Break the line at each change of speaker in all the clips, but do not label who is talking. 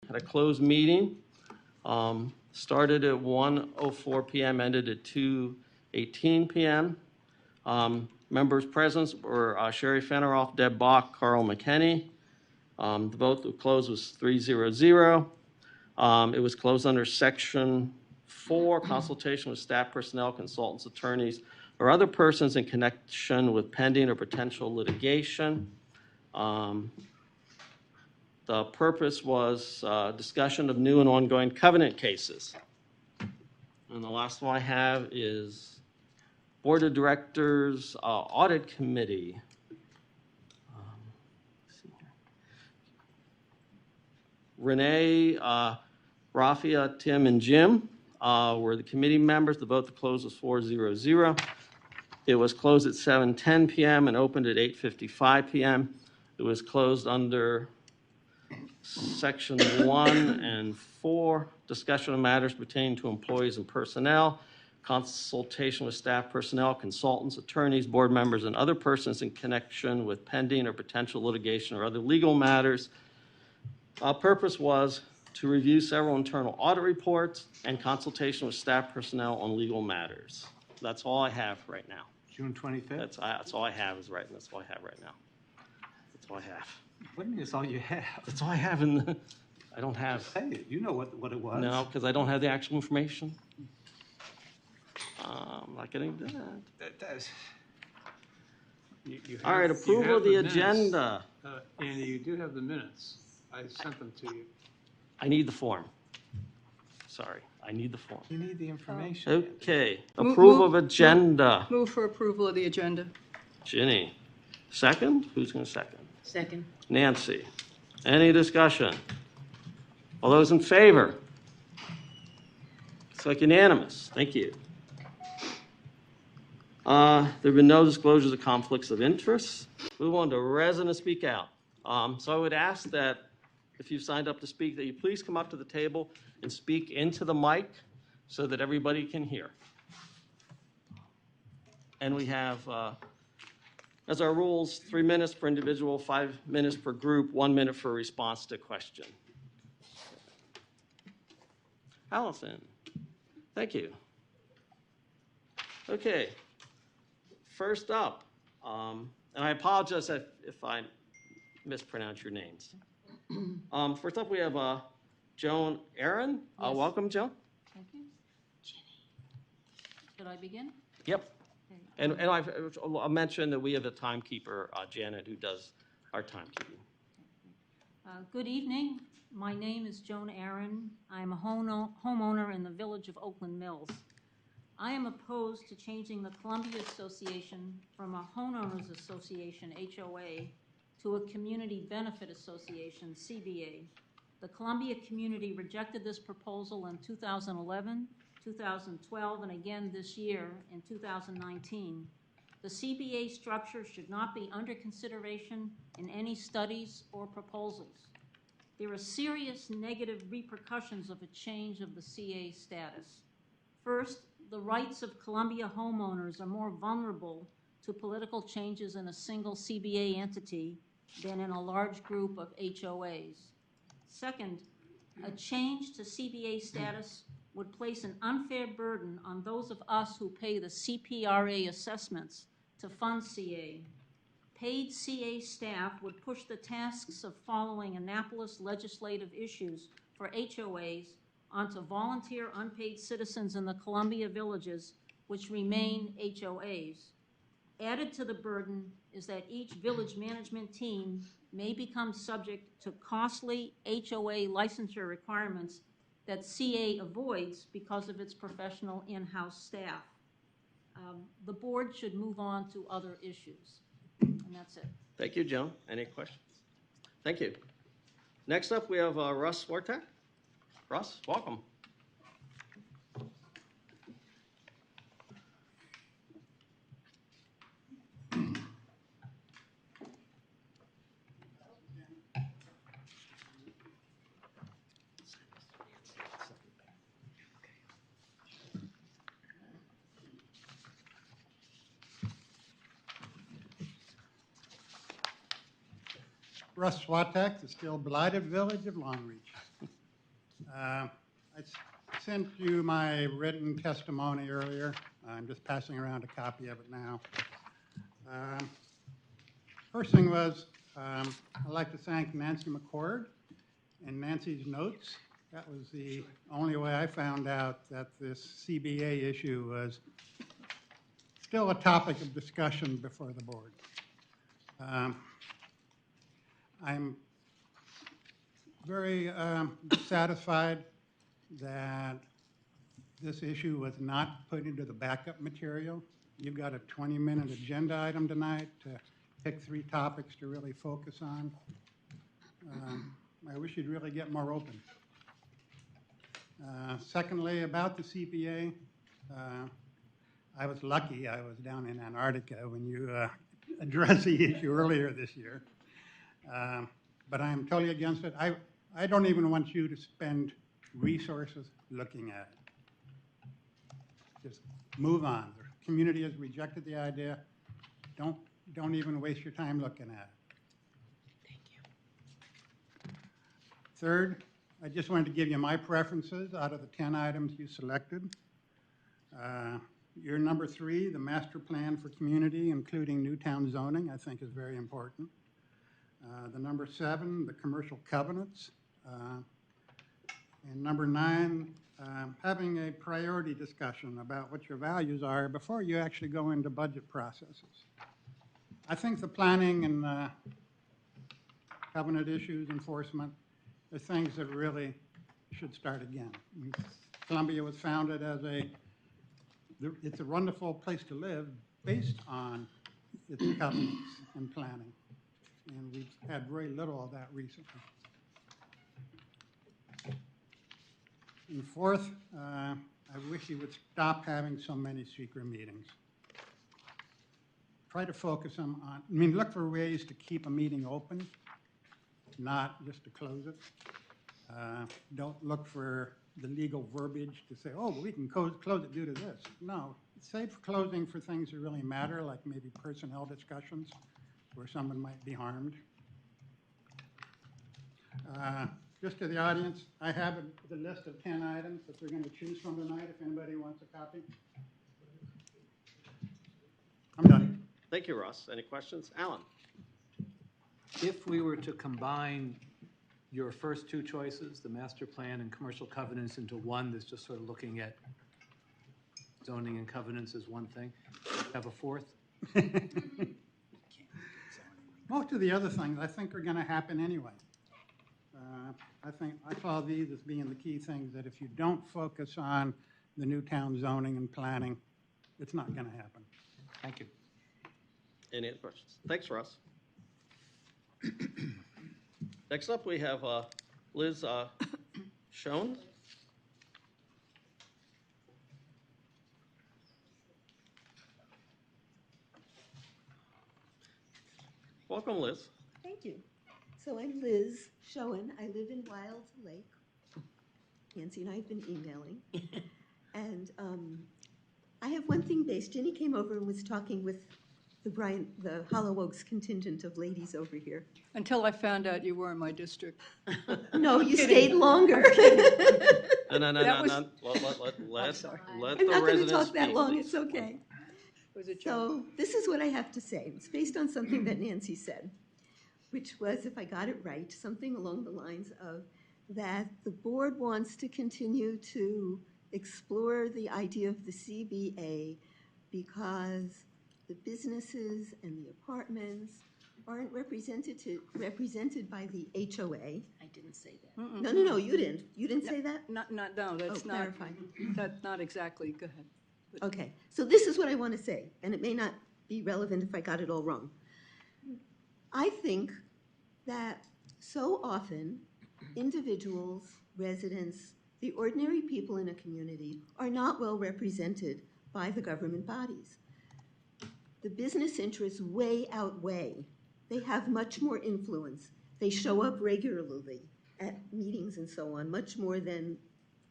had a closed meeting. Started at 1:04 p.m., ended at 2:18 p.m. Members present were Sherry Fenneroff, Deb Bach, Carl McKenney. The vote that closed was 3-0-0. It was closed under Section 4, consultation with staff, personnel, consultants, attorneys, or other persons in connection with pending or potential litigation. The purpose was discussion of new and ongoing covenant cases. And the last one I have is Board of Directors Audit Committee. Renee, Rafia, Tim, and Jim were the committee members. The vote to close was 4-0-0. It was closed at 7:10 p.m. and opened at 8:55 p.m. It was closed under Section 1 and 4, discussion of matters pertaining to employees and personnel, consultation with staff, personnel, consultants, attorneys, board members, and other persons in connection with pending or potential litigation or other legal matters. Our purpose was to review several internal audit reports and consultation with staff personnel on legal matters. That's all I have right now.
June 25th?
That's all I have is right, and that's all I have right now. That's all I have.
What do you mean it's all you have?
That's all I have in the, I don't have.
Say it. You know what it was.
No, because I don't have the actual information. I'm not getting to that.
That's, you
All right,
have-
approval
you
of the
have minutes.
agenda.
Andy, you do have the minutes. I sent them to you.
I need the form. Sorry, I need the form.
You need the information. Andy.
Okay,
Move-
approval of
move-
agenda.
Move for approval of the agenda.
Ginny, second? Who's going to second?
Second.
Nancy. Any discussion? All those in favor? It's like unanimous. Thank you. There have been no disclosures of conflicts of interest. Move on to resident speak out. So I would ask that if you've signed up to speak, that you please come up to the table and speak into the mic so that everybody can hear. And we have, as our rules, 3 minutes per individual, 5 minutes per group, 1 minute for response to question. Allison, thank you. Okay, first up, and I apologize if I mispronounce your names. First up, we have Joan Aaron.
Yes.
Welcome, Joan.
Thank you. Should I begin?
Yep.
Okay.
And I'll mention that we have a timekeeper, Janet, who does our timekeeping.
Good evening. My name is Joan Aaron. I'm a homeowner in the village of Oakland Mills. I am opposed to changing the Columbia Association from a homeowners association, HOA, to a community benefit association, CBA. The Columbia community rejected this proposal in 2011, 2012, and again this year in 2019. The CBA structure should not be under consideration in any studies or proposals. There are serious negative repercussions of a change of the CA status. First, the rights of Columbia homeowners are more vulnerable to political changes in a single CBA entity than in a large group of HOAs. Second, a change to CBA status would place an unfair burden on those of us who pay the CPRA assessments to fund CA. Paid CA staff would push the tasks of following Annapolis legislative issues for HOAs onto volunteer unpaid citizens in the Columbia villages, which remain HOAs. Added to the burden is that each village management team may become subject to costly HOA licensure requirements that CA avoids because of its professional in-house staff. The board should move on to other issues. And that's it.
Thank you, Joan. Any questions? Thank you. Next up, we have Russ Swartak. Russ, welcome.
Russ Swatek, the still blighted village of Long Reach.
I sent you my written testimony earlier. I'm just passing around a copy of it now. First thing was, I'd like to thank Nancy McCord and Nancy's notes. That was the only way I found out that this CBA issue was still a topic of discussion before the board. I'm very satisfied that this issue was not put into the backup material. You've got a 20-minute agenda item tonight to pick 3 topics to really focus on. I wish you'd really get more open. Secondly, about the CPA, I was lucky. I was down in Antarctica when you addressed the issue earlier this year. But I am totally against it. I don't even want you to spend resources looking at it. Just move on. The community has rejected the idea. Don't even waste your time looking at it.
Thank you.
Third, I just wanted to give you my preferences out of the 10 items you selected. Your number 3, the master plan for community, including Newtown zoning, I think is very important. The number 7, the commercial covenants. And number 9, having a priority discussion about what your values are before you actually go into budget processes. I think the planning and covenant issues, enforcement, are things that really should start again. Columbia was founded as it's a wonderful place to live based on its covenants and planning. And we've had very little of that recently. And fourth, I wish you would stop having so many secret meetings. Try to focus them on, look for ways to keep a meeting open, not just to close it. Don't look for the legal verbiage to say, oh, we can close it due to this. No, save closing for things that really matter, like maybe personnel discussions where someone might be harmed. Just to the audience, I have the list of 10 items that we're going to choose from tonight, if anybody wants a copy. I'm done.
Thank you, Ross. Any questions? Alan?
If we were to combine your first 2 choices, the master plan and commercial covenants, into one that's just sort of looking at zoning and covenants as one thing, have a fourth?
Most of the other things I think are going to happen anyway. I saw these as being the key things that if you don't focus on the Newtown zoning and planning, it's not going to happen.
Thank you.
Any other questions? Thanks, Ross. Next up, we have Liz Schoen. Welcome, Liz.
Thank you. So I'm Liz Schoen. I live in Wild Lake. Nancy and I have been emailing. And I have one thing based. Ginny came over and was talking with the Hollow Oaks contingent of ladies over here.
Until I found out you were in my district.
No, you stayed longer.
No.
That was-
Let
sorry.
let
I'm
the
not going to
residents
talk that
speak,
long.
please.
It's okay.
It was a joke.
So this is what I have to say. It's based on something that Nancy said, which was, if I got it right, something along the lines of that the board wants to continue to explore the idea of the CBA because the businesses and the apartments aren't represented by the HOA.
I didn't say that.
No, you didn't. You didn't say that?
No, that's not,
clarify.
that's not exactly, go ahead.
Okay, so this is what I want to say, and it may not be relevant if I got it all wrong. I think that so often individuals, residents, the ordinary people in a community are not well represented by the government bodies. The business interests way outweigh. They have much more influence. They show up regularly at meetings and so on, much more than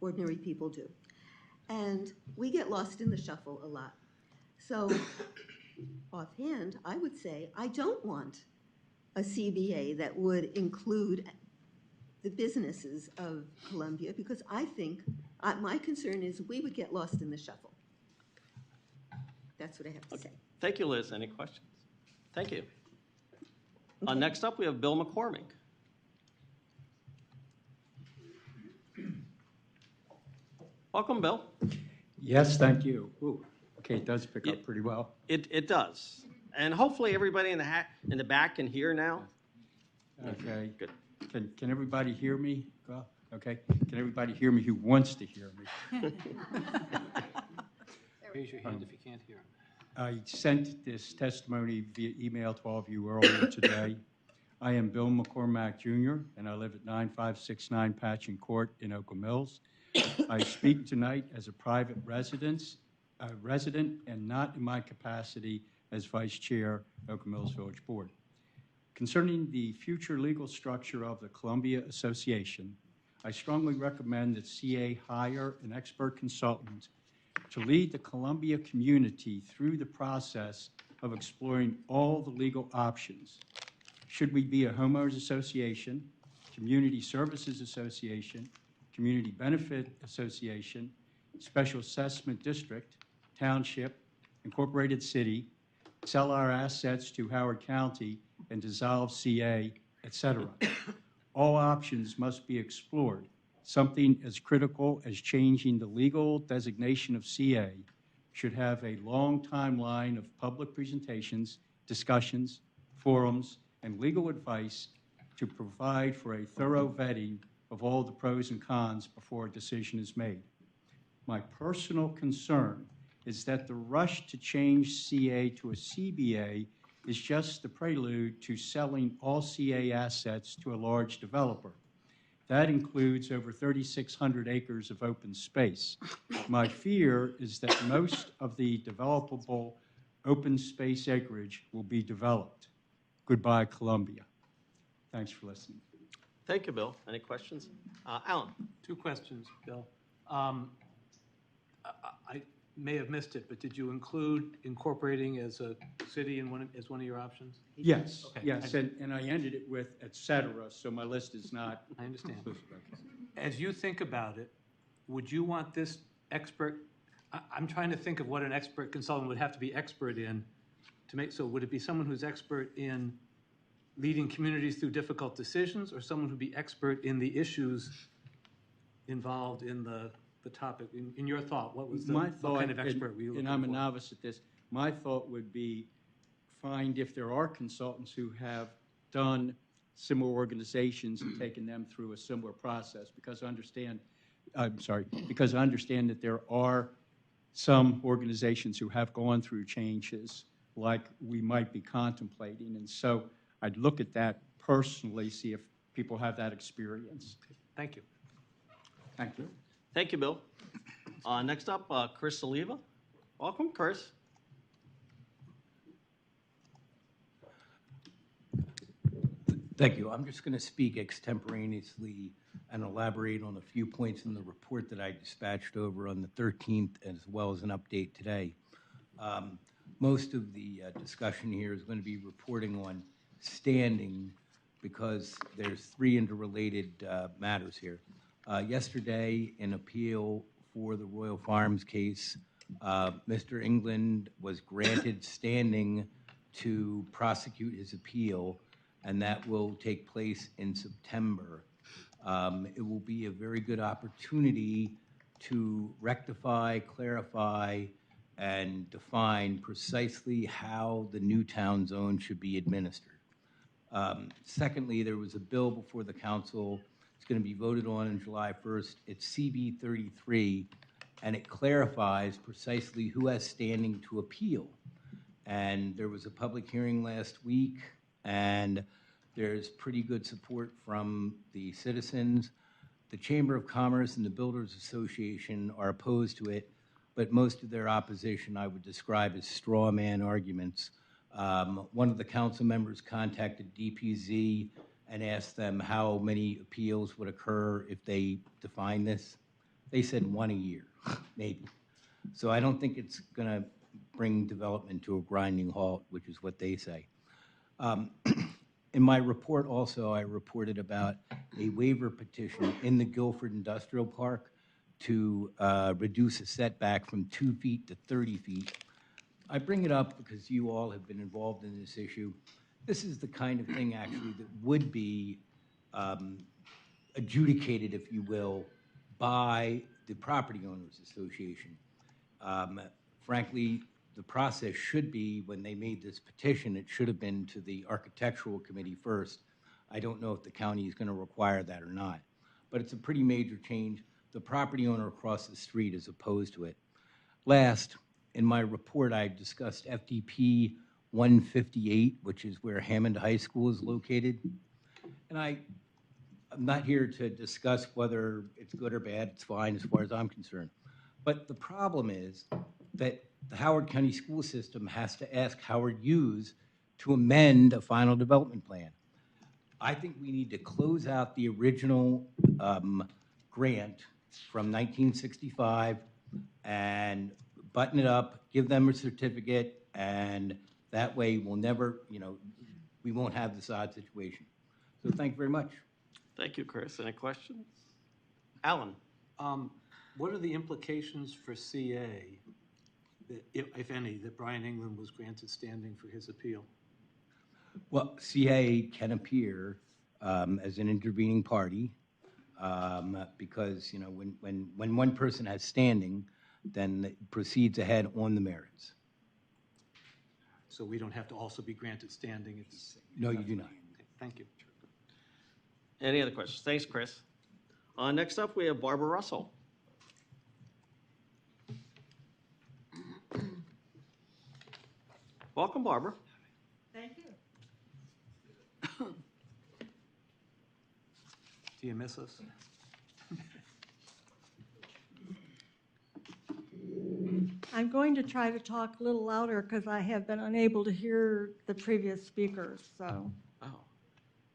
ordinary people do. And we get lost in the shuffle a lot. So offhand, I would say I don't want a CBA that would include the businesses of Columbia, because I think, my concern is we would get lost in the shuffle. That's what I have to say.
Thank you, Liz. Any questions? Thank you. Next up, we have Bill McCormick. Welcome, Bill.
Yes, thank you. Ooh, okay, it does pick
Yeah.
up pretty well.
It does. And hopefully everybody in the back can hear now.
Okay.
Good.
Can everybody hear me? Well, okay. Can everybody hear me who wants to hear me?
Raise your hand if you can't hear him.
I sent this testimony via email to all of you earlier today. I am Bill McCormack Jr., and I live at 9569 Patchen Court in Oakland Mills. I speak tonight as a private resident and not in my capacity as Vice Chair, Oakland Mills Village Board. Concerning the future legal structure of the Columbia Association, I strongly recommend that CA hire an expert consultant to lead the Columbia community through the process of exploring all the legal options. Should we be a homeowners association, community services association, community benefit association, special assessment district, township, incorporated city, sell our assets to Howard County and dissolve CA, etc. All options must be explored. Something as critical as changing the legal designation of CA should have a long timeline of public presentations, discussions, forums, and legal advice to provide for a thorough vetting of all the pros and cons before a decision is made. My personal concern is that the rush to change CA to a CBA is just the prelude to selling all CA assets to a large developer. That includes over 3,600 acres of open space. My fear is that most of the developable open space acreage will be developed. Goodbye, Columbia. Thanks for listening.
Thank you, Bill. Any questions? Alan?
Two questions, Bill. I may have missed it, but did you include incorporating as a city as one of your options?
Yes,
Okay.
yes, and I ended it with et cetera, so my list is not.
I understand.
inclusive.
As you think about it, would you want this expert, I'm trying to think of what an expert consultant would have to be expert in to make, so would it be someone who's expert in leading communities through difficult decisions, or someone who'd be expert in the issues involved in the topic? In your thought, what was
My
what
thought,
kind of expert were you looking
and
for?
I'm a novice at this, my thought would be find if there are consultants who have done similar organizations and taken them through a similar process, because I understand that there are some organizations who have gone through changes like we might be contemplating. And so I'd look at that personally, see if people have that experience.
Thank you.
Thank you.
Thank you, Bill. Next up, Chris Saliva. Welcome, Chris.
Thank you. I'm just going to speak extemporaneously and elaborate on a few points in the report that I dispatched over on the 13th, as well as an update today. Most of the discussion here is going to be reporting on standing, because there's three interrelated matters here. Yesterday, an appeal for the Royal Farms case, Mr. England was granted standing to prosecute his appeal, and that will take place in September. It will be a very good opportunity to rectify, clarify, and define precisely how the new town zone should be administered. Secondly, there was a bill before the council. It's going to be voted on July 1st. It's CB 33, and it clarifies precisely who has standing to appeal. And there was a public hearing last week, and there's pretty good support from the citizens. The Chamber of Commerce and the Builders Association are opposed to it, but most of their opposition I would describe as straw man arguments. One of the council members contacted DPZ and asked them how many appeals would occur if they define this. They said one a year, maybe. So I don't think it's going to bring development to a grinding halt, which is what they say. In my report also, I reported about a waiver petition in the Guilford Industrial Park to reduce a setback from 2 feet to 30 feet. I bring it up because you all have been involved in this issue. This is the kind of thing actually that would be adjudicated, if you will, by the Property Owners Association. Frankly, the process should be, when they made this petition, it should have been to the Architectural Committee first. I don't know if the county is going to require that or not, but it's a pretty major change. The property owner across the street is opposed to it. Last, in my report, I discussed FDP 158, which is where Hammond High School is located. And I'm not here to discuss whether it's good or bad. It's fine as far as I'm concerned. But the problem is that the Howard County School System has to ask Howard Hughes to amend a final development plan. I think we need to close out the original grant from 1965 and button it up, give them a certificate, and that way we'll never, we won't have this odd situation. So thank you very much.
Thank you, Chris. Any questions? Alan?
What are the implications for CA, that, if any, that Brian England was granted standing for his appeal?
Well, CA can appear as an intervening party because, when one person has standing, then it proceeds ahead on the merits.
So we don't have to also be granted standing?
No, you do not.
Okay, thank you.
Any other questions? Thanks, Chris. Next up, we have Barbara Russell. Welcome, Barbara.
Thank you.
Do you miss us?
I'm going to try to talk a little louder because I have been unable to hear the previous speakers, so
Oh.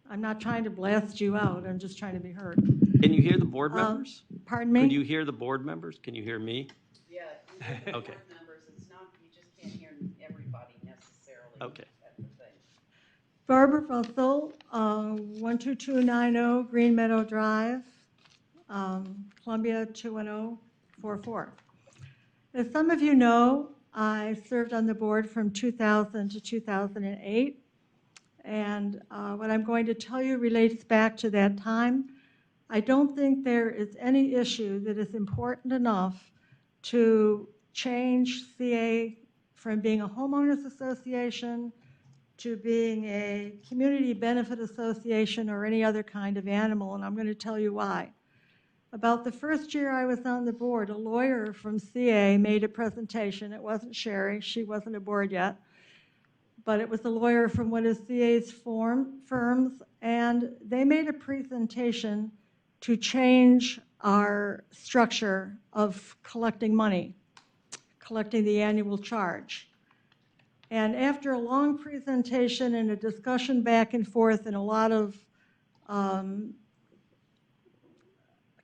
I'm not trying to blast you out, I'm just trying to be heard.
Can you hear the board members?
Pardon me?
Could you hear the board members? Can you hear me?
Yeah, you hear the
Okay.
board members, it's not, you just can't hear everybody necessarily.
Okay.
That's the thing.
Barbara Russell, 12290 Green Meadow Drive, Columbia 21044. As some of you know, I served on the board from 2000 to 2008, and what I'm going to tell you relates back to that time. I don't think there is any issue that is important enough to change CA from being a homeowners association to being a community benefit association or any other kind of animal, and I'm going to tell you why. About the first year I was on the board, a lawyer from CA made a presentation. It wasn't Sherry, she wasn't aboard yet, but it was a lawyer from one of CA's firms, and they made a presentation to change our structure of collecting money, collecting the annual charge. And after a long presentation and a discussion back and forth and a lot of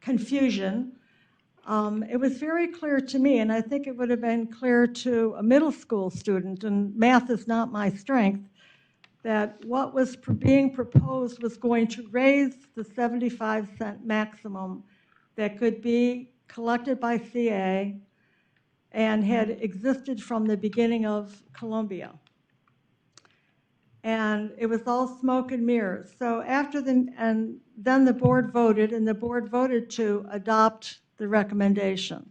confusion, it was very clear to me, and I think it would have been clear to a middle school student, and math is not my strength, that what was being proposed was going to raise the 75-cent maximum that could be collected by CA and had existed from the beginning of Columbia. And it was all smoke and mirrors. So then the board voted, and the board voted to adopt the recommendation.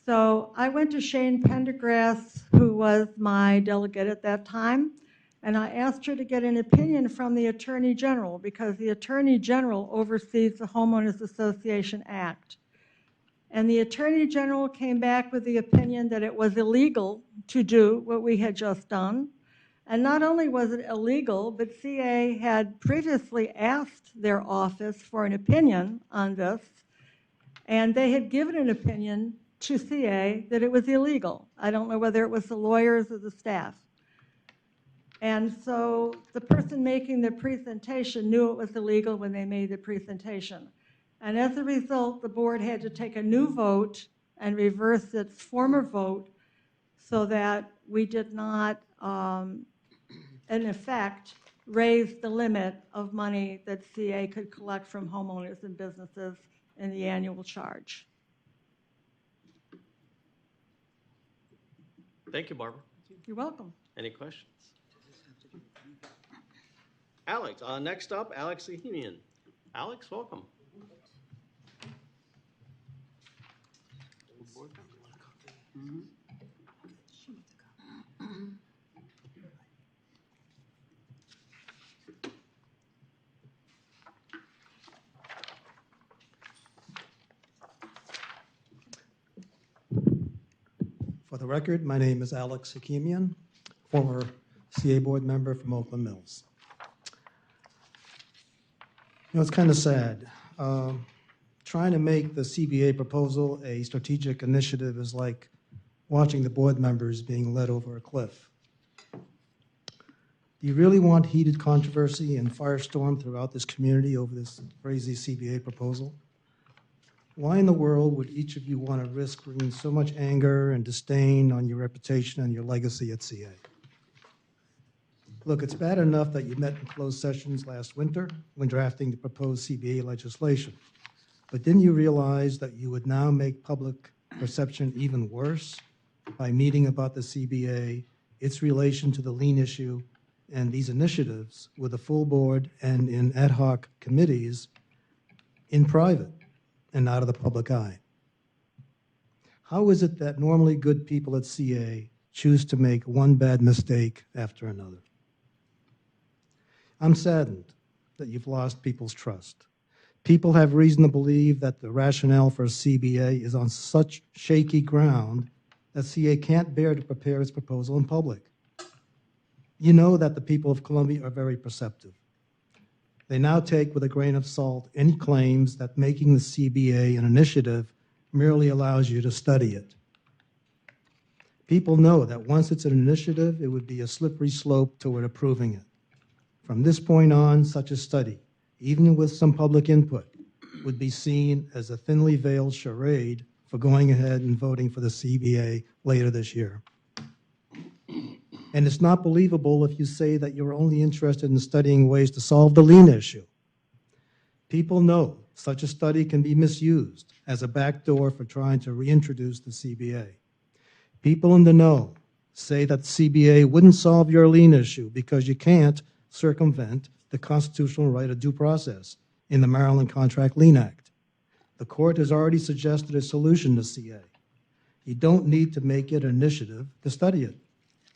So I went to Shane Pendergrass, who was my delegate at that time, and I asked her to get an opinion from the Attorney General, because the Attorney General oversees the Homeowners Association Act. And the Attorney General came back with the opinion that it was illegal to do what we had just done. And not only was it illegal, but CA had previously asked their office for an opinion on this, and they had given an opinion to CA that it was illegal. I don't know whether it was the lawyers or the staff. And so the person making the presentation knew it was illegal when they made the presentation. And as a result, the board had to take a new vote and reverse its former vote so that we did not, in effect, raised the limit of money that CA could collect from homeowners and businesses in the annual charge.
Thank you, Barbara.
You're welcome.
Any questions? Alex, next up, Alex Sahinian. Alex, welcome.
For the record, my name is Alex Hakimian, former CA board member from Oakland Mills. You know, it's kind of sad. Trying to make the CBA proposal a strategic initiative is like watching the board members being led over a cliff. Do you really want heated controversy and firestorm throughout this community over this crazy CBA proposal? Why in the world would each of you want to risk bringing so much anger and disdain on your reputation and your legacy at CA? Look, it's bad enough that you met in closed sessions last winter when drafting the proposed CBA legislation. But didn't you realize that you would now make public perception even worse by meeting about the CBA, its relation to the lien issue, and these initiatives with a full board and in ad hoc committees in private and out of the public eye? How is it that normally good people at CA choose to make one bad mistake after another? I'm saddened that you've lost people's trust. People have reason to believe that the rationale for CBA is on such shaky ground that CA can't bear to prepare its proposal in public. You know that the people of Columbia are very perceptive. They now take with a grain of salt any claims that making the CBA an initiative merely allows you to study it. People know that once it's an initiative, it would be a slippery slope toward approving it. From this point on, such a study, even with some public input, would be seen as a thinly veiled charade for going ahead and voting for the CBA later this year. And it's not believable if you say that you're only interested in studying ways to solve the lien issue. People know such a study can be misused as a backdoor for trying to reintroduce the CBA. People in the know say that the CBA wouldn't solve your lien issue because you can't circumvent the constitutional right of due process in the Maryland Contract Lien Act. The court has already suggested a solution to CA. You don't need to make it an initiative to study it.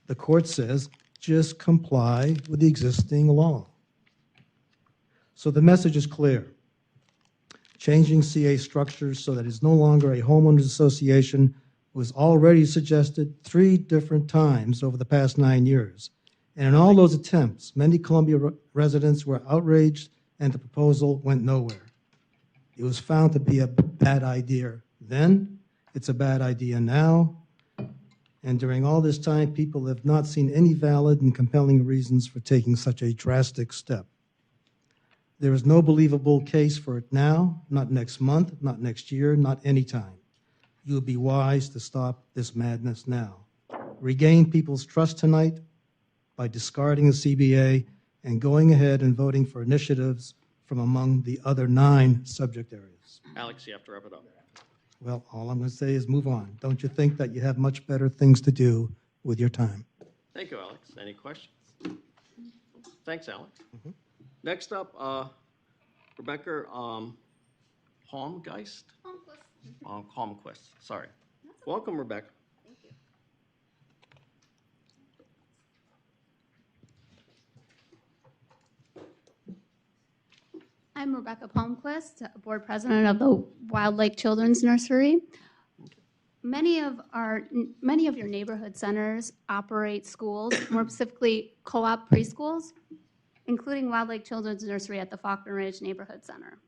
The court says just comply with the existing law. So the message is clear. Changing CA structures so that it's no longer a homeowners association was already suggested 3 different times over the past 9 years. And in all those attempts, many Columbia residents were outraged and the proposal went nowhere. It was found to be a bad idea then, it's a bad idea now, and during all this time, people have not seen any valid and compelling reasons for taking such a drastic step. There is no believable case for it now, not next month, not next year, not any time. You would be wise to stop this madness now. Regain people's trust tonight by discarding the CBA and going ahead and voting for initiatives from among the other 9 subject areas.
Alex, you have to wrap it up.
Well, all I'm going to say is move on. Don't you think that you have much better things to do with your time?
Thank you, Alex. Any questions? Thanks, Alex. Next up, Rebecca Palmgeist? Palmquist, sorry. Welcome, Rebecca.
Thank you. I'm Rebecca Palmquist, board president of the Wild Lake Children's Nursery. Many of your neighborhood centers operate schools, more specifically co-op preschools, including Wild Lake Children's Nursery at the Faulkner Ridge Neighborhood Center.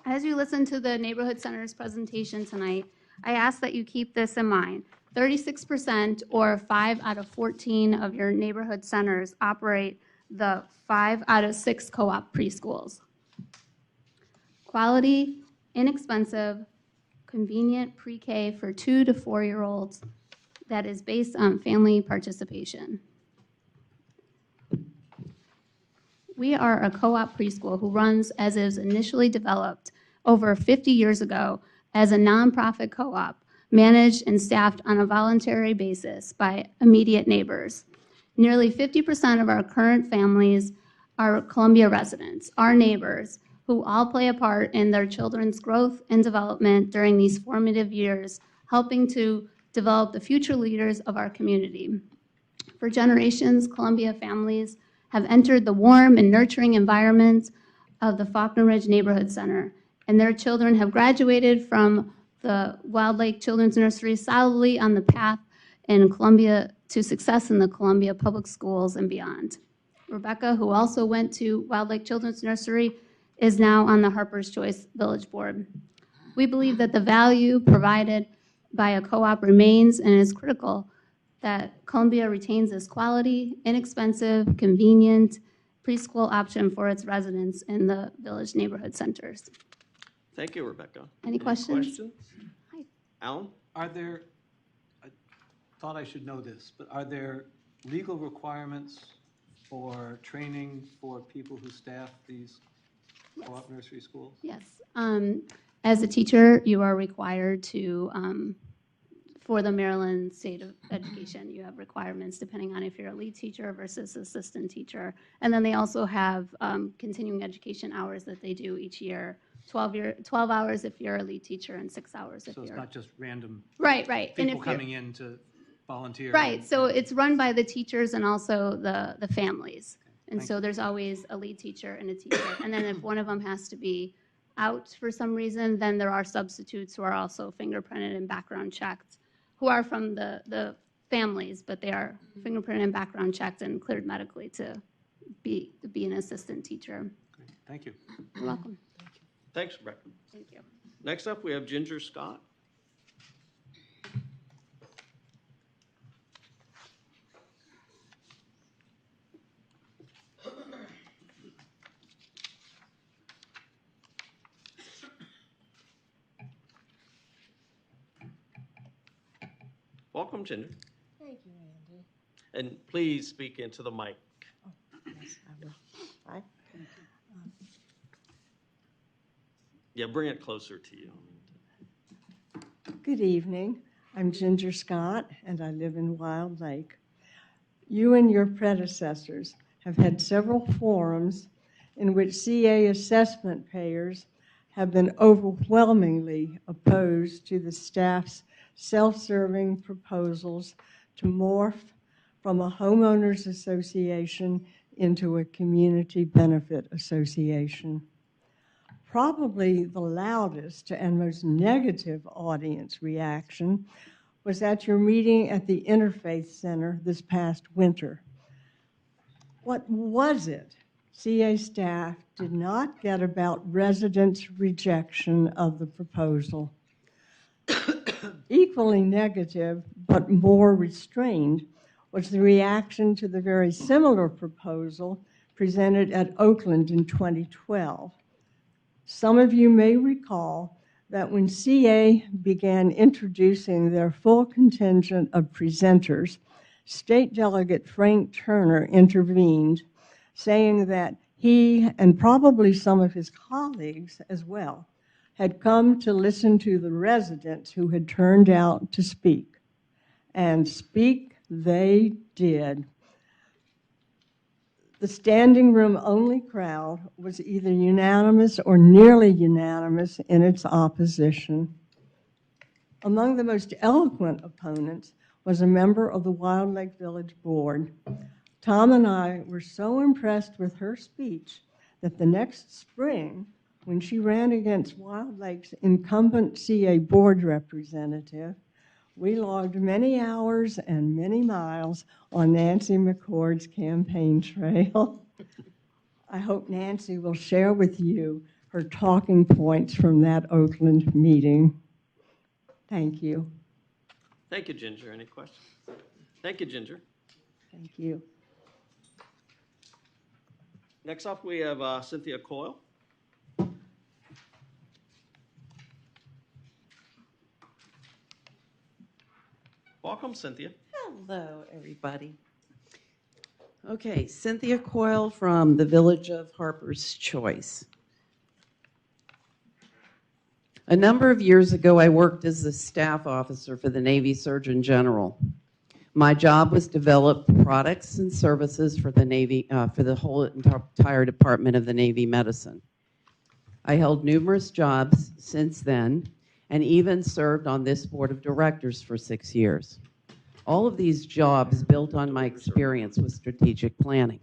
As you listen to the neighborhood center's presentation tonight, I ask that you keep this in mind. 36%, or 5 out of 14 of your neighborhood centers operate the 5 out of 6 co-op preschools. Quality, inexpensive, convenient pre-K for 2 to 4-year-olds that is based on family participation. We are a co-op preschool who runs as it was initially developed over 50 years ago as a nonprofit co-op managed and staffed on a voluntary basis by immediate neighbors. Nearly 50% of our current families are Columbia residents, our neighbors, who all play a part in their children's growth and development during these formative years, helping to develop the future leaders of our community. For generations, Columbia families have entered the warm and nurturing environment of the Faulkner Ridge Neighborhood Center, and their children have graduated from the Wild Lake Children's Nursery solidly on the path in Columbia to success in the Columbia Public Schools and beyond. Rebecca, who also went to Wild Lake Children's Nursery, is now on the Harper's Choice Village Board. We believe that the value provided by a co-op remains and is critical that Columbia retains this quality, inexpensive, convenient preschool option for its residents in the village neighborhood centers.
Thank you, Rebecca.
Any questions?
Questions?
Hi.
Alan?
Are there, I thought I should know this, but are there legal requirements for training for people who staff these co-op nursery schools?
Yes. As a teacher, you are required to, for the Maryland State of Education, you have requirements depending on if you're a lead teacher versus assistant teacher. And then they also have continuing education hours that they do each year. 12 hours if you're a lead teacher and 6 hours if
So
you're.
it's not just random
Right. And
people
if you're,
coming in to volunteer?
right. So it's run by the teachers and also the families. And
Thank
so there's always a lead teacher and a teacher. And then if one of them has to be out for some reason, then there are substitutes who are also fingerprinted and background checked, who are from the families, but they are fingerprinted and background checked and cleared medically to be an assistant teacher.
Great. Thank you.
You're welcome.
Thanks, Rebecca.
Thank you.
Next up, we have Ginger Scott. Welcome, Ginger.
Thank you, Andy.
And please speak into the mic.
Yes, I will. Hi.
Yeah, bring it closer to you.
Good evening. I'm Ginger Scott, and I live in Wild Lake. You and your predecessors have had several forums in which CA assessment payers have been overwhelmingly opposed to the staff's self-serving proposals to morph from a homeowners association into a community benefit association. Probably the loudest and most negative audience reaction was at your meeting at the Interfaith Center this past winter. What was it CA staff did not get about residents' rejection of the proposal? Equally negative, but more restrained, was the reaction to the very similar proposal presented at Oakland in 2012. Some of you may recall that when CA began introducing their full contingent of presenters, State Delegate Frank Turner intervened, saying that he, and probably some of his colleagues as well, had come to listen to the residents who had turned out to speak. And speak they did. The standing room only crowd was either unanimous or nearly unanimous in its opposition. Among the most eloquent opponents was a member of the Wild Lake Village Board. Tom and I were so impressed with her speech that the next spring, when she ran against Wild Lake's incumbent CA board representative, we logged many hours and many miles on Nancy McCord's campaign trail. I hope Nancy will share with you her talking points from that Oakland meeting. Thank you.
Thank you, Ginger. Any questions? Thank you, Ginger.
Thank you.
Next up, we have Cynthia Coyle. Welcome, Cynthia.
Hello, everybody. Okay, Cynthia Coyle from the Village of Harper's Choice. A number of years ago, I worked as a staff officer for the Navy Surgeon General. My job was to develop products and services for the Navy, for the whole entire Department of the Navy Medicine. I held numerous jobs since then and even served on this board of directors for 6 years. All of these jobs built on my experience with strategic planning.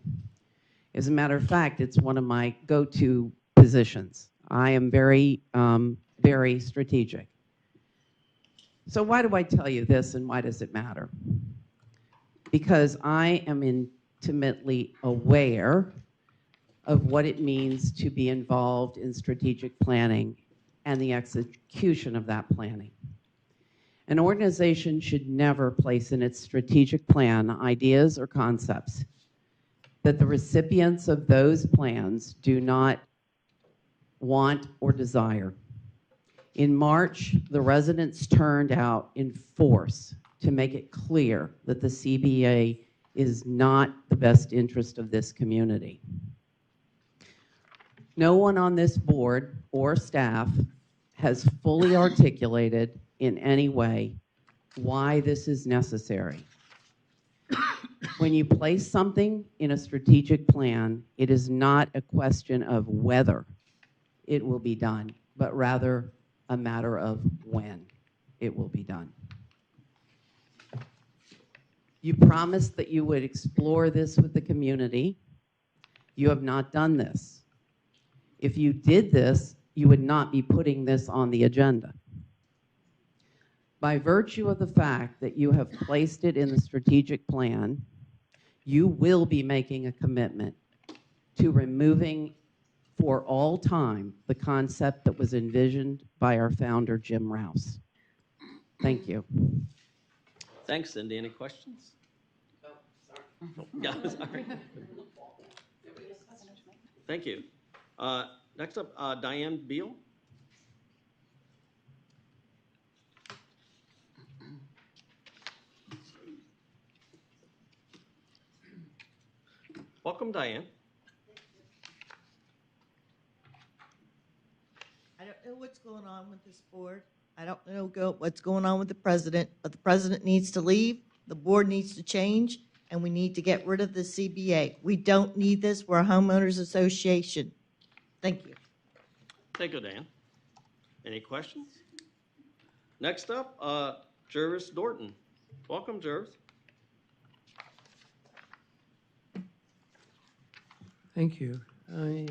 As a matter of fact, it's one of my go-to positions. I am very strategic. So why do I tell you this and why does it matter? Because I am intimately aware of what it means to be involved in strategic planning and the execution of that planning. An organization should never place in its strategic plan ideas or concepts that the recipients of those plans do not want or desire. In March, the residents turned out in force to make it clear that the CBA is not the best interest of this community. No one on this board or staff has fully articulated in any way why this is necessary. When you place something in a strategic plan, it is not a question of whether it will be done, but rather a matter of when it will be done. You promised that you would explore this with the community. You have not done this. If you did this, you would not be putting this on the agenda. By virtue of the fact that you have placed it in the strategic plan, you will be making a commitment to removing for all time the concept that was envisioned by our founder, Jim Rouse. Thank you.
Thanks, Cindy. Any questions? Oh, sorry. Yeah, sorry. Thank you. Next up, Diane Beal. Welcome, Diane.
I don't know what's going on with this board. I don't know what's going on with the president, but the president needs to leave, the board needs to change, and we need to get rid of the CBA. We don't need this. We're a homeowners association. Thank you.
Thank you, Dan. Any questions? Next up, Jervis Dorton. Welcome, Jervis.
Thank you. A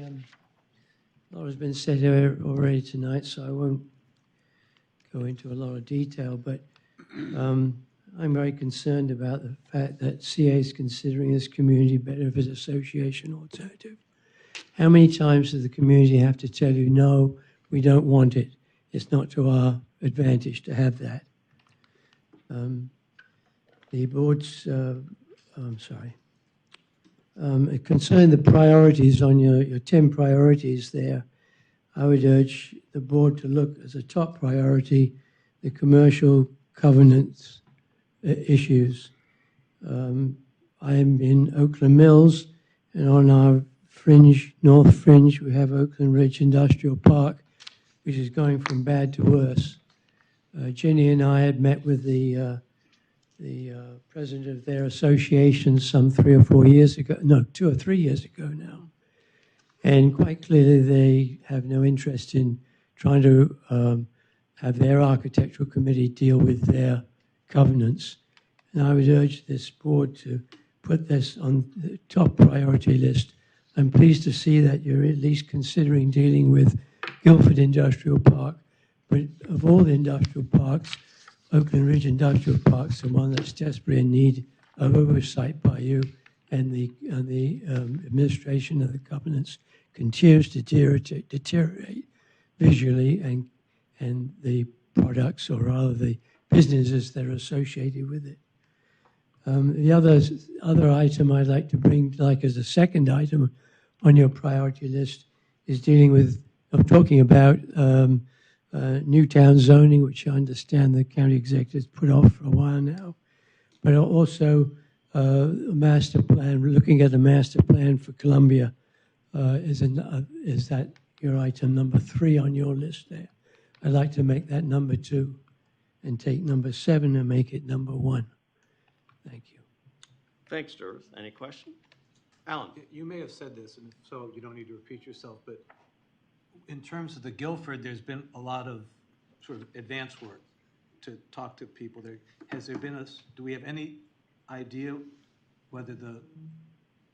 lot has been said here already tonight, so I won't go into a lot of detail, but I'm very concerned about the fact that CA is considering this community benefit association alternative. How many times does the community have to tell you, no, we don't want it? It's not to our advantage to have that. The board's, I'm sorry. Concerning the priorities on your 10 priorities there, I would urge the board to look as a top priority the commercial covenants issues. I'm in Oakland Mills, and on our fringe, north fringe, we have Oakland Ridge Industrial Park, which is going from bad to worse. Jenny and I had met with the president of their association some 3 or 4 years ago, no, 2 or 3 years ago now. And quite clearly they have no interest in trying to have their architectural committee deal with their covenants. And I would urge this board to put this on the top priority list. I'm pleased to see that you're at least considering dealing with Guilford Industrial Park, but of all the industrial parks, Oakland Ridge Industrial Park's the one that's desperately in need of oversight by you, and the administration of the covenants continues to deteriorate visually, and the products, or rather the businesses that are associated with it. The other item I'd like to bring, like as a second item on your priority list, is dealing with, I'm talking about Newtown zoning, which I understand the county executives put off for a while now, but also master plan, looking at the master plan for Columbia, is that your item number 3 on your list there? I'd like to make that number 2 and take number 7 and make it number 1. Thank you.
Thanks, Jervis. Any question? Alan?
You may have said this, and if so, you don't need to repeat yourself, but in terms of the Guilford, there's been a lot of sort of advance work to talk to people there. Has there been do we have any idea whether the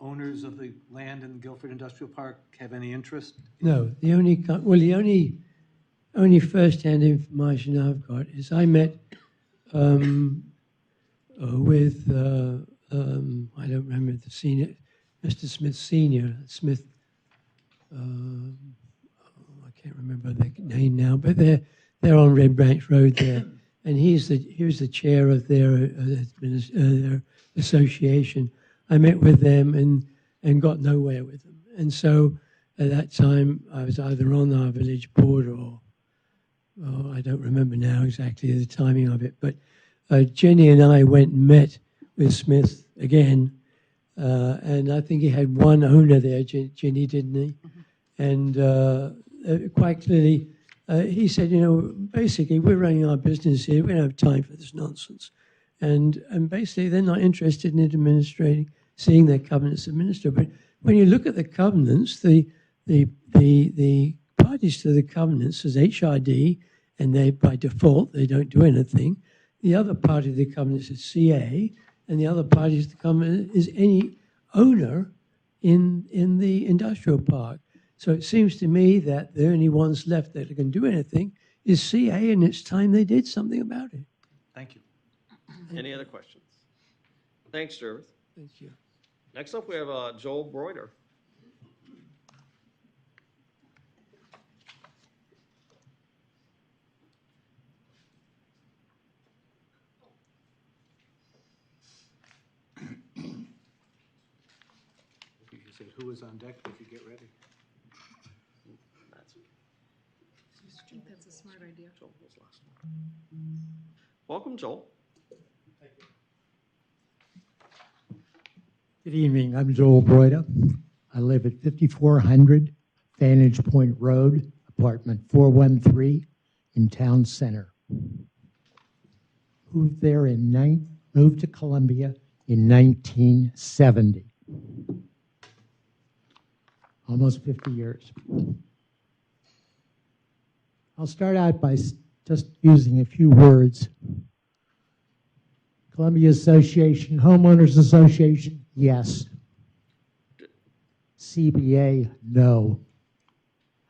owners of the land in the Guilford Industrial Park have any interest?
No, the only first-hand information I've got is I met with I don't remember the senior, Mr. Smith Senior, Smith. I can't remember the name now, but they're on Red Branch Road there, and he was the chair of their association. I met with them and got nowhere with them, and so at that time I was either on our village board or I don't remember now exactly the timing of it, but Jenny and I went and met with Smith again, and I think he had one owner there, Jenny, didn't he? And quite clearly, he said, basically, we're running our business here. We don't have time for this nonsense. And basically, they're not interested in seeing their covenants administered. But when you look at the covenants, the parties to the covenants is HRD, and they, by default, they don't do anything. The other party of the covenants is CA, and the other party to the covenant is any owner in the industrial park. So it seems to me that the only ones left that can do anything is CA, and it's time they did something about it.
Thank you.
Any other questions? Thanks, Jervis.
Thank you.
Next up, we have Joel Broider.
You said who is on deck if you get ready.
I think that's a smart idea.
Joel was last one. Welcome, Joel.
Good evening. I'm Joel Broida. I live at 5400 Vantage Point Road, apartment 413 in Town Center. Moved to Columbia in 1970. Almost 50 years. I'll start out by just using a few words. Columbia Association, Homeowners Association, yes. CBA, no.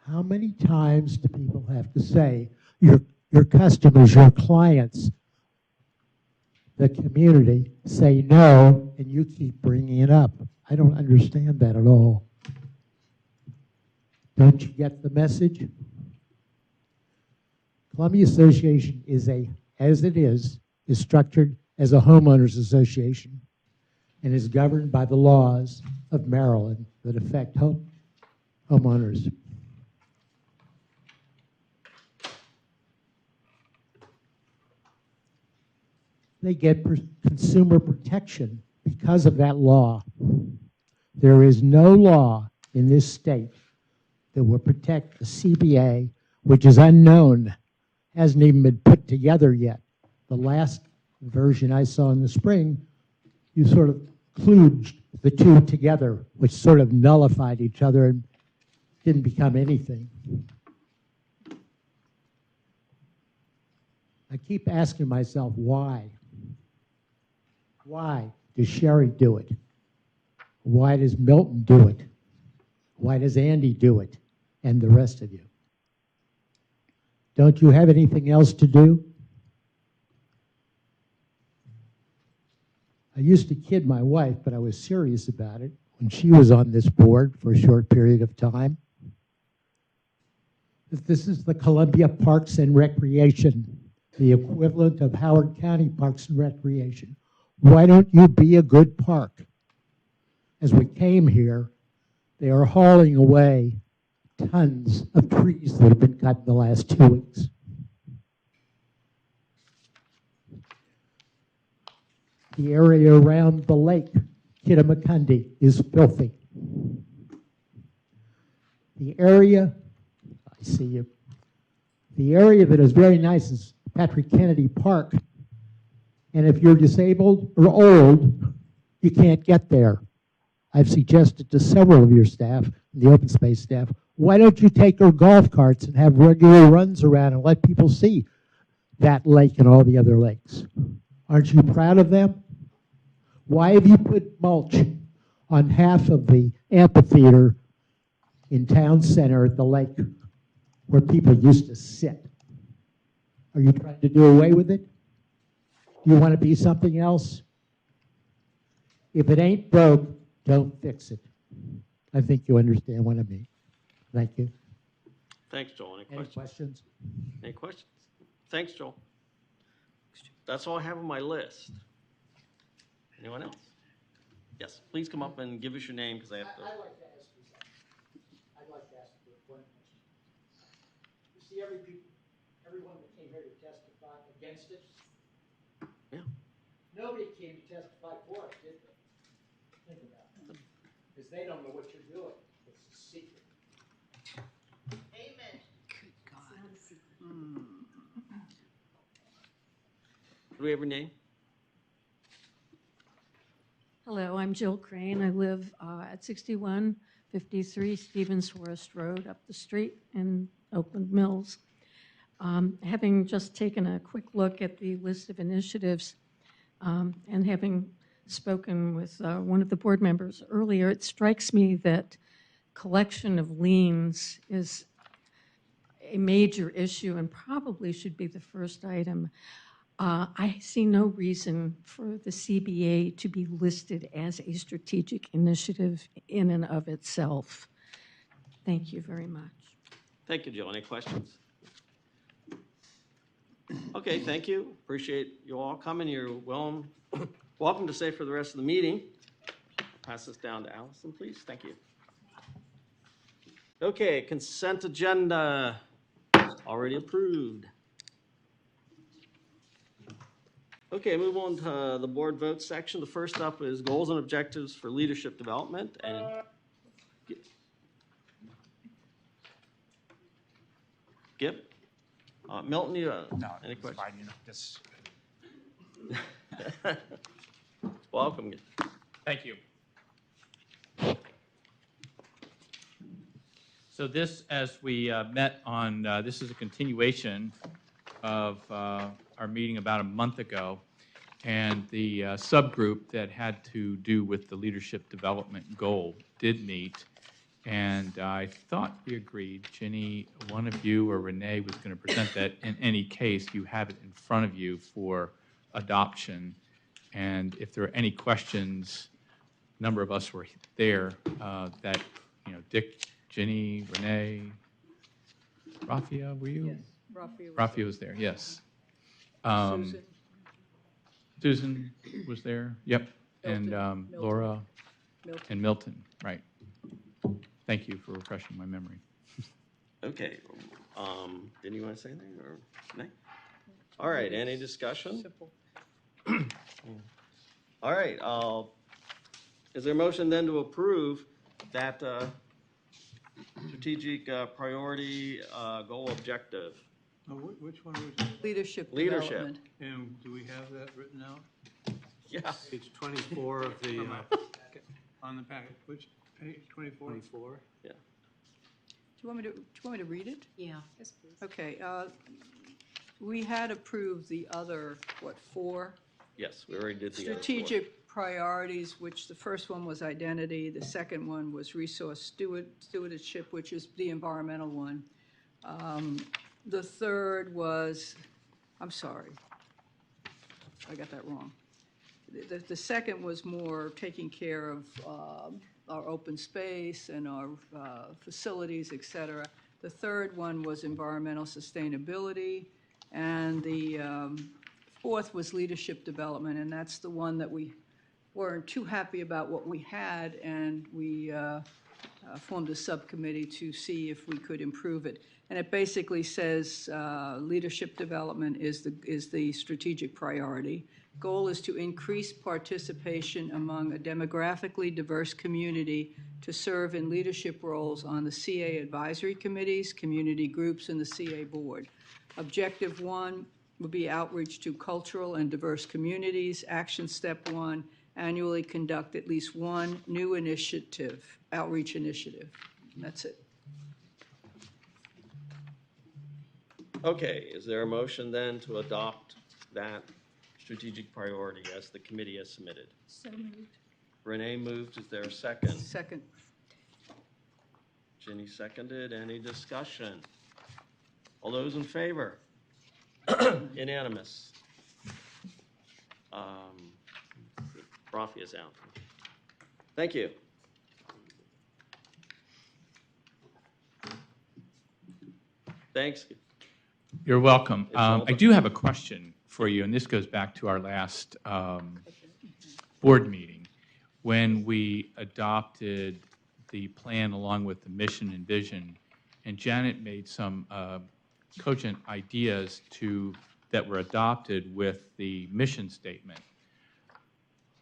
How many times do people have to say, your customers, your clients, the community say no, and you keep bringing it up? I don't understand that at all. Don't you get the message? Columbia Association is as it is structured as a homeowners association and is governed by the laws of Maryland that affect homeowners. They get consumer protection because of that law. There is no law in this state that will protect the CBA, which is unknown, hasn't even been put together yet. The last version I saw in the spring, you sort of kludged the two together, which sort of nullified each other and didn't become anything. I keep asking myself, why? Why does Sherry do it? Why does Milton do it? Why does Andy do it? And the rest of you? Don't you have anything else to do? I used to kid my wife, but I was serious about it when she was on this board for a short period of time. That this is the Columbia Parks and Recreation, the equivalent of Howard County Parks and Recreation. Why don't you be a good park? As we came here, they are hauling away tons of trees that have been cut in the last 2 weeks. The area around the lake, Kittamukundi, is filthy. The area, I see you. The area that is very nice is Patrick Kennedy Park. And if you're disabled or old, you can't get there. I've suggested to several of your staff, the open space staff, why don't you take your golf carts and have regular runs around and let people see that lake and all the other lakes? Aren't you proud of them? Why have you put mulch on half of the amphitheater in town center at the lake where people used to sit? Are you trying to do away with it? Do you want to be something else? If it ain't broke, don't fix it. I think you understand what I mean. Thank you.
Thanks, Joel. Any
Any
questions?
questions?
Any questions? Thanks, Joel. That's all I have on my list. Anyone else? Yes, please come up and give us your name because I have to.
I'd like to ask you something. I'd like to ask you one question. You see everyone that came here to testify against it?
Yeah.
Nobody came to testify for it, did they? Think about it. Because they don't know what you're doing. It's a secret.
Amen.
Do we have your name?
Hello, I'm Jill Crane. I live at 6153 Stevens Forest Road up the street in Oakland Mills. Having just taken a quick look at the list of initiatives and having spoken with one of the board members earlier, it strikes me that collection of liens is a major issue and probably should be the first item. I see no reason for the CBA to be listed as a strategic initiative in and of itself. Thank you very much.
Thank you, Jill. Any questions? Okay, thank you. Appreciate you all coming. You're welcome to stay for the rest of the meeting. Pass this down to Allison, please. Thank you. Okay, consent agenda already approved. Okay, move on to the board vote section. The first up is goals and objectives for leadership development. And Gip? Milton, you any questions? Welcome.
Thank you. So this, as we met on, this is a continuation of our meeting about a month ago, and the subgroup that had to do with the leadership development goal did meet, and I thought we agreed, Ginny, one of you or Renee was going to present that. In any case, you have it in front of you for adoption, and if there are any questions, a number of us were there, that, you know, Dick, Ginny, Renee, Rafia, were you?
Yes,
Rafia was there, yes. Susan was there, yep, and Laura and Milton, right. Thank you for refreshing my memory.
Okay. Didn't you want to say anything, or no? All right, any discussion?
Simple.
All right, is there a motion then to approve that strategic priority goal objective?
Which one was it?
Leadership
Leadership.
development.
And do we have that written out?
Yeah.
Page 24 of the, on the packet. Which page, 24? 24.
Yeah.
Do you want me to read it?
Yeah.
Yes, please. Okay, we had approved the other, what, 4?
Yes, we already did the other four.
Strategic priorities, which the first one was identity, the second one was resource stewardship, which is the environmental one. The third was, I'm sorry, I got that wrong. The second was more taking care of our open space and our facilities, et cetera. The third one was environmental sustainability, and the fourth was leadership development, and that's the one that we weren't too happy about what we had, and we formed a subcommittee to see if we could improve it. And it basically says leadership development is the strategic priority. Goal is to increase participation among a demographically diverse community to serve in leadership roles on the CA advisory committees, community groups, and the CA board. Objective 1 would be outreach to cultural and diverse communities. Action step 1, annually conduct at least one new outreach initiative. That's it.
Okay, is there a motion then to adopt that strategic priority as the committee has submitted?
So moved.
Renee moved, is there a second?
Second.
Ginny seconded, any discussion? All those in favor? Unanimous. Rafi is out. Thank you. Thanks.
You're welcome.
It's all
I do have a question for you, and this goes back to our last board meeting, when we adopted the plan along with the mission and vision, and Janet made some cogent ideas that were adopted with the mission statement.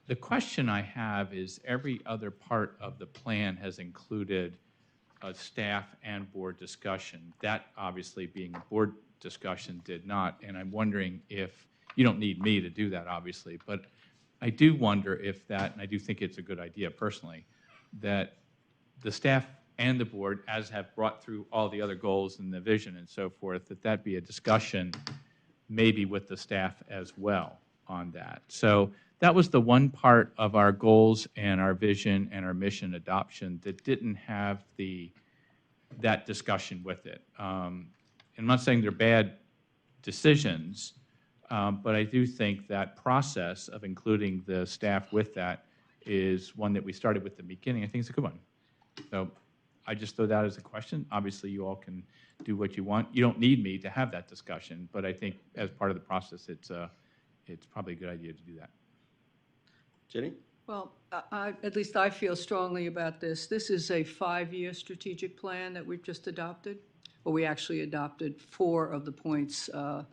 The question I have is, every other part of the plan has included a staff and board discussion. That, obviously, being a board discussion, did not, and I'm wondering if, you don't need me to do that, obviously, but I do wonder if that, and I do think it's a good idea personally, that the staff and the board, as have brought through all the other goals and the vision and so forth, that be a discussion maybe with the staff as well on that. So that was the one part of our goals and our vision and our mission adoption that didn't have that discussion with it. And I'm not saying they're bad decisions, but I do think that process of including the staff with that is one that we started with the beginning. I think it's a good one. So I just throw that as a question. Obviously, you all can do what you want. You don't need me to have that discussion, but I think as part of the process, it's probably a good idea to do that.
Jenny?
Well, at least I feel strongly about this. This is a 5-year strategic plan that we've just adopted. Well, we actually adopted 4 of the points a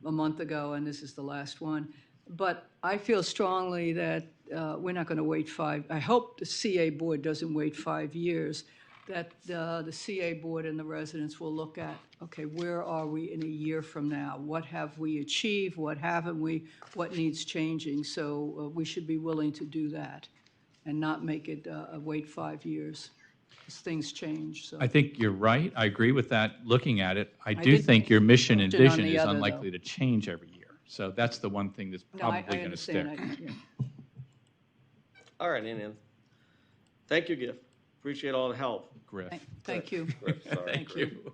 month ago, and this is the last one. But I feel strongly that we're not going to wait 5. I hope the CA board doesn't wait 5 years, that the CA board and the residents will look at, okay, where are we in a year from now? What have we achieved? What haven't we? What needs changing? So we should be willing to do that and not make it wait 5 years, as things change. So
I think you're right. I agree with that, looking at it. I do
didn't
think your mission and
put it on
vision
the
is
other,
unlikely to change every year. So that's the one thing that's
No, I
probably going to stick.
understand. Yeah.
All right, Ann. Thank you, Giff. Appreciate all the help.
Griff.
Thank you.
Griff, sorry.
Thank you.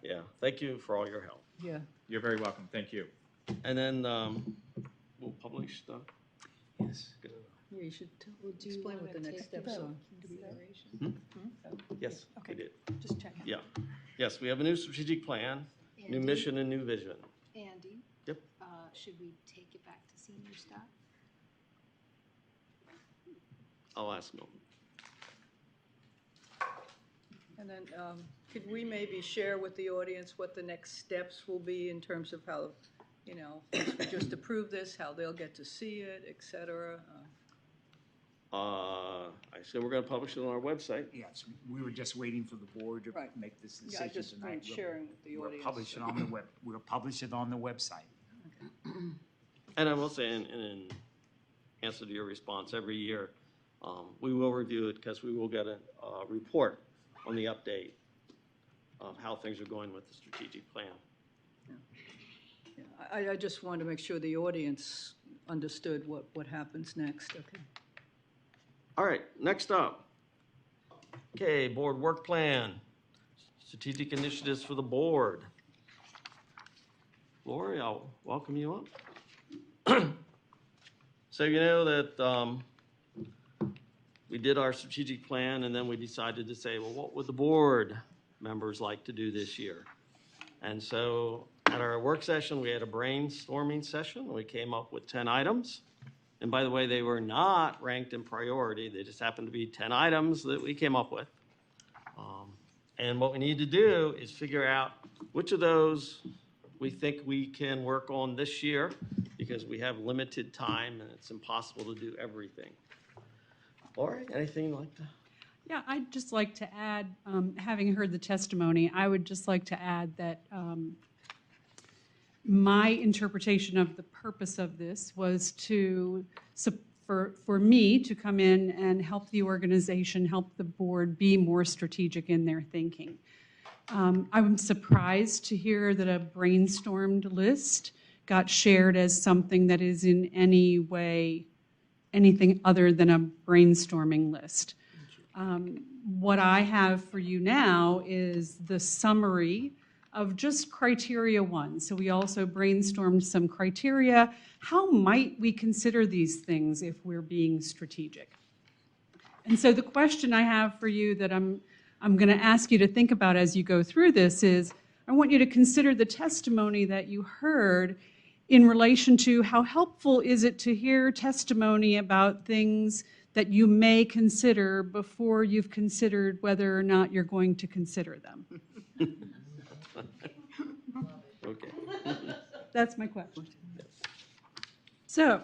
Yeah, thank you for all your help.
Yeah.
You're very welcome. Thank you.
And then we'll publish the.
Yes. Yeah, you should explain what the next steps are.
Yes, we did.
Just checking.
Yeah. Yes, we have a new strategic plan, new mission and new vision.
Andy?
Yep.
Should we take it back to senior staff?
I'll ask Milton.
And then could we maybe share with the audience what the next steps will be in terms of how, once we just approve this, how they'll get to see it, et cetera?
I said we're going to publish it on our website.
Yes, we were just waiting for the board to
Right.
make this
Yeah, I
decision
just
tonight.
was sharing with the audience.
We'll publish it on the website.
And I will say, in answer to your response, every year we will review it because we will get a report on the update of how things are going with the strategic plan.
Yeah, I just wanted to make sure the audience understood what happens next. Okay.
All right, next up. Okay, board work plan, strategic initiatives for the board. Lori, I'll welcome you up. So you know that we did our strategic plan, and then we decided to say, well, what would the board members like to do this year? And so at our work session, we had a brainstorming session. We came up with 10 items. And by the way, they were not ranked in priority. They just happened to be 10 items that we came up with. And what we need to do is figure out which of those we think we can work on this year, because we have limited time and it's impossible to do everything. Lori, anything like that?
Yeah, I'd just like to add, having heard the testimony, I would just like to add that my interpretation of the purpose of this was for me to come in and help the organization, help the board be more strategic in their thinking. I'm surprised to hear that a brainstormed list got shared as something that is in any way anything other than a brainstorming list. What I have for you now is the summary of just criteria 1. So we also brainstormed some criteria. How might we consider these things if we're being strategic? And so the question I have for you that I'm going to ask you to think about as you go through this is, I want you to consider the testimony that you heard in relation to how helpful is it to hear testimony about things that you may consider before you've considered whether or not you're going to consider them.
Okay.
That's my question. So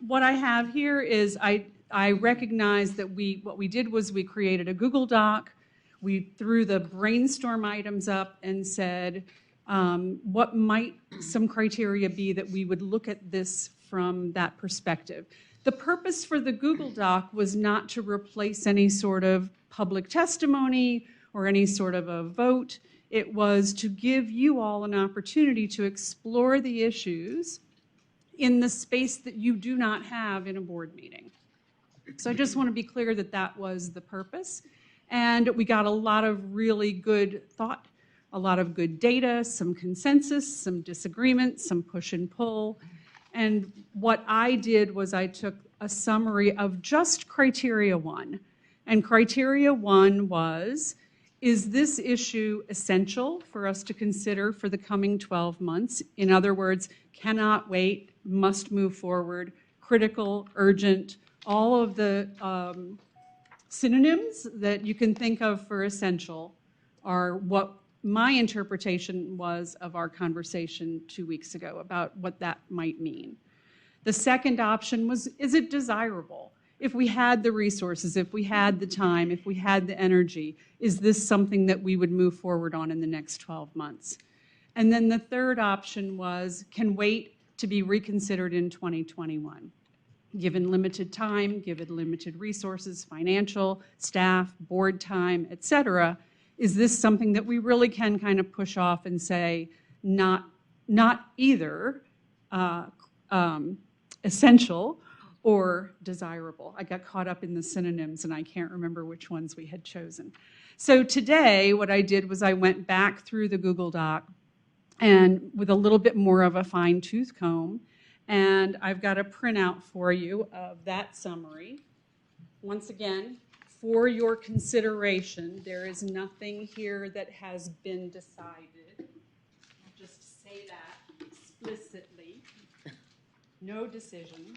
what I have here is I recognize that what we did was we created a Google Doc. We threw the brainstorm items up and said, what might some criteria be that we would look at this from that perspective? The purpose for the Google Doc was not to replace any sort of public testimony or any sort of a vote. It was to give you all an opportunity to explore the issues in the space that you do not have in a board meeting. So I just want to be clear that that was the purpose. And we got a lot of really good thought, a lot of good data, some consensus, some disagreement, some push and pull. And what I did was I took a summary of just criteria 1. And criteria 1 was, is this issue essential for us to consider for the coming 12 months? In other words, cannot wait, must move forward, critical, urgent, all of the synonyms that you can think of for essential are what my interpretation was of our conversation 2 weeks ago about what that might mean. The second option was, is it desirable? If we had the resources, if we had the time, if we had the energy, is this something that we would move forward on in the next 12 months? And then the third option was, can wait to be reconsidered in 2021. Given limited time, given limited resources, financial, staff, board time, et cetera, is this something that we really can kind of push off and say, not either essential or desirable? I got caught up in the synonyms and I can't remember which ones we had chosen. So today what I did was I went back through the Google Doc and with a little bit more of a fine-tooth comb, and I've got a printout for you of that summary. Once again, for your consideration, there is nothing here that has been decided. I'll just say that explicitly. No decisions.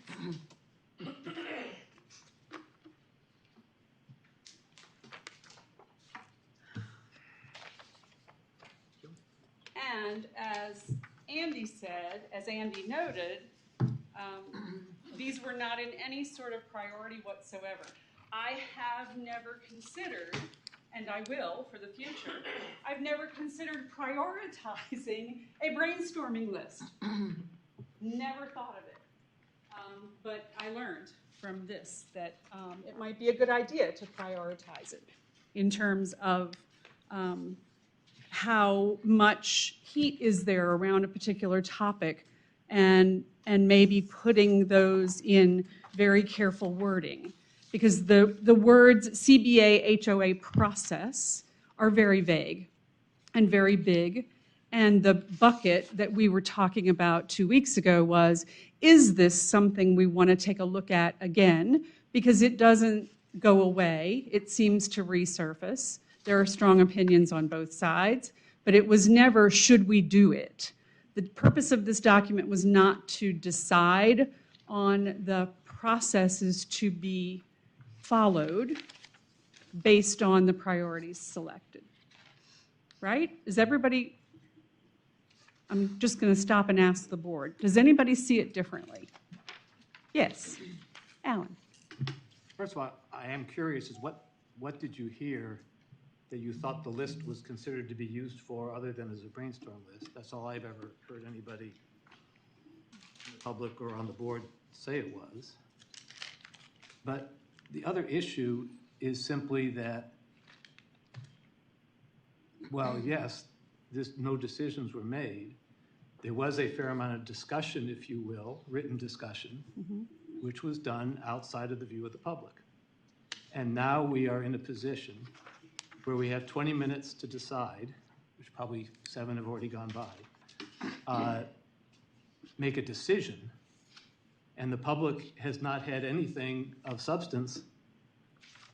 And as Andy said, as Andy noted, these were not in any sort of priority whatsoever. I have never considered, and I will for the future, I've never considered prioritizing a brainstorming list. Never thought of it. But I learned from this that it might be a good idea to prioritize it in terms of how much heat is there around a particular topic, and maybe putting those in very careful wording. Because the words CBA, HOA process are very vague and very big. And the bucket that we were talking about 2 weeks ago was, is this something we want to take a look at again? Because it doesn't go away. It seems to resurface. There are strong opinions on both sides, but it was never, should we do it? The purpose of this document was not to decide on the processes to be followed, based on the priorities selected. Right? Is everybody, I'm just going to stop and ask the board. Does anybody see it differently? Yes. Alan?
First of all, I am curious, is what did you hear that you thought the list was considered to be used for other than as a brainstorm list? That's all I've ever heard anybody in the public or on the board say it was. But the other issue is simply that, well, yes, no decisions were made. There was a fair amount of discussion, if you will, written discussion, which was done outside of the view of the public. And now we are in a position where we have 20 minutes to decide, which probably 7 have already gone by, make a decision, and the public has not had anything of substance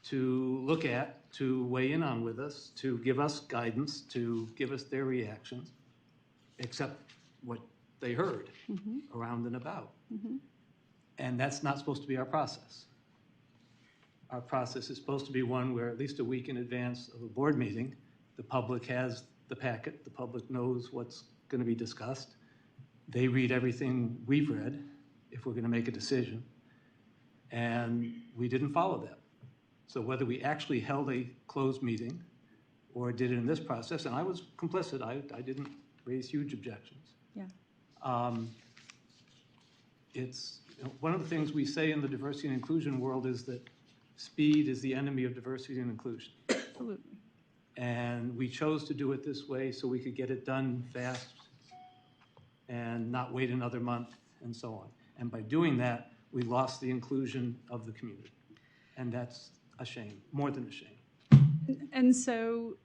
to look at, to weigh in on with us, to give us guidance, to give us their reactions, except what they heard around and about. And that's not supposed to be our process. Our process is supposed to be one where at least a week in advance of a board meeting, the public has the packet, the public knows what's going to be discussed. They read everything we've read if we're going to make a decision. And we didn't follow that. So whether we actually held a closed meeting or did it in this process, and I was complicit, I didn't raise huge objections.
Yeah.
It's one of the things we say in the diversity and inclusion world is that speed is the enemy of diversity and inclusion.
Absolutely.
And we chose to do it this way so we could get it done fast and not wait another month and so on. And by doing that, we lost the inclusion of the community. And that's a shame, more than a shame.
And so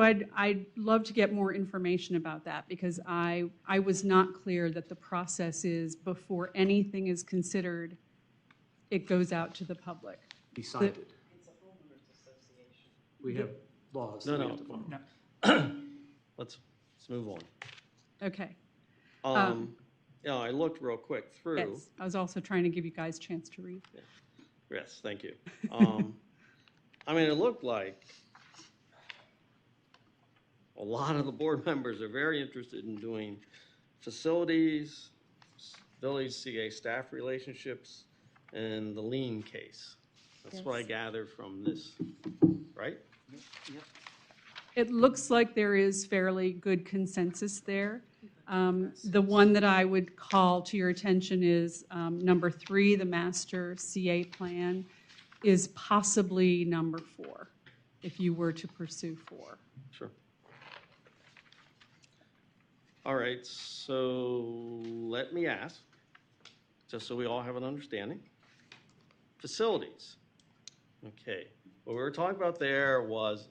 I'd love to get more information about that, because I was not clear that the process is before anything is considered, it goes out to the public.
Decided. It's a homeowners association. We have laws.
No. Let's move on.
Okay.
Yeah, I looked real quick through.
Yes, I was also trying to give you guys a chance to read.
Yeah. Yes, thank you. I mean, it looked like a lot of the board members are very interested in doing facilities, village CA staff relationships, and the lien case. That's what I gathered from this, right?
It looks like there is fairly good consensus there. The one that I would call to your attention is number 3, the master CA plan, is possibly number 4, if you were to pursue 4.
Sure. All right, so let me ask, just so we all have an understanding. Facilities. Okay, what we were talking about there was,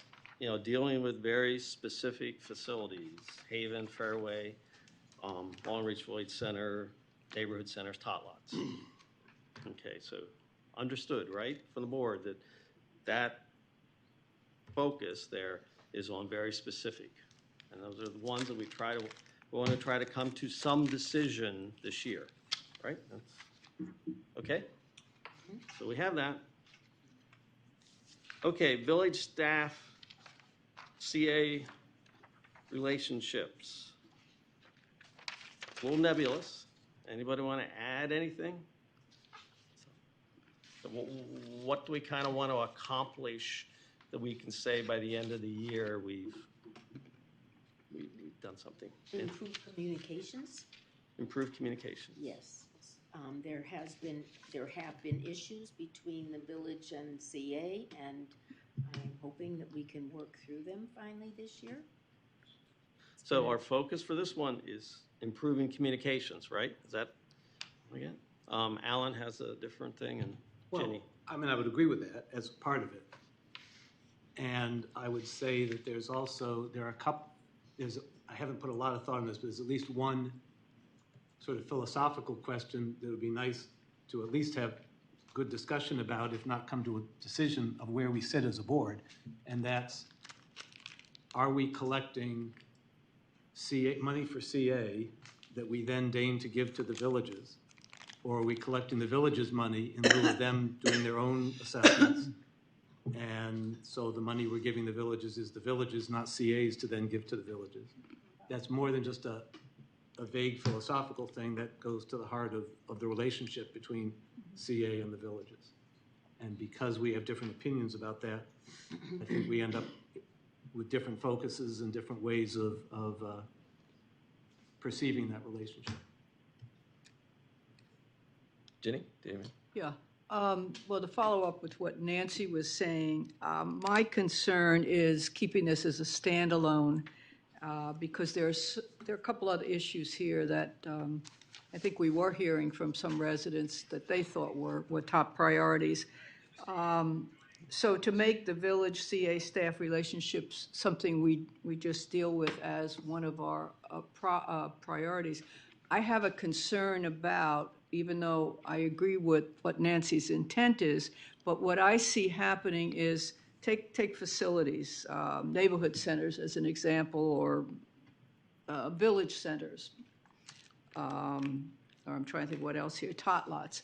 dealing with very specific facilities, Haven, Fairway, Long Reach Village Center, neighborhood centers, tot lots. Okay, so understood, right, from the board that focus there is on very specific. And those are the ones that we want to try to come to some decision this year, right? Okay, so we have that. Okay, village staff, CA relationships. A little nebulous. Anybody want to add anything? So what do we kind of want to accomplish that we can say by the end of the year we've done something?
Improve communications?
Improve communications.
Yes. There have been issues between the village and CA, and I'm hoping that we can work through them finally this year.
So our focus for this one is improving communications, right? Is that, again? Alan has a different thing, and Jenny.
I mean, I would agree with that as part of it. And I would say that there's also, I haven't put a lot of thought on this, but there's at least one sort of philosophical question that would be nice to at least have good discussion about, if not come to a decision of where we sit as a board. And that's, are we collecting money for CA that we then deign to give to the villages? Or are we collecting the villages' money in lieu of them doing their own assessments And so the money we're giving the villages is the villages, not CAs, to then give to the villages. That's more than just a vague philosophical thing that goes to the heart of the relationship between CA and the villages. And because we have different opinions about that, I think we end up with different focuses and different ways of perceiving that relationship.
Ginny, David?
Yeah. Well, to follow up with what Nancy was saying, my concern is keeping this as a standalone because there are a couple other issues here that I think we were hearing from some residents that they thought were top priorities. So to make the village CA staff relationships something we just deal with as one of our priorities, I have a concern about, even though I agree with what Nancy's intent is, but what I see happening is, take facilities, neighborhood centers as an example, or village centers, or I'm trying to think what else here, tot lots.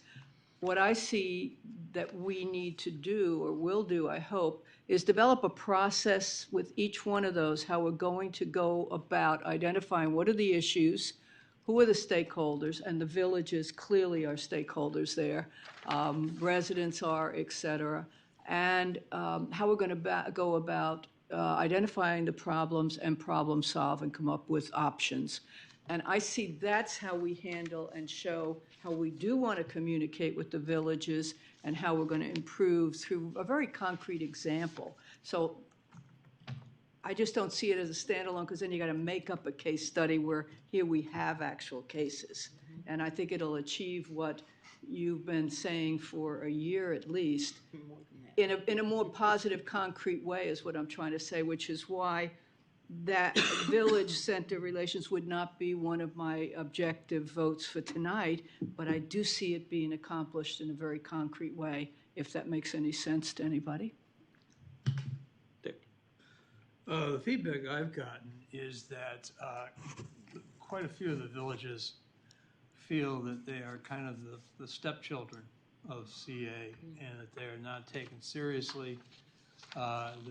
What I see that we need to do, or will do, I hope, is develop a process with each one of those, how we're going to go about identifying what are the issues, who are the stakeholders, and the villages clearly are stakeholders there, residents are, et cetera, and how we're going to go about identifying the problems and problem solve and come up with options. And I see that's how we handle and show how we do want to communicate with the villages and how we're going to improve through a very concrete example. So I just don't see it as a standalone, because then you got to make up a case study where here we have actual cases. And I think it'll achieve what you've been saying for a year at least in a more positive, concrete way is what I'm trying to say, which is why that village center relations would not be one of my objective votes for tonight, but I do see it being accomplished in a very concrete way, if that makes any sense to anybody.
The feedback I've gotten is that quite a few of the villages feel that they are kind of the stepchildren of CA and that they are not taken seriously, that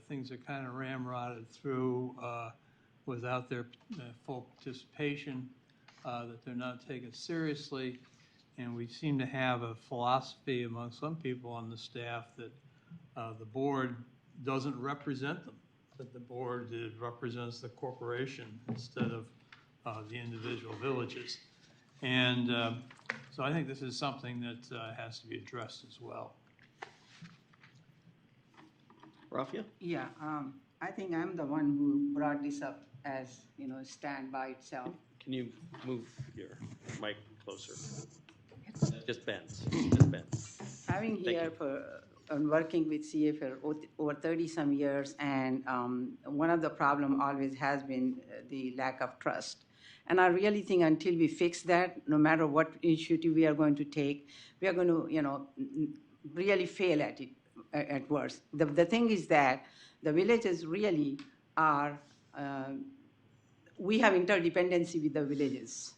things are kind of ramrodded through without their full participation, that they're not taken seriously. And we seem to have a philosophy among some people on the staff that the board doesn't represent them, that the board represents the corporation instead of the individual villages. And so I think this is something that has to be addressed as well.
Rafia?
Yeah, I think I'm the one who brought this up as, stand by itself.
Can you move your mic closer? Just bends. Just bends.
Having here working with CA for over 30-some years, and one of the problem always has been the lack of trust. And I really think until we fix that, no matter what initiative we are going to take, we are going to, really fail at it at worst. The thing is that the villages really are, we have interdependency with the villages.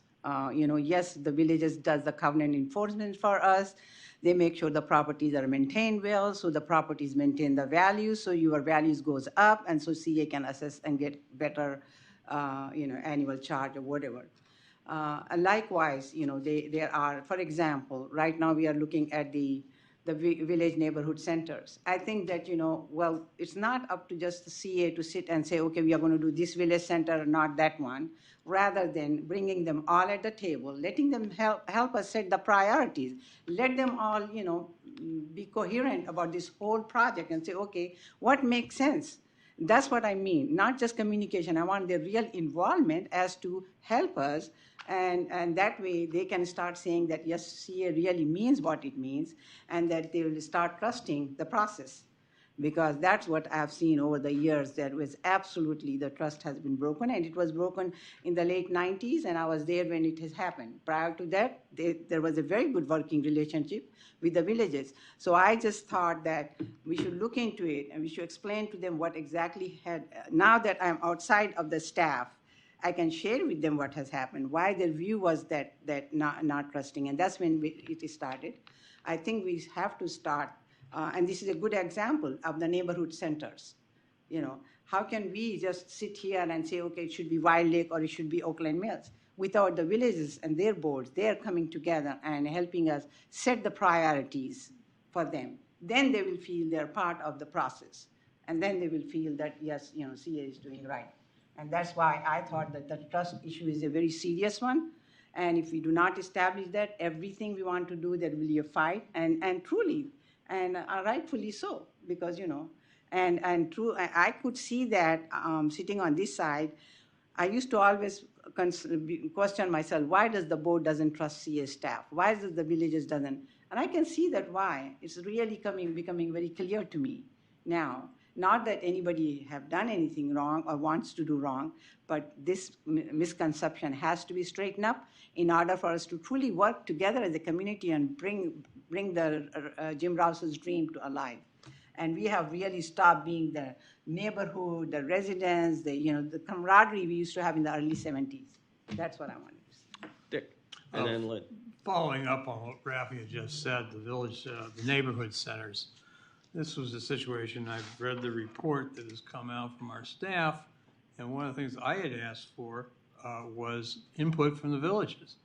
Yes, the villages does the covenant enforcement for us. They make sure the properties are maintained well, so the properties maintain the value, so your values goes up, and so CA can assess and get better, annual charge or whatever. And likewise, there are, for example, right now we are looking at the village neighborhood centers. I think that, well, it's not up to just the CA to sit and say, okay, we are going to do this village center, not that one, rather than bringing them all at the table, letting them help us set the priorities, let them all, be coherent about this whole project and say, okay, what makes sense? That's what I mean, not just communication. I want their real involvement as to help us, and that way they can start saying that, yes, CA really means what it means, and that they will start trusting the process. Because that's what I've seen over the years, that was absolutely, the trust has been broken, and it was broken in the late 90s, and I was there when it has happened. Prior to that, there was a very good working relationship with the villages. So I just thought that we should look into it, and we should explain to them what exactly had, now that I'm outside of the staff, I can share with them what has happened, why their view was that not trusting, and that's when it started. I think we have to start And this is a good example of the neighborhood centers. You know, how can we just sit here and say, okay, it should be Wild Lake or it should be Oakland Mills? Without the villages and their boards, they're coming together and helping us set the priorities for them. Then they will feel they're part of the process. And then they will feel that, yes, you know, CA is doing right. And that's why I thought that the trust issue is a very serious one. And if we do not establish that, everything we want to do, there will be a fight, and truly, and rightfully so, because, you know, and true, I could see that sitting on this side, I used to always question myself, why does the board doesn't trust CA staff? Why does the villages doesn't? And I can see that why. It's really becoming very clear to me now. Not that anybody have done anything wrong or wants to do wrong, but this misconception has to be straightened up in order for us to truly work together as a community and bring the Jim Rouse's dream to alive. And we have really stopped being the neighborhood, the residents, the camaraderie we used to have in the early 70s. That's what I wanted to say.
Dick, and then Lynn.
Following up on what Rafi just said, the village, the neighborhood centers. This was a situation, I've read the report that has come out from our staff, and one of the things I had asked for was input from the villages.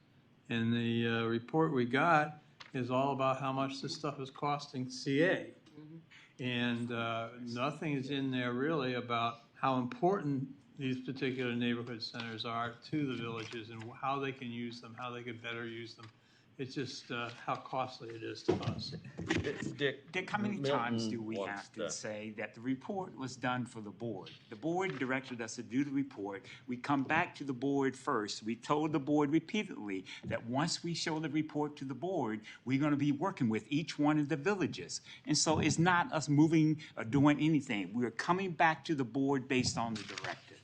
And the report we got is all about how much this stuff is costing CA. And nothing is in there really about how important these particular neighborhood centers are to the villages and how they can use them, how they could better use them. It's just how costly it is to us.
Dick,
how many times do we
wants
have to say that the report was done for the board? The board directed us to do the report. We come back to the board first. We told the board repeatedly that once we show the report to the board, we're going to be working with each one of the villages. And so it's not us moving or doing anything. We're coming back to the board based on the directive.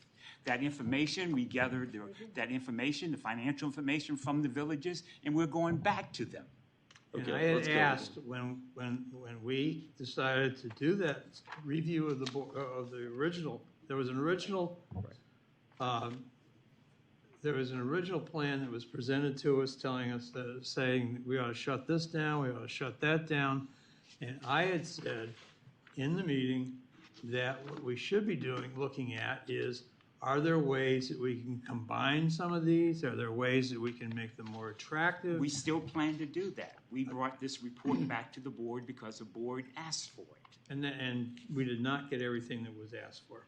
That information, we gathered that information, the financial information from the villages, and we're going back to them.
And I had asked when we decided to do that review of the original, there was an original plan that was presented to us telling us saying we ought to shut this down, we ought to shut that down, and I had said in the meeting that what we should be looking at is, are there ways that we can combine some of these? Are there ways that we can make them more attractive?
We still plan to do that. We brought this report back to the board because the board asked for it.
And we did not get everything that was asked for.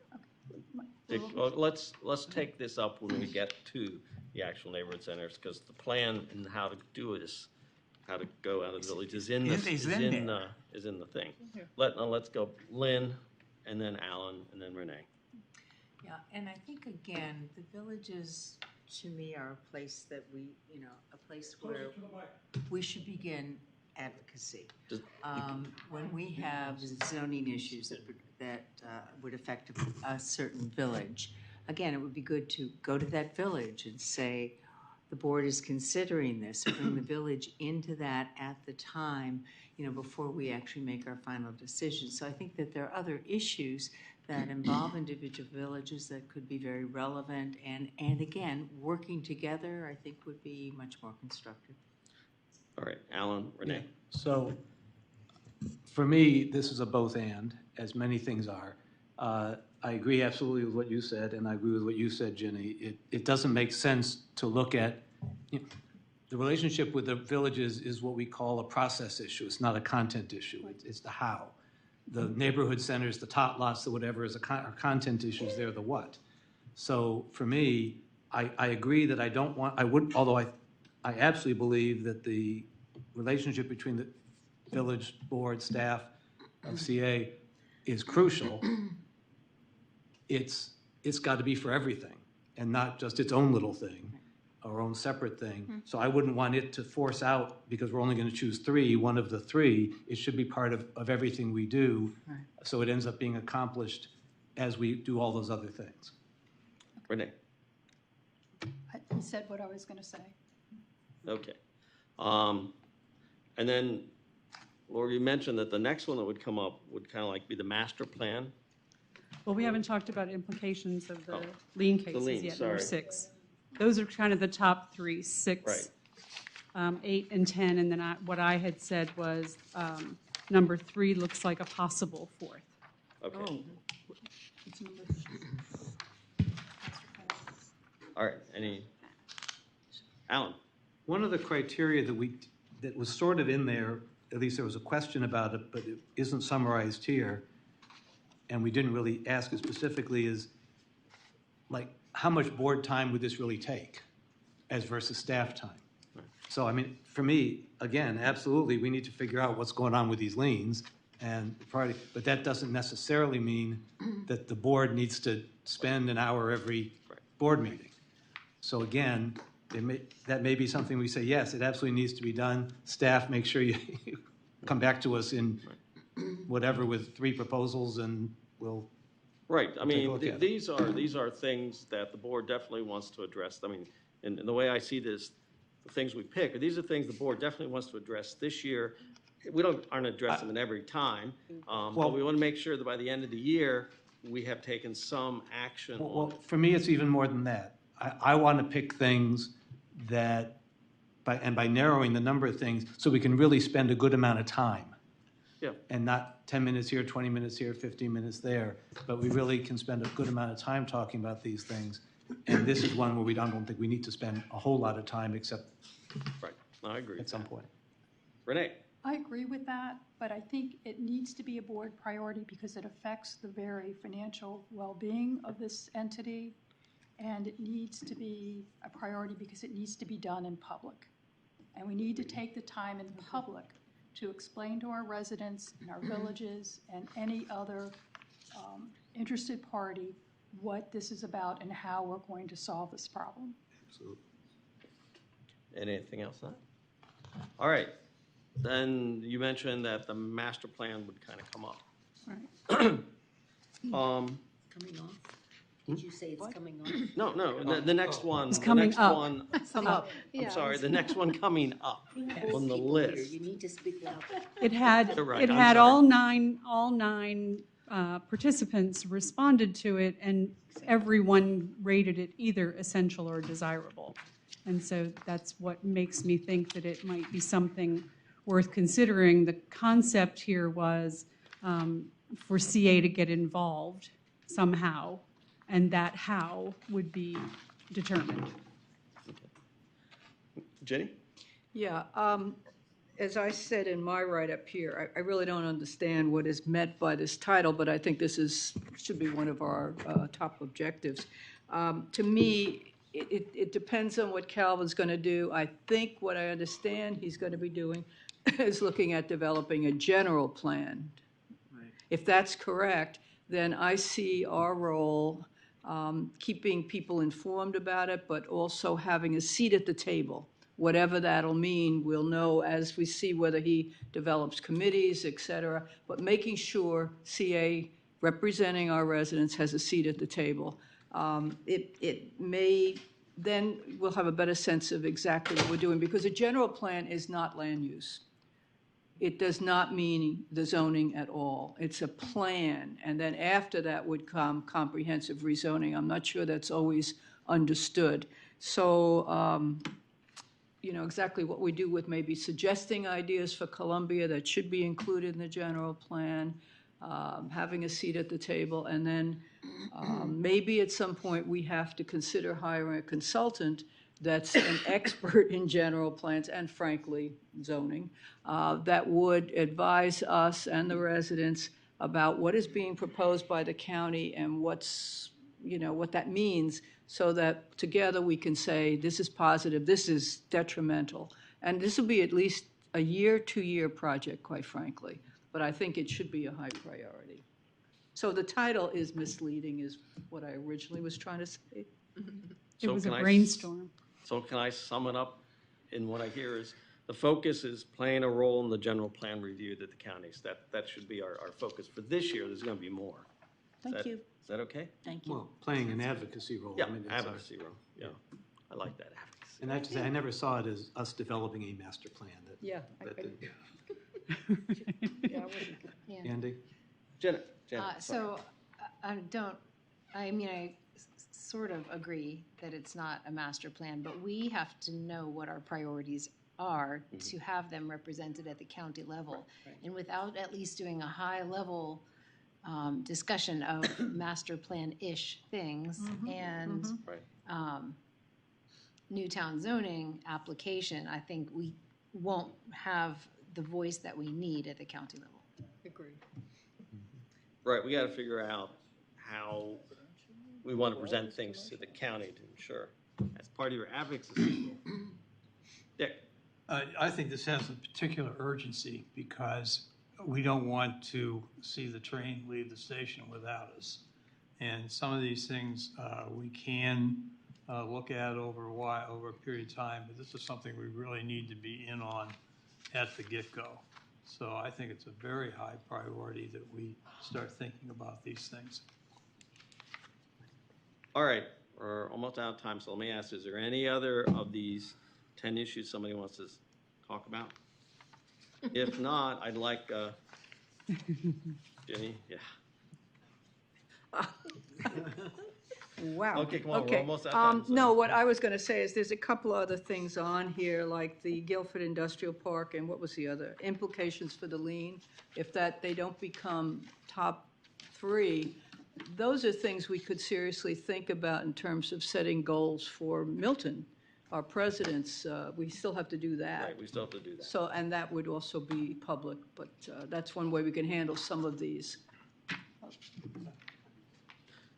Dick, well, let's take this up when we get to the actual neighborhood centers, because the plan and how to do it is how to go out of the village is in the thing. Let's go Lynn, and then Alan, and then Renee.
Yeah, and I think, again, the villages, to me, are a place that we, a place where we should begin advocacy. When we have zoning issues that would affect a certain village, again, it would be good to go to that village and say, the board is considering this, bring the village into that at the time, before we actually make our final decision. So I think that there are other issues that involve individual villages that could be very relevant, and again, working together, I think, would be much more constructive.
All right, Alan, Renee.
Yeah. So, for me, this is a both and, as many things are. I agree absolutely with what you said, and I agree with what you said, Jenny. It doesn't make sense to look at, the relationship with the villages is what we call a process issue. It's not a content issue. It's the how. The neighborhood centers, the tot lots, the whatever is are content issues, they're the what. So for me, I agree that although I absolutely believe that the relationship between the village board staff of CA is crucial. It's got to be for everything and not just its own little thing, our own separate thing. So I wouldn't want it to force out, because we're only going to choose one of the three. It should be part of everything we do, so it ends up being accomplished as we do all those other things.
Renee.
I said what I was going to say.
Okay. And then, Laura, you mentioned that the next one that would come up would kind of like be the master plan.
Well, we haven't talked about implications of the lien cases
lien,
yet,
sorry.
number 6. Those are kind of the top 3, 6,
Right.
8, and 10. And then what I had said was number 3 looks like a possible fourth.
Okay. All right, Alan?
One of the criteria that was sort of in there, at least there was a question about it, but it isn't summarized here, and we didn't really ask it specifically, is like, how much board time would this really take as versus staff time? So, I mean, for me, again, absolutely, we need to figure out what's going on with these liens and priority, but that doesn't necessarily mean that the board needs to spend an hour every board meeting. So again, that may be something we say, yes, it absolutely needs to be done. Staff, make sure you come back to us in whatever with 3 proposals, and we'll
Right, I
take a
mean,
look at it.
these are things that the board definitely wants to address. I mean, and the way I see this, the things we pick, these are things the board definitely wants to address this year. We aren't addressing them every time, but we want to make sure that by the end of the year, we have taken some action on
Well,
it.
for me, it's even more than that. I want to pick things that, by narrowing the number of things, so we can really spend a good amount of time.
Yeah.
And not 10 minutes here, 20 minutes here, 15 minutes there, but we really can spend a good amount of time talking about these things. And this is one where I don't think we need to spend a whole lot of time, except
Right, I agree.
at some point.
Renee?
I agree with that, but I think it needs to be a board priority because it affects the very financial well-being of this entity. And it needs to be a priority because it needs to be done in public. And we need to take the time in public to explain to our residents in our villages and any other interested party what this is about and how we're going to solve this problem.
Absolutely.
Anything else on that? All right, then you mentioned that the master plan would kind of come up.
Coming off? Did you say it's coming off?
No, the next one.
It's coming
the next
up.
one.
Come up.
I'm sorry, the next one coming up on the list.
You need to speak louder.
It had,
You're right,
it
I'm
had
sorry.
all nine participants responded to it, and everyone rated it either essential or desirable. And so that's what makes me think that it might be something worth considering. The concept here was for CA to get involved somehow, and that how would be determined.
Jenny?
Yeah, as I said in my write-up here, I really don't understand what is meant by this title, but I think this should be one of our top objectives. To me, it depends on what Calvin's going to do. I think what I understand he's going to be doing is looking at developing a general plan. If that's correct, then I see our role keeping people informed about it, but also having a seat at the table. Whatever that'll mean, we'll know as we see whether he develops committees, et cetera, but making sure CA representing our residents has a seat at the table. It may, then we'll have a better sense of exactly what we're doing, because a general plan is not land use. It does not mean the zoning at all. It's a plan, and then after that would come comprehensive rezoning. I'm not sure that's always understood. So, you know, exactly what we do with maybe suggesting ideas for Columbia that should be included in the general plan, having a seat at the table, and then maybe at some point we have to consider hiring a consultant that's an expert in general plans and frankly zoning, that would advise us and the residents about what is being proposed by the county and what's, you know, what that means, so that together we can say this is positive, this is detrimental. And this will be at least a year, 2-year project, quite frankly, but I think it should be a high priority. So the title is misleading, is what I originally was trying to say.
It was a
can I
brainstorm.
So can I sum it up in what I hear is the focus is playing a role in the general plan review that the counties, that should be our focus for this year. There's going to be more.
Thank you.
Is that okay?
Thank you.
Well, playing an advocacy role.
Yeah,
I mean, it's
advocacy role, yeah. I like that, advocacy.
And I have to say, I never saw it as us developing a master plan.
Yeah.
Andy?
Jenna.
So I sort of agree that it's not a master plan, but we have to know what our priorities
are to have them represented at the county level. And without at least doing a high-level discussion of master plan-ish things and Newtown zoning application, I think we won't have the voice that we need at the county level.
Agreed.
Right, we got to figure out how we want to present things to the county to ensure, as part of your advocacy. Dick?
I think this has a particular urgency because we don't want to see the train leave the station without us. And some of these things we can look at over a period of time, but this is something we really need to be in on at the get-go. So I think it's a very high priority that we start thinking about these things.
All right, we're almost out of time, so let me ask, is there any other of these 10 issues somebody wants to talk about? If not, I'd like, Jenny, yeah.
Wow.
Okay, come on, we're almost out of time.
No, what I was going to say is there's a couple other things on here, like the Guilford Industrial Park, and what was the other? Implications for the lien. If they don't become top 3, those are things we could seriously think about in terms of setting goals for Milton. Our presidents, we still have to do that.
Right, we still have to do that.
So, and that would also be public, but that's one way we can handle some of these.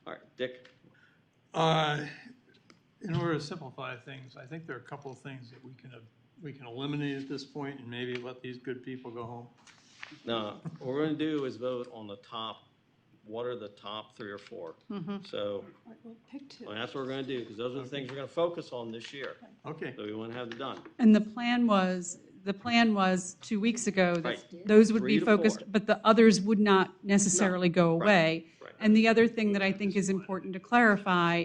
All right, Dick?
In order to simplify things, I think there are a couple of things that we can eliminate at this point and maybe let these good people go home.
No, what we're going to do is vote on the top, what are the top 3 or 4? So
Pick 2.
well, that's what we're going to do, because those are the things we're going to focus on this year.
Okay.
So we want to have it done.
And the plan was 2 weeks ago that
Right.
those would
3
be
to
focused,
4.
but the others would not necessarily go
Right.
away.
Right.
And the other thing that I think is important to clarify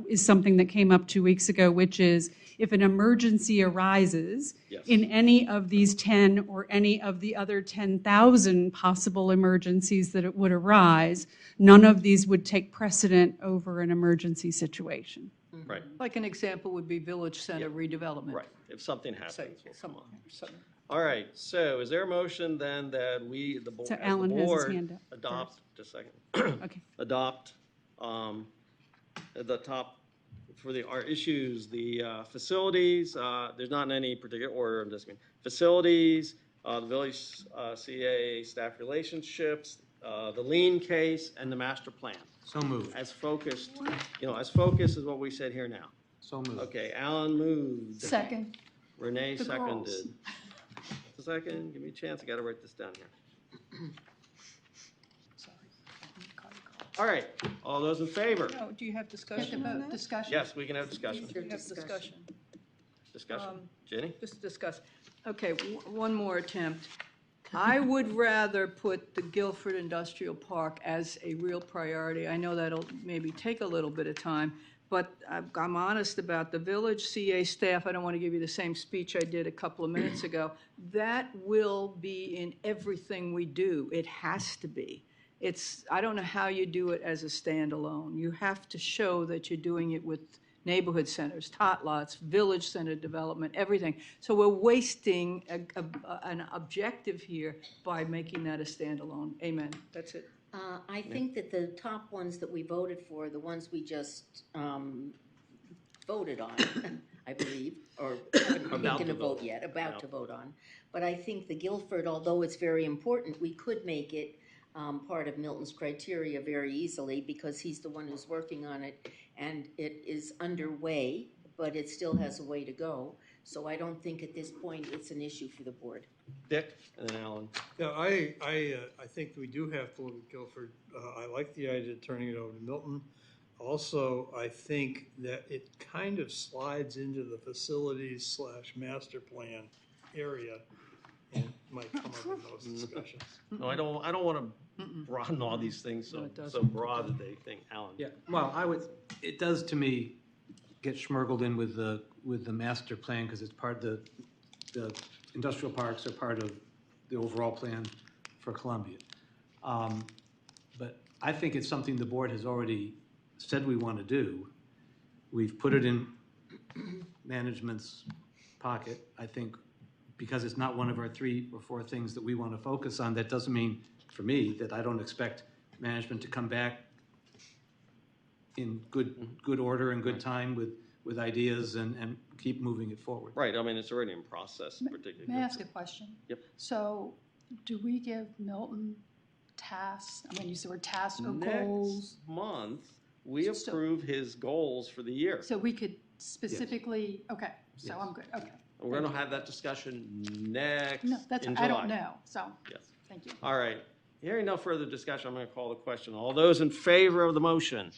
is something that came up 2 weeks ago, which is if an emergency arises
Yes.
in any of these 10 or any of the other 10,000 possible emergencies that it would arise, none of these would take precedent over an emergency situation.
Right,
Like an example would be Village Center redevelopment.
right. If something happens,
Say,
we'll
some-
come on.
some-
All right, so is there a motion then that we, the board,
So
as the
Alan has his
board,
hand up
adopt, just a second.
Okay.
Adopt the top, for our issues, the facilities, there's not in any particular order, I'm just going, facilities, the village CA staff relationships, the lien case, and the master plan.
So moved.
As focused, as focused is what we said here now.
So moved.
Okay, Alan moved.
Second.
Renee
The girls.
seconded. Just a second, give me a chance, I gotta write this down here. All right, all those in favor?
No, do you have discussion on that?
Discussion.
Yes, we can have discussion.
You have discussion.
Discussion. Jenny?
Just discuss. Okay, one more attempt. I would rather put the Guilford Industrial Park as a real priority. I know that'll maybe take a little bit of time, but I'm honest about the village CA staff. I don't want to give you the same speech I did a couple of minutes ago. That will be in everything we do. It has to be. I don't know how you do it as a standalone. You have to show that you're doing it with neighborhood centers, tot lots, village center development, everything. So we're wasting an objective here by making that a standalone. Amen. That's it.
I think that the top ones that we voted for, the ones we just voted on, I believe, or haven't taken a vote yet, about to vote on. But I think the Guilford, although it's very important, we could make it part of Milton's criteria very easily because he's the one who's working on it and it is underway, but it still has a way to go. So I don't think at this point it's an issue for the board.
Dick and then Alan.
Yeah, I think we do have to look at Guilford. I like the idea of turning it over to Milton. Also, I think that it kind of slides into the facilities / master plan area and might come up in those discussions.
No, I don't want to broaden all these things
No, it
so
doesn't.
broad that they think, Alan.
Yeah, well, it does to me get schmurgled in with the master plan because it's part of the industrial parks are part of the overall plan for Columbia. But I think it's something the board has already said we want to do. We've put it in management's pocket. I think because it's not one of our 3 or 4 things that we want to focus on, that doesn't mean, for me, that I don't expect management to come back in good order and good time with ideas and keep moving it forward.
Right, I mean, it's already in process, particularly.
May I ask a question?
Yep.
So do we give Milton tasks, I mean, use the word tasks or goals?
Next month, we
So-
approve his goals for the year.
So we could specifically, okay, so
Yes.
I'm good, okay.
We're going to have that discussion next,
No, that's,
in
I
July.
don't know, so,
Yes.
thank you.
All right. Hearing no further discussion, I'm going to call the question. All those in favor of the motion?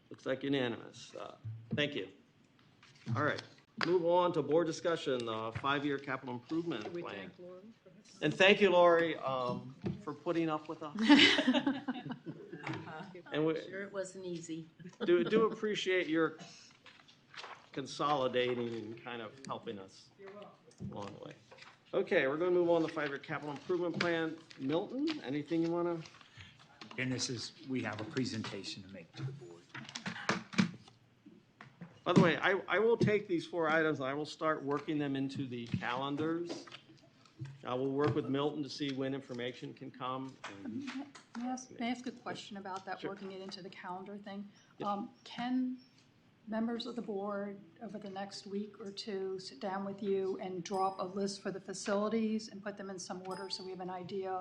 Looks like unanimous. Thank you. All right. Move on to board discussion, 5-year capital improvement plan. And thank you, Lori, for putting up with us. And we
Sure, it wasn't easy.
do appreciate your consolidating and kind of helping us along the way. Okay, we're going to move on to 5-year capital improvement plan. Milton, anything you want to?
And we have a presentation to make to the board.
By the way, I will take these 4 items, and I will start working them into the calendars. I will work with Milton to see when information can come. And
May I ask a question about that,
Sure.
working it into the calendar thing? Can members of the board over the next week or 2 sit down with you and drop a list for the facilities and put them in some order so we have an idea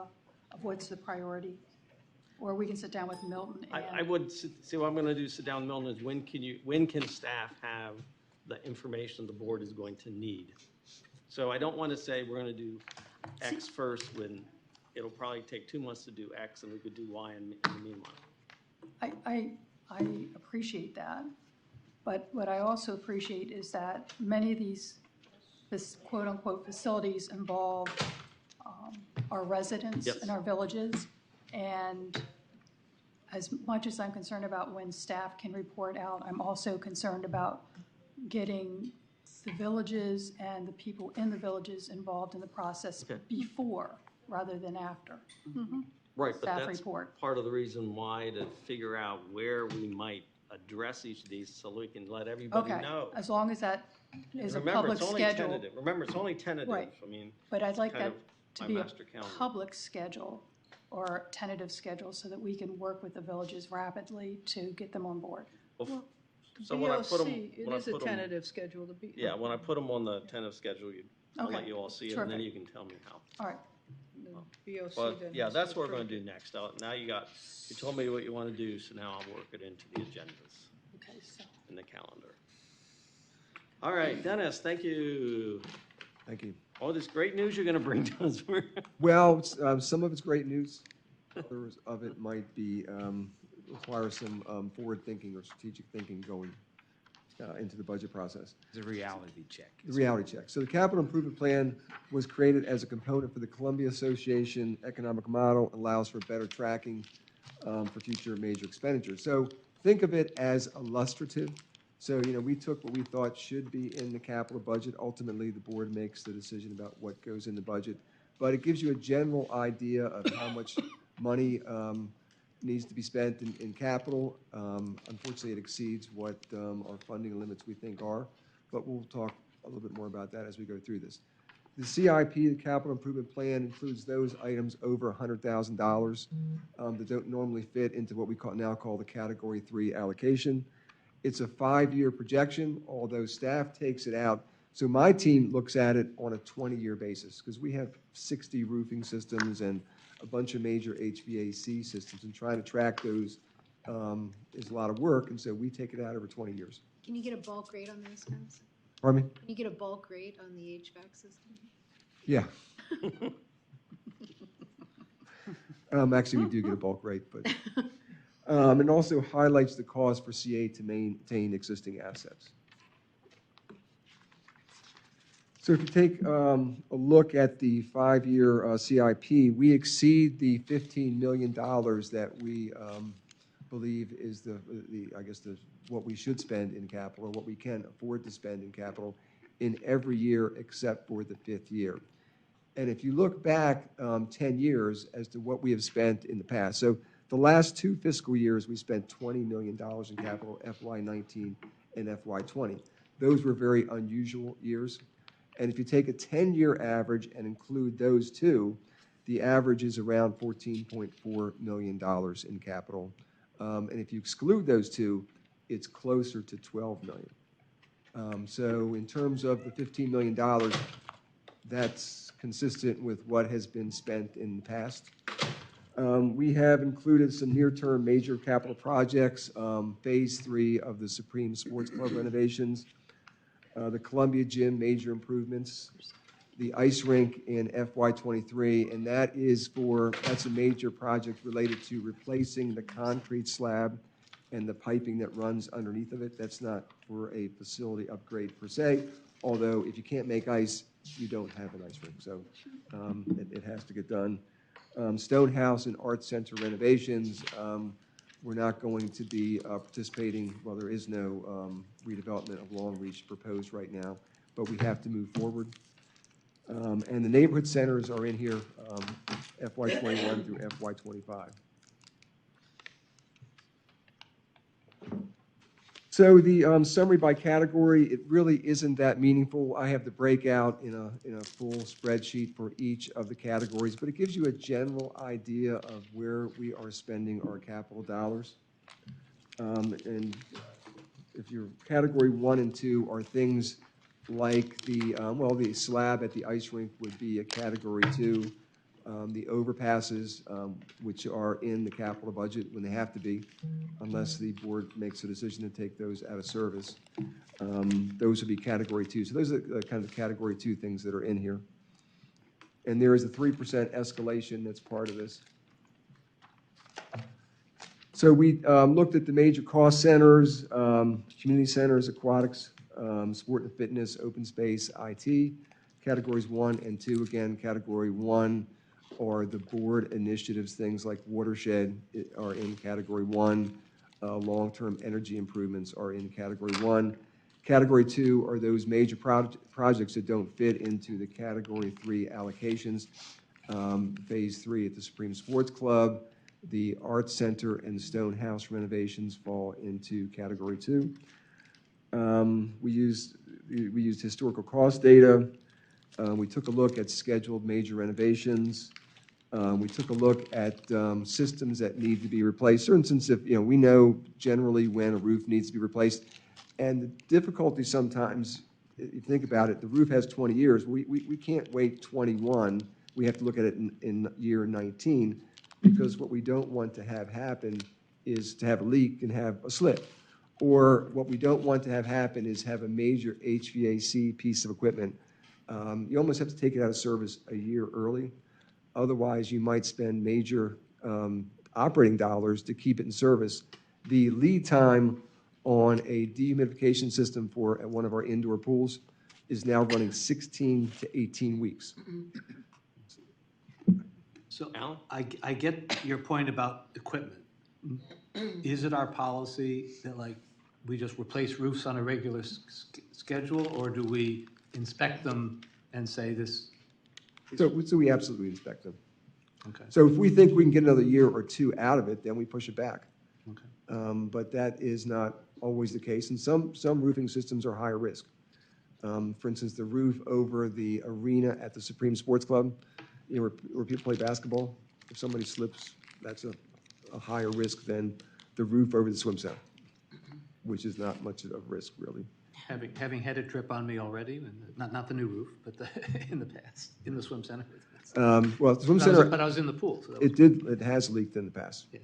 of what's the priority? Or we can sit down with Milton and.
I would, see what I'm going to do, sit down with Milton, is when can staff have the information the board is going to need? So I don't want to say we're going to do X first when it'll probably take 2 months to do X and we could do Y in the meanwhile.
I appreciate that, but what I also appreciate is that many of these, this quote-unquote facilities involve our residents
Yes.
in our villages, and as much as I'm concerned about when staff can report out, I'm also concerned about getting the villages and the people in the villages involved in the process
Okay.
before rather than after.
Right, but
Staff
that's
report.
part of the reason why, to figure out where we might address each of these so we can let everybody
Okay,
know.
as long as that is a
Remember,
public
it's only
schedule.
tentative. Remember, it's only tentative.
Right.
I mean,
But I'd like
kind
that
of
to
my
be a
master calendar.
public schedule or tentative schedule so that we can work with the villages rapidly to get them on board.
So when I put them,
It is a tentative schedule to be.
yeah, when I put them on the tentative schedule, I'll let
Okay.
you all see it, and then
Terrific.
you can tell me how.
All right.
BOC
But
then
yeah,
has
that's
to
what we're going
approve
to do next. Now you told me what you want to do, so now I'll work it into the agendas
Okay, so.
in the calendar. All right, Dennis, thank you.
Thank you.
All this great news you're going to bring to us.
Well, some of it's great news. Others of it might be require some forward thinking or strategic thinking going into the budget process.
It's a reality check.
The reality check. So the capital improvement plan was created as a component for the Columbia Association economic model, allows for better tracking for future major expenditures. So think of it as illustrative. So, we took what we thought should be in the capital budget. Ultimately, the board makes the decision about what goes in the budget. But it gives you a general idea of how much money needs to be spent in capital. Unfortunately, it exceeds what our funding limits we think are, but we'll talk a little bit more about that as we go through this. The CIP, the capital improvement plan, includes those items over $100,000 that don't normally fit into what we now call the Category 3 allocation. It's a 5-year projection, although staff takes it out. So my team looks at it on a 20-year basis because we have 60 roofing systems and a bunch of major HVAC systems, and trying to track those is a lot of work, and so we take it out over 20 years.
Can you get a bulk rate on those guys?
Pardon me?
Can you get a bulk rate on the HVAC system?
Yeah. Actually, we do get a bulk rate, but it also highlights the cost for CA to maintain existing assets. So if you take a look at the 5-year CIP, we exceed the $15 million that we believe is what we should spend in capital, or what we can afford to spend in capital in every year except for the 5th year. And if you look back 10 years as to what we have spent in the past, so the last 2 fiscal years, we spent $20 million in capital, FY19 and FY20. Those were very unusual years. And if you take a 10-year average and include those two, the average is around $14.4 million in capital. And if you exclude those two, it's closer to $12 million. So in terms of the $15 million, that's consistent with what has been spent in the past. We have included some near-term major capital projects, Phase 3 of the Supreme Sports Club renovations, the Columbia Gym major improvements, the ice rink in FY23, and that's a major project related to replacing the concrete slab and the piping that runs underneath of it. That's not for a facility upgrade per se, although if you can't make ice, you don't have an ice rink, so it has to get done. Stonehouse and Art Center renovations, we're not going to be participating, well, there is no redevelopment of Long Reach proposed right now, but we have to move forward. And the neighborhood centers are in here, FY21 through FY25. So the summary by category, it really isn't that meaningful. I have the breakout in a full spreadsheet for each of the categories, but it gives you a general idea of where we are spending our capital dollars. And if your category 1 and 2 are things like the slab at the ice rink would be a category 2. The overpasses, which are in the capital budget when they have to be, unless the board makes a decision to take those out of service. Those would be category 2. So those are the kind of category 2 things that are in here. And there is a 3% escalation that's part of this. So we looked at the major cost centers, community centers, aquatics, sport and fitness, open space, IT. Categories 1 and 2, again, category 1 are the board initiatives, things like watershed are in category 1. Long-term energy improvements are in category 1. Category 2 are those major projects that don't fit into the category 3 allocations. Phase 3 at the Supreme Sports Club, the Arts Center and Stonehouse renovations fall into category 2. We used historical cost data. We took a look at scheduled major renovations. We took a look at systems that need to be replaced. For instance, if we know generally when a roof needs to be replaced, and the difficulty sometimes, if you think about it, the roof has 20 years. We can't wait 21. We have to look at it in year 19, because what we don't want to have happen is to have a leak and have a slip. Or what we don't want to have happen is have a major HVAC piece of equipment. You almost have to take it out of service a year early. Otherwise, you might spend major operating dollars to keep it in service. The lead time on a dehumidification system for one of our indoor pools is now running 16 to 18 weeks.
So I get your point about equipment. Is it our policy that we just replace roofs on a regular schedule, or do we inspect them and say this?
So we absolutely inspect them.
Okay.
So if we think we can get another year or 2 out of it, then we push it back.
Okay.
But that is not always the case, and some roofing systems are higher risk. For instance, the roof over the arena at the Supreme Sports Club, where people play basketball, if somebody slips, that's a higher risk than the roof over the swim center, which is not much of a risk, really.
Having had a trip on me already, not the new roof, but in the past, in the swim center.
Well, the swim center.
But I was in the pool. So
it has leaked in the past.
Yes.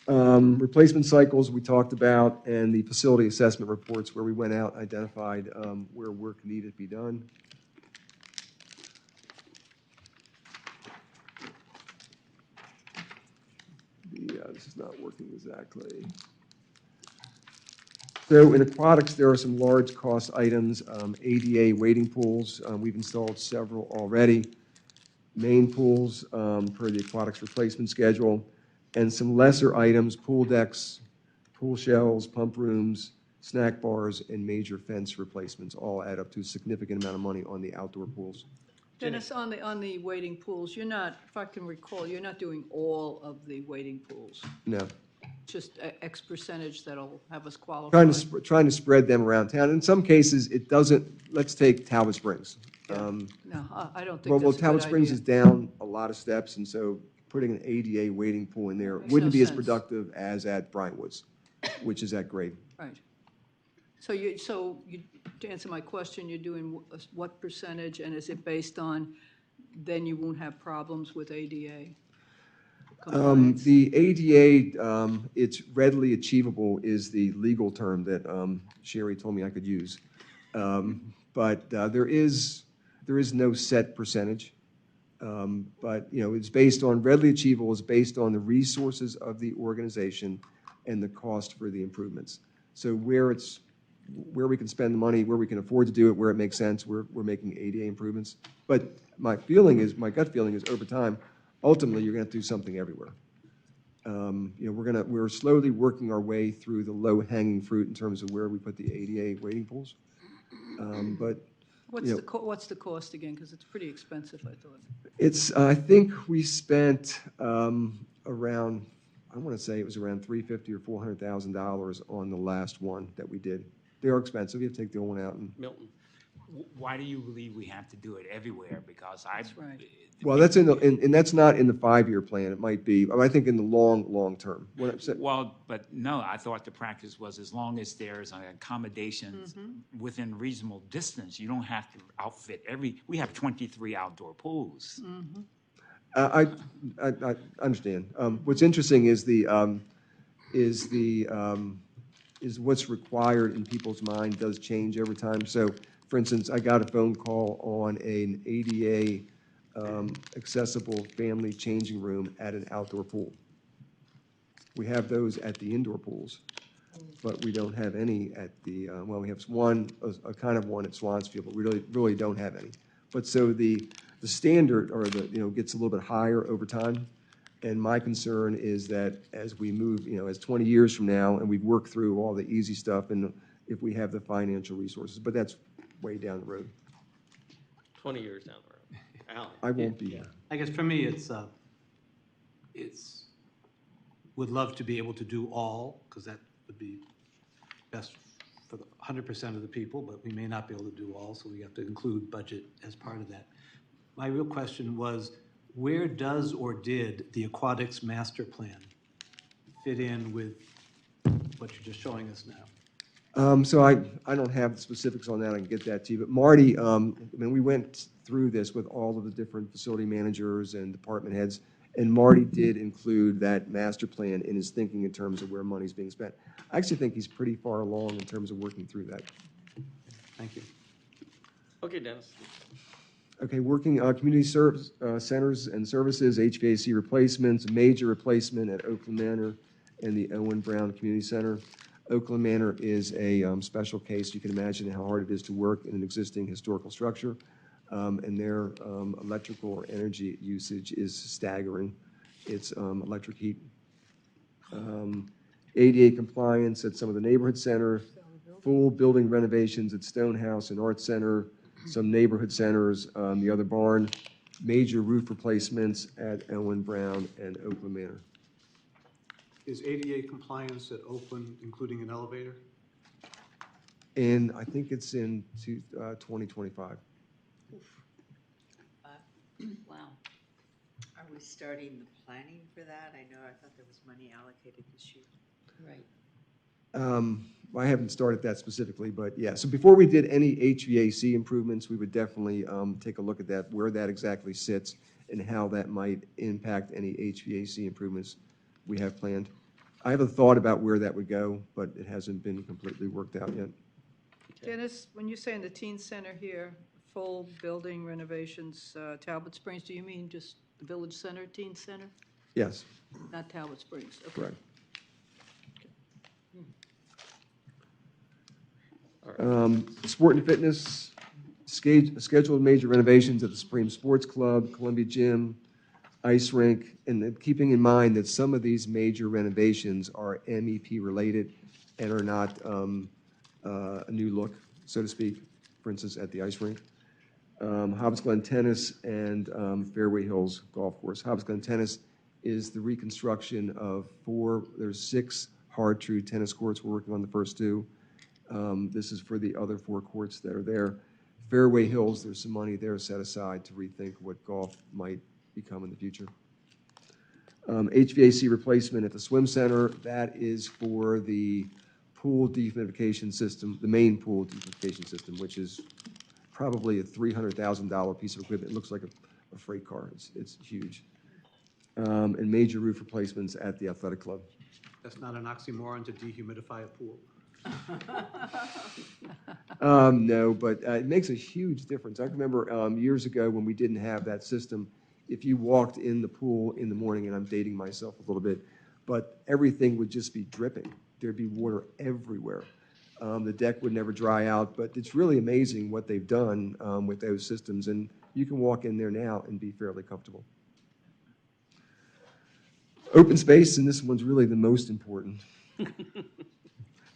Replacement cycles we talked about, and the facility assessment reports where we went out and identified where work needed to be done. This is not working exactly. So in aquatics, there are some large cost items, ADA wading pools. We've installed several already. Main pools per the aquatics replacement schedule, and some lesser items, pool decks, pool shells, pump rooms, snack bars, and major fence replacements all add up to a significant amount of money on the outdoor pools.
Dennis, on the wading pools, you're not, if I can recall, you're not doing all of the wading pools.
No.
just X percentage that'll have us qualify.
Trying to spread them around town. In some cases, it doesn't, let's take Talbot Springs.
No, I don't think
Well,
that's a good
Talbot Springs
idea.
is down a lot of steps, and so putting an ADA waiting pool in there
Makes
wouldn't
no
be as
sense.
productive as at Bryan Woods, which is at grade.
Right. So to answer my question, you're doing what percentage, and is it based on, then you won't have problems with ADA?
The ADA, it's readily achievable is the legal term that Sherry told me I could use. But there is no set percentage. But, it's based on, readily achievable is based on the resources of the organization and the cost for the improvements. So where we can spend the money, where we can afford to do it, where it makes sense, we're making ADA improvements. But my gut feeling is over time, ultimately, you're going to have to do something everywhere. We're slowly working our way through the low-hanging fruit in terms of where we put the ADA waiting pools. But
What's the cost again? Because it's pretty expensive, I thought.
I think we spent around, I want to say it was around $350,000 or $400,000 on the last one that we did. They are expensive. You have to take the old one out.
Milton.
Why do you believe we have to do it everywhere? Because
That's right.
Well, that's and that's not in the 5-year plan. It might be, I think in the long term.
Well, but no, I thought the practice was as long as there's an accommodation within reasonable distance, you don't have to outfit we have 23 outdoor pools.
I understand. What's interesting is what's required in people's mind does change over time. So, for instance, I got a phone call on an ADA accessible family changing room at an outdoor pool. We have those at the indoor pools, but we don't have any at the, we have a kind of one at Swansfield, but we really don't have any. But so the standard gets a little bit higher over time. And my concern is that as we move, as 20 years from now, and we've worked through all the easy stuff, and if we have the financial resources, but that's way down the road.
20 years down the road. Alan.
I won't be here.
I guess for me, it's would love to be able to do all, because that would be best for the 100% of the people, but we may not be able to do all, so we have to include budget as part of that. My real question was, where does or did the aquatics master plan fit in with what you're just showing us now?
So I don't have the specifics on that. I can get that to you. But Marty, we went through this with all of the different facility managers and department heads, and Marty did include that master plan in his thinking in terms of where money's being spent. I actually think he's pretty far along in terms of working through that.
Thank you.
Okay, Dennis.
Okay, working community centers and services, HVAC replacements, major replacement at Oakland Manor and the Owen Brown Community Center. Oakland Manor is a special case. You can imagine how hard it is to work in an existing historical structure, and their electrical or energy usage is staggering. It's electric heat. ADA compliance at some of the neighborhood center, full building renovations at Stonehouse and Art Center, some neighborhood centers, the other barn, major roof replacements at Owen Brown and Oakland Manor.
Is ADA compliance at Oakland including an elevator?
And I think it's in 2025.
Wow. Are we starting the planning for that? I thought there was money allocated this year.
Right.
I haven't started that specifically, but yeah. So before we did any HVAC improvements, we would definitely take a look at that, where that exactly sits, and how that might impact any HVAC improvements we have planned. I have a thought about where that would go, but it hasn't been completely worked out yet.
Dennis, when you say in the teen center here, full building renovations, Talbot Springs, do you mean just the Village Center, teen center?
Yes.
Not Talbot Springs, okay.
Correct. Sport and fitness, scheduled major renovations at the Supreme Sports Club, Columbia Gym, ice rink, and then keeping in mind that some of these major renovations are MEP related and are not a new look, so to speak, for instance, at the ice rink. Hobbs Glen Tennis and Fairway Hills Golf Course. Hobbs Glen Tennis is the reconstruction of there's 6 hard true tennis courts. We're working on the first 2. This is for the other 4 courts that are there. Fairway Hills, there's some money there set aside to rethink what golf might become in the future. HVAC replacement at the swim center, that is for the pool dehumidification system, the main pool dehumidification system, which is probably a $300,000 piece of equipment. It looks like a freight car. It's huge. And major roof replacements at the athletic club.
That's not an oxymoron to dehumidify a pool.
No, but it makes a huge difference. I remember years ago when we didn't have that system, if you walked in the pool in the morning, and I'm dating myself a little bit, but everything would just be dripping. There'd be water everywhere. The deck would never dry out, but it's really amazing what they've done with those systems, and you can walk in there now and be fairly comfortable. Open space, and this one's really the most important,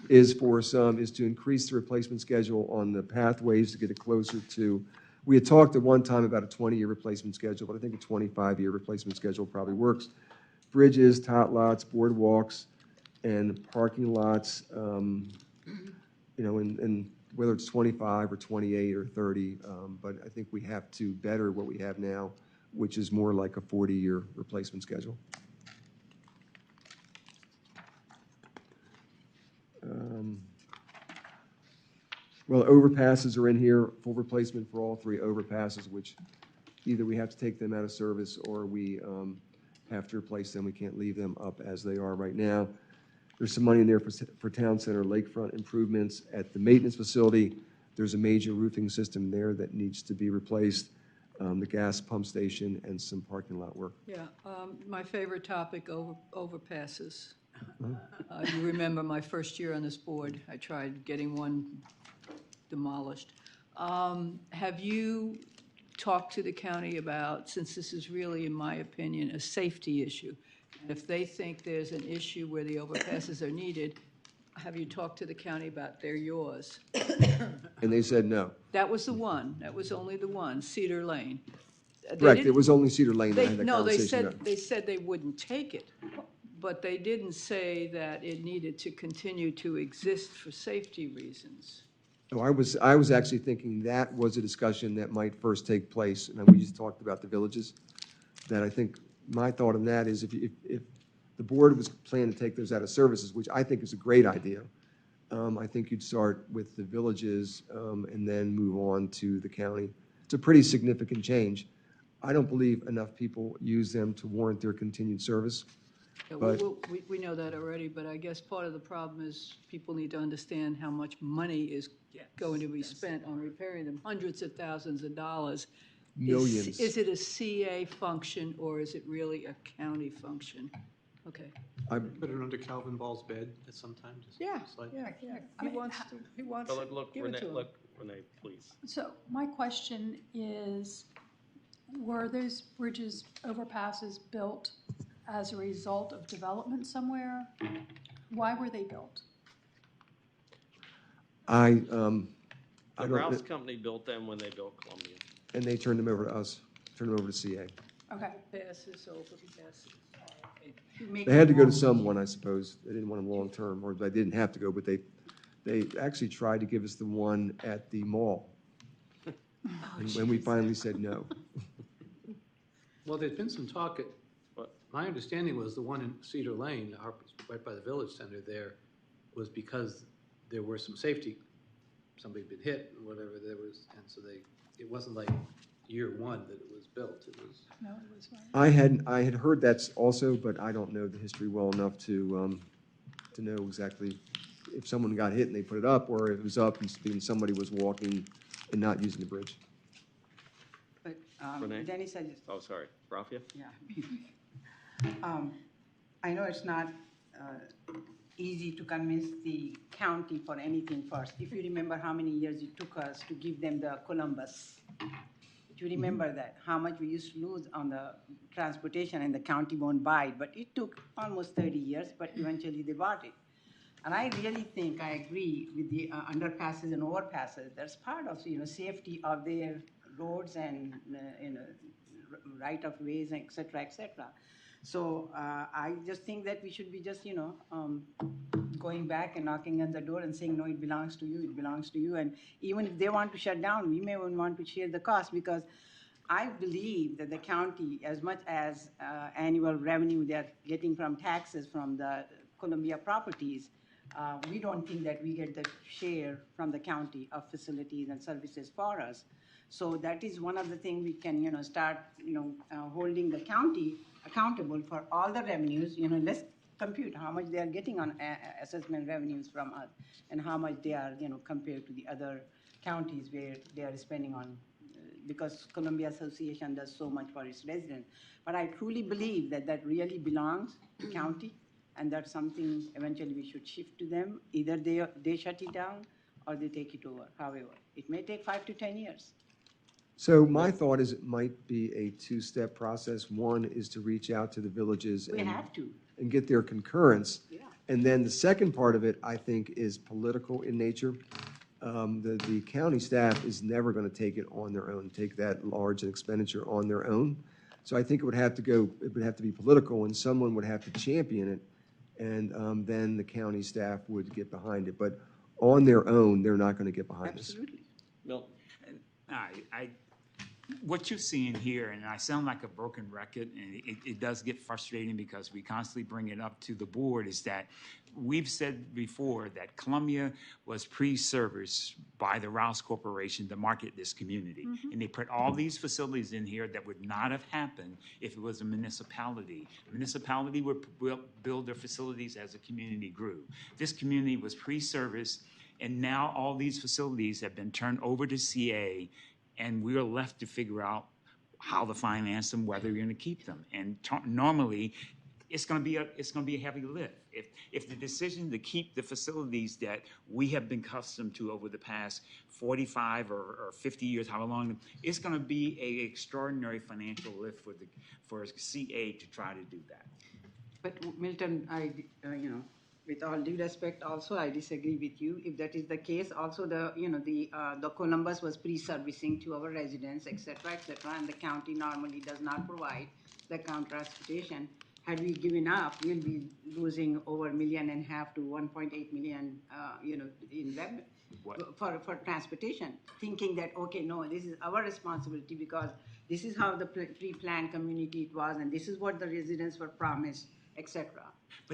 is to increase the replacement schedule on the pathways to get it closer to. We had talked at one time about a 20-year replacement schedule, but I think a 25-year replacement schedule probably works. Bridges, tot lots, boardwalks, and parking lots, and whether it's 25 or 28 or 30, but I think we have to better what we have now, which is more like a 40-year replacement schedule. Well, overpasses are in here, full replacement for all 3 overpasses, which either we have to take them out of service or we have to replace them. We can't leave them up as they are right now. There's some money in there for town center lakefront improvements. At the maintenance facility, there's a major roofing system there that needs to be replaced, the gas pump station, and some parking lot work.
Yeah, my favorite topic, overpasses. You remember my first year on this board, I tried getting one demolished. Have you talked to the county about, since this is really, in my opinion, a safety issue, and if they think there's an issue where the overpasses are needed, have you talked to the county about they're yours?
And they said no.
That was the one, that was only the one, Cedar Lane.
Correct, it was only Cedar Lane that I had that
No,
conversation about.
they said they wouldn't take it, but they didn't say that it needed to continue to exist for safety reasons.
No, I was actually thinking that was a discussion that might first take place, and we just talked about the villages, that I think my thought on that is if the board was planning to take those out of services, which I think is a great idea, I think you'd start with the villages and then move on to the county. It's a pretty significant change. I don't believe enough people use them to warrant their continued service.
Yeah,
But-
we know that already, but I guess part of the problem is people need to understand how much money is going to be spent on repairing them, hundreds of thousands of dollars.
Millions.
Is it a CA function or is it really a county function? Okay.
Put it under Calvin Ball's bed at some time.
Yeah,
just like-
yeah.
I mean,
He wants
But
to
look,
give it to him.
Renee, please.
So my question is, were those bridges, overpasses built as a result of development somewhere? Why were they built?
I
The
don't,
Rouse Company built them when they built Columbia.
and they turned them over to us, turned them over to CA.
Okay.
Passes, overpasses.
They had to go to someone, I suppose. They didn't want them long-term, or they didn't have to go, but they actually tried to give us the one at the mall. And when we finally said no.
Well, there's been some talk my understanding was the one in Cedar Lane, right by the Village Center there, was because there were some safety, somebody'd been hit or whatever there was, and so it wasn't like year one that it was built, it was.
No, it was right.
I had heard that's also, but I don't know the history well enough to know exactly if someone got hit and they put it up, or if it was up and somebody was walking and not using the bridge.
But
Renee?
Dennis, I just,
Oh, sorry, Rafia?
yeah. I know it's not easy to convince the county for anything first. If you remember how many years it took us to give them the Columbus. Do you remember that? How much we used to lose on the transportation and the county won't buy it. But it took almost 30 years, but eventually they bought it. And I really think I agree with the underpasses and overpasses. That's part of, safety of their roads and, right of ways, et cetera, et cetera. So I just think that we should be just, going back and knocking on the door and saying, no, it belongs to you, it belongs to you. And even if they want to shut down, we may even want to share the cost, because I believe that the county, as much as annual revenue they're getting from taxes from the Columbia properties, we don't think that we get the share from the county of facilities and services for us. So that is one of the things we can, start, holding the county accountable for all the revenues. Let's compute how much they are getting on assessment revenues from us and how much they are, compared to the other counties where they are spending on, because Columbia Association does so much for its residents. But I truly believe that that really belongs to county, and that's something eventually we should shift to them. Either they shut it down or they take it over. However, it may take 5 to 10 years.
So my thought is it might be a two-step process. One is to reach out to the villages
We have to.
and get their concurrence.
Yeah.
And then the second part of it, I think, is political in nature. The county staff is never going to take it on their own, take that large an expenditure on their own. So I think it would have to be political, and someone would have to champion it, and then the county staff would get behind it. But on their own, they're not going to get behind this.
Absolutely.
Milton?
What you're seeing here, and I sound like a broken record, and it does get frustrating because we constantly bring it up to the board, is that we've said before that Columbia was pre-serviced by the Rouse Corporation to market this community.
Mhm.
And they put all these facilities in here that would not have happened if it was a municipality. Municipality would build their facilities as the community grew. This community was pre-serviced, and now all these facilities have been turned over to CA, and we're left to figure out how to finance them, whether you're going to keep them. And normally, it's going to be a heavy lift. If the decision to keep the facilities that we have been accustomed to over the past 45 or 50 years, however long, it's going to be an extraordinary financial lift for CA to try to do that.
But Milton, with all due respect, also I disagree with you. If that is the case, also the Columbus was pre-servicing to our residents, et cetera, and the county normally does not provide the county transportation. Had we given up, we'll be losing over $1.5 million to 1.8 million, in revenue for transportation. Thinking that, okay, no, this is our responsibility because this is how the pre-planned community it was, and this is what the residents were promised, etc.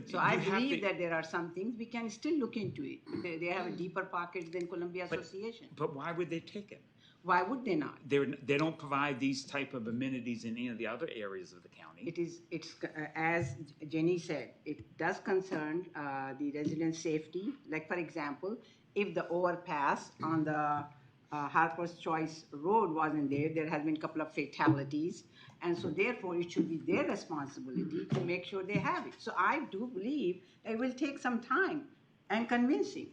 So I believe that there are some things we can still look into it. They have a deeper pocket than Columbia Association.
But why would they take it?
Why would they not?
They don't provide these type of amenities in any of the other areas of the county.
It's as Jenny said, it does concern the resident safety. Like for example, if the overpass on the Harper's Choice Road wasn't there, there has been a couple of fatalities. And so therefore, it should be their responsibility to make sure they have it. So I do believe it will take some time and convincing.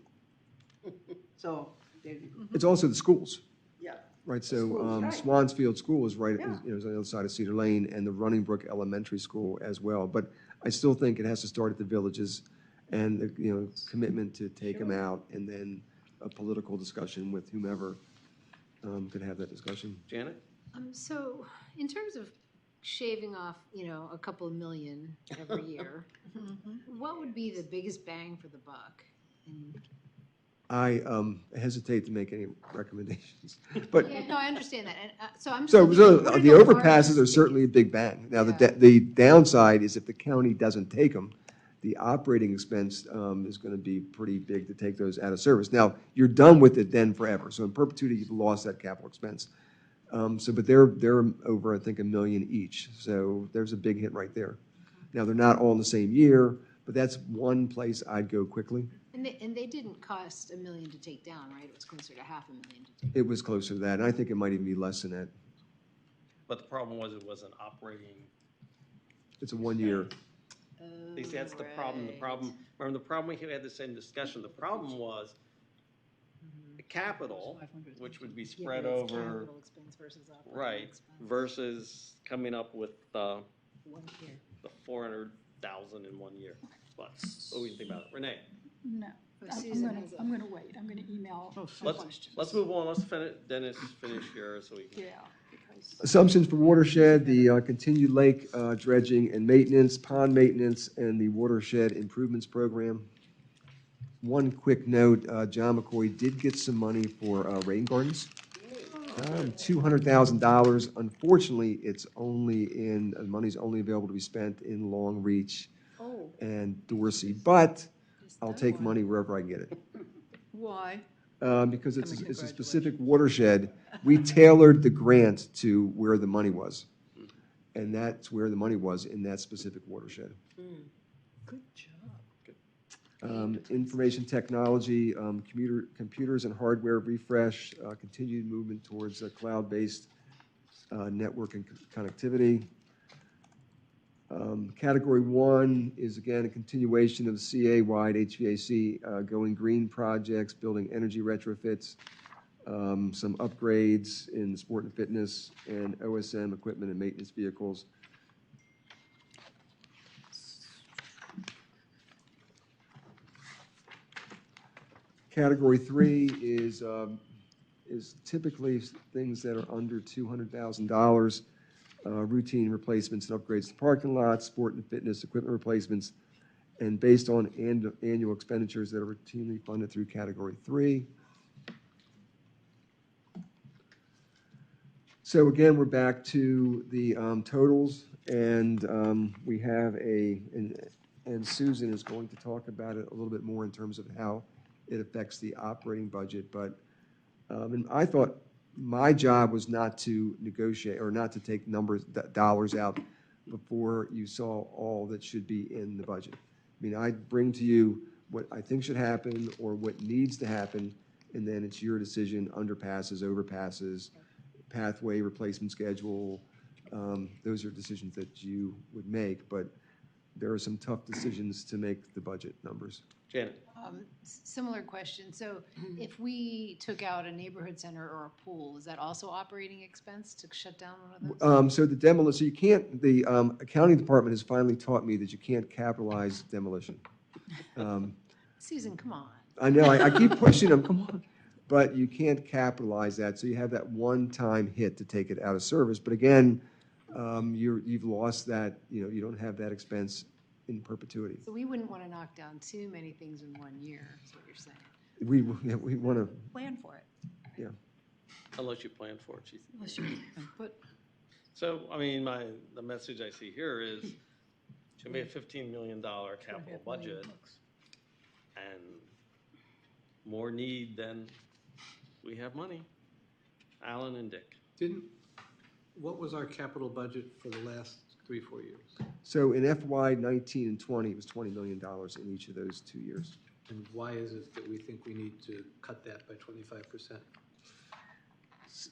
So there you go.
It's also the schools.
Yeah.
Right,
The
so
schools, right.
Swansfield School is right,
Yeah.
is on the other side of Cedar Lane, and the Running Brook Elementary School as well. But I still think it has to start at the villages and, commitment to take them out, and then a political discussion with whomever could have that discussion.
Janet?
So in terms of shaving off, a couple of million every year, what would be the biggest bang for the buck?
I hesitate to make any recommendations, but.
Yeah, no, I understand that. And so I'm
So
just
the
thinking, what are
overpasses are certainly a big bang. Now, the downside is if the county doesn't take them, the operating expense is going to be pretty big to take those out of service. Now, you're done with it then forever. So in perpetuity, you've lost that capital expense. But they're over, I think, $1 million each. So there's a big hit right there. Now, they're not all in the same year, but that's one place I'd go quickly.
And they didn't cost $1 million to take down, right? It was closer to $500,000 to take down.
It was closer to that, and I think it might even be less than that.
But the problem was it wasn't operating.
It's a 1 year.
They say that's the problem. Remember the problem, we had the same discussion. The problem was the capital, which would be spread over.
Capital expense versus operating
Right,
expense.
versus coming up with the
1 year.
400,000 in 1 year. But what do you think about it? Renee?
No,
But
I'm
Susan
gonna,
has a-
I'm gonna wait, I'm gonna email my
Let's,
questions.
let's move on. Let's finish, Dennis finish here so we can.
Yeah, because wise?
Assumptions for watershed, the continued lake dredging and maintenance, pond maintenance, and the watershed improvements program. One quick note, John McCoy did get some money for rain gardens. $200,000. Unfortunately, money's only available to be spent in Long Reach and Dorsey, but I'll take money wherever I can get it.
Why?
Because it's a specific watershed. We tailored the grant to where the money was. And that's where the money was, in that specific watershed.
Good job.
Information technology, computers and hardware refresh, continued movement towards cloud-based network and connectivity. Category 1 is, again, a continuation of the CA-wide HVAC Going Green projects, building energy retrofits, some upgrades in sport and fitness, and OSM equipment and maintenance vehicles. Category 3 is typically things that are under $200,000. Routine replacements and upgrades to parking lots, sport and fitness equipment replacements, and based on annual expenditures that are routinely funded through Category 3. So again, we're back to the totals, and we have and Susan is going to talk about it a little bit more in terms of how it affects the operating budget, but and I thought my job was not to negotiate or not to take dollars out before you saw all that should be in the budget. I mean, I bring to you what I think should happen or what needs to happen, and then it's your decision, underpasses, overpasses, pathway replacement schedule. Those are decisions that you would make, but there are some tough decisions to make the budget numbers.
Janet?
Similar question. So if we took out a neighborhood center or a pool, is that also operating expense to shut down one of those?
So the demolition, you can't, the accounting department has finally taught me that you can't capitalize demolition.
Susan, come on.
I know, I keep pushing them, come on. But you can't capitalize that, so you have that one-time hit to take it out of service. But again, you've lost that, you don't have that expense in perpetuity.
So we wouldn't want to knock down too many things in 1 year, is what you're saying.
We want to,
Plan for it.
yeah.
Unless you plan for it, she said.
Unless you can put,
So, I mean, the message I see here is, it should be a $15 million capital budget, and more need than we have money. Alan and Dick.
What was our capital budget for the last 3-4 years?
So in FY 19 and 20, it was $20 million in each of those 2 years.
And why is it that we think we need to cut that by 25%?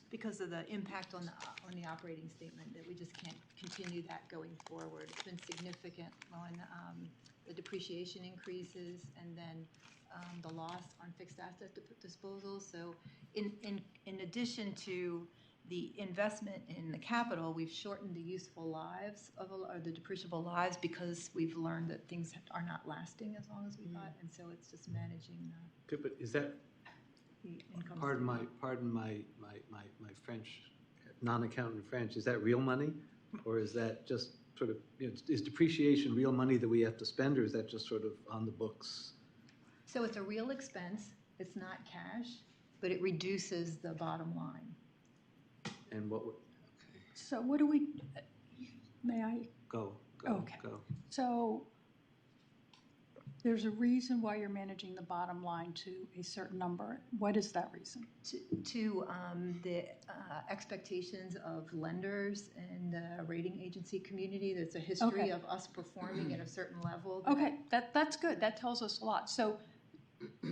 Because of the impact on the operating statement, that we just can't continue that going forward. It's been significant on the depreciation increases and then the loss on fixed asset disposal. So in addition to the investment in the capital, we've shortened the useful lives or the depreciable lives because we've learned that things are not lasting as long as we thought, and so it's just managing
Okay, but is that,
the income.
pardon my French, non-accountant French, is that real money? Or is that just sort of, is depreciation real money that we have to spend, or is that just sort of on the books?
So it's a real expense, it's not cash, but it reduces the bottom line.
And what would,
So what do we, may I?
go.
Okay. So there's a reason why you're managing the bottom line to a certain number. What is that reason?
To the expectations of lenders and the rating agency community. There's a history
Okay.
of us performing at a certain level.
Okay, that's good. That tells us a lot. So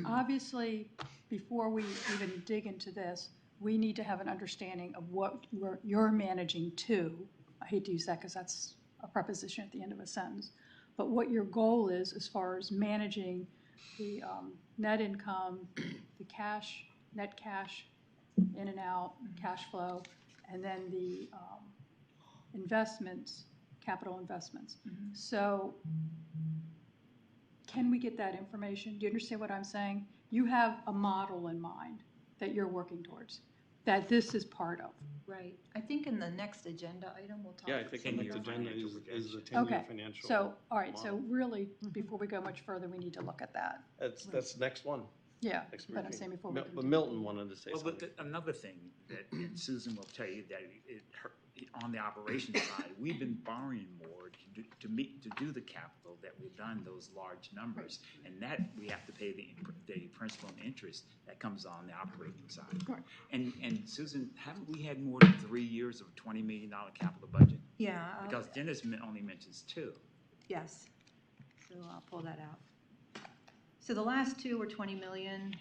obviously, before we even dig into this, we need to have an understanding of what you're managing to. I hate to use that because that's a preposition at the end of a sentence. But what your goal is as far as managing the net income, the cash, net cash, in and out, cash flow, and then the investments, capital investments. So can we get that information? Do you understand what I'm saying? You have a model in mind that you're working towards. that this is part of.
Right. I think in the next agenda item, we'll talk.
Yeah, I think the next agenda is the 10-year
Okay,
financial.
so, all right, so
model.
really, before we go much further, we need to look at that.
That's the next one.
Yeah,
Next
but I'm
briefing.
saying before we
But
continue.
Milton wanted to say
Well,
something.
but another thing that and Susan will tell you that on the operations side, we've been borrowing more to do the capital that we've done those large numbers, and that we have to pay the principal and interest that comes on the operating side.
Right.
And Susan, haven't we had more than 3 years of $20 million capital budget?
Yeah.
Because Dennis only mentions 2.
Yes. So I'll pull that out. So the last 2 were 20 million.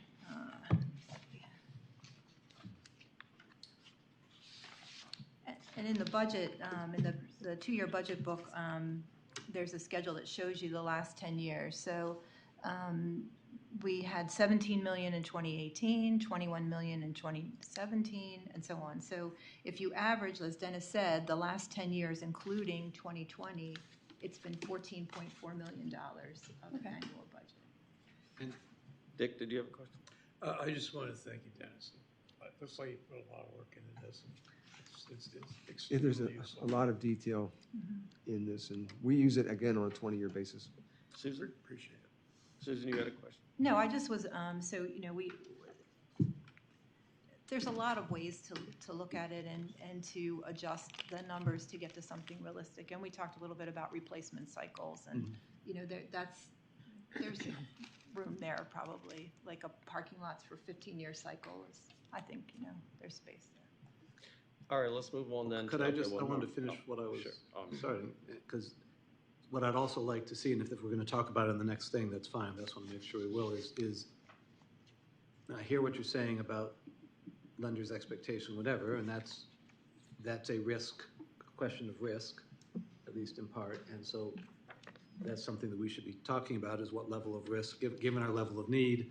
And in the budget, in the 2-year budget book, there's a schedule that shows you the last 10 years. So we had 17 million in 2018, 21 million in 2017, and so on. So if you average, as Dennis said, the last 10 years, including 2020, it's been $14.4 million of an annual budget.
And Dick, did you have a question?
I just want to thank you, Dennis. It looks like you put a lot of work into this. It's
Yeah, there's
extremely
a
useful.
lot of detail in this, and we use it again on a 20-year basis.
Susan?
Appreciate it.
Susan, you had a question?
No, I just was, so, there's a lot of ways to look at it and to adjust the numbers to get to something realistic. And we talked a little bit about replacement cycles, and, there's room there probably, like a parking lots for 15-year cycles. I think, there's space there.
All right, let's move on then.
Could I
okay,
just,
one
I wanted
more.
to finish what I was
Sure.
starting, because what I'd also like to see, and if we're going to talk about it in the next thing, that's fine, I just want to make sure we will, is I hear what you're saying about lenders' expectation, whatever, and that's a risk, a question of risk, at least in part, and so that's something that we should be talking about, is what level of risk, given our level of need,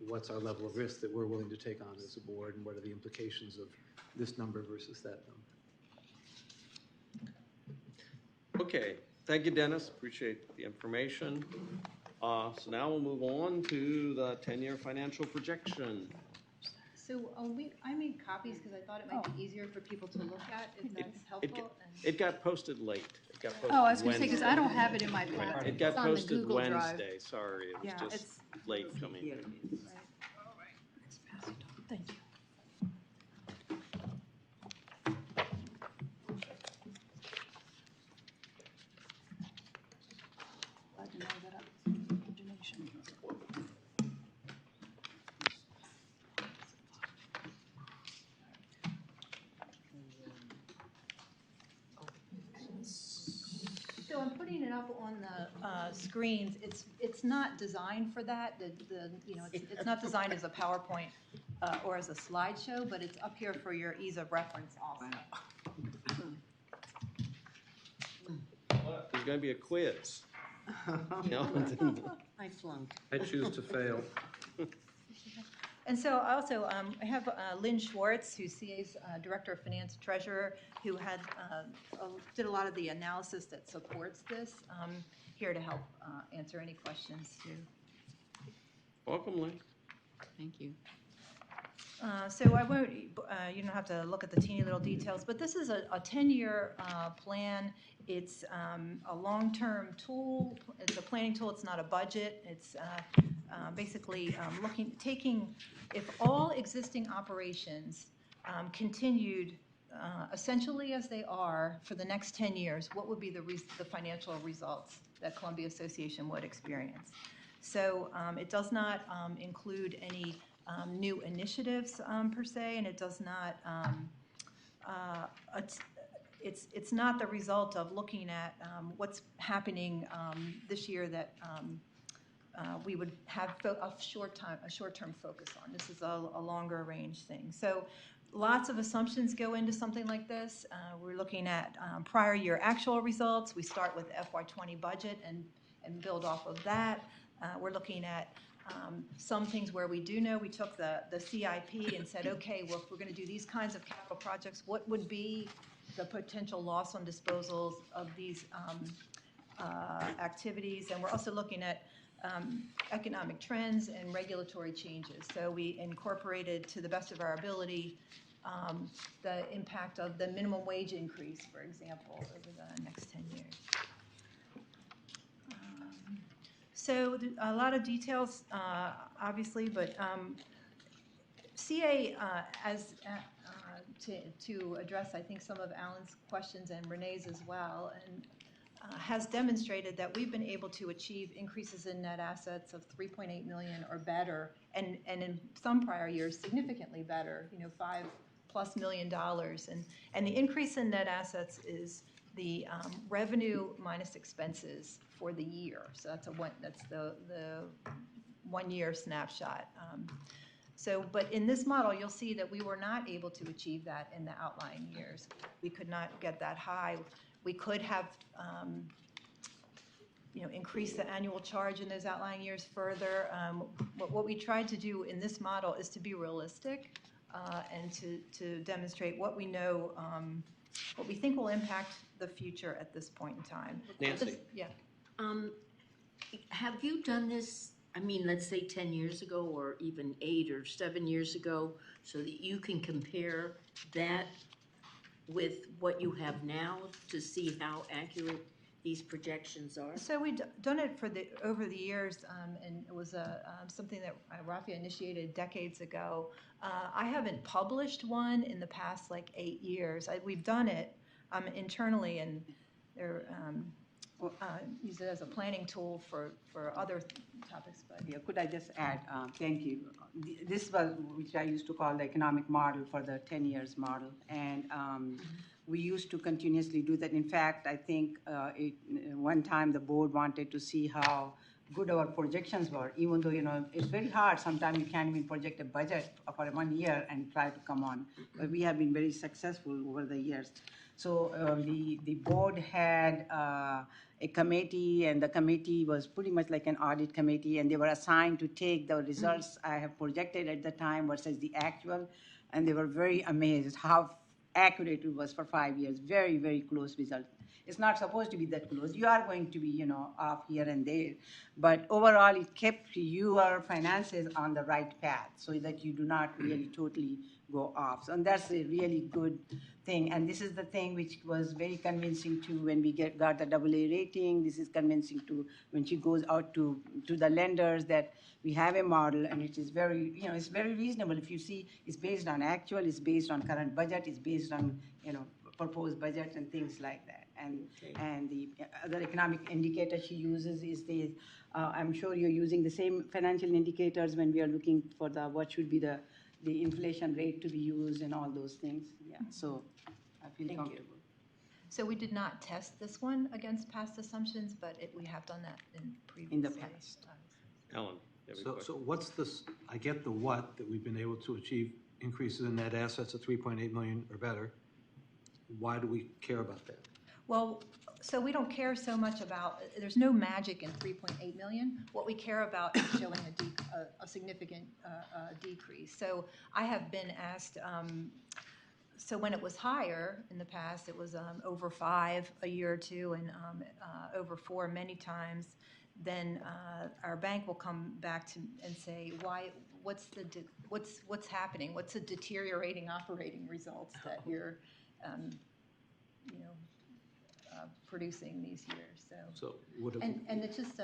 what's our level of risk that we're willing to take on as a board, and what are the implications of this number versus that number.
Okay, thank you, Dennis. Appreciate the information. So now we'll move on to the 10-year financial projection.
So I made copies because I thought it might be easier for people to look at, if that's helpful.
It got posted late. It got posted
Oh, I was going to say, because I don't
Wednesday.
have it in my
Right,
packet.
it got
It's on the
posted
Google Drive.
Wednesday, sorry, it was
Yeah,
just
it's-
late coming in.
Thank you. Glad to know that origination.
So I'm putting it up on the screens. It's not designed for that. It's not designed as a PowerPoint or as a slideshow, but it's up here for your ease of reference also.
There's going to be a quiz. No?
I flunked.
I choose to fail.
And so also, I have Lynn Schwartz, who's CA's Director of Finance Treasurer, who did a lot of the analysis that supports this, here to help answer any questions too.
Welcome, Lynn.
Thank you.
So I won't, you don't have to look at the teeny little details, but this is a 10-year plan. It's a long-term tool. It's a planning tool. It's not a budget. It's basically taking, if all existing operations continued essentially as they are for the next 10 years, what would be the financial results that Columbia Association would experience? So it does not include any new initiatives per se, and it does not, it's not the result of looking at what's happening this year that we would have a short-term focus on. This is a longer range thing. So lots of assumptions go into something like this. We're looking at prior year actual results. We start with FY20 budget and build off of that. We're looking at some things where we do know we took the CIP and said, okay, well, if we're going to do these kinds of capital projects, what would be the potential loss on disposals of these activities? And we're also looking at economic trends and regulatory changes. So we incorporated, to the best of our ability, the impact of the minimum wage increase, for example, over the next 10 years. So a lot of details, obviously, but CA, to address, I think, some of Alan's questions and Renee's as well, and has demonstrated that we've been able to achieve increases in net assets of 3.8 million or better, and in some prior years, significantly better, $5+ million. And the increase in net assets is the revenue minus expenses for the year. So that's the 1 year snapshot. But in this model, you'll see that we were not able to achieve that in the outlying years. We could not get that high. We could have, increased the annual charge in those outlying years further. What we tried to do in this model is to be realistic and to demonstrate what we know, what we think will impact the future at this point in time.
Nancy?
Yeah.
Have you done this, let's say 10 years ago, or even 8 or 7 years ago, so that you can compare that with what you have now to see how accurate these projections are?
So we've done it over the years, and it was something that Rafi initiated decades ago. I haven't published one in the past 8 years. We've done it internally, and they're use it as a planning tool for other topics. But
yeah, could I just add? Thank you. This was which I used to call the economic model for the 10 years model, and we used to continuously do that. In fact, I think one time the board wanted to see how good our projections were, even though it's very hard. Sometimes you can't even project a budget for 1 year and try to come on. But we have been very successful over the years. So the board had a committee, and the committee was pretty much like an audit committee, and they were assigned to take the results I have projected at the time versus the actual, and they were very amazed how accurate it was for 5 years. Very, very close result. It's not supposed to be that close. You are going to be, off here and there, but overall it kept your finances on the right path so that you do not really totally go off. So, and that's a really good thing. And this is the thing which was very convincing to when we got the AA rating. This is convincing to when she goes out to the lenders that we have a model, and it is very, it's very reasonable. If you see, it's based on actual, it's based on current budget, it's based on, proposed budget and things like that. And the other economic indicator she uses is I'm sure you're using the same financial indicators when we are looking for what should be the inflation rate to be used and all those things. Yeah, so I feel comfortable.
So we did not test this one against past assumptions, but we have done that in the past.
Ellen?
So what's this, I get the what, that we've been able to achieve increases in net assets of 3.8 million or better. Why do we care about that?
Well, so we don't care so much about, there's no magic in 3.8 million. What we care about is showing a significant decrease. So I have been asked, so when it was higher in the past, it was over 5 a year or two, and over 4 many times. Then our bank will come back and say, what's happening? What's the deteriorating operating results that you're producing these years? So and it's just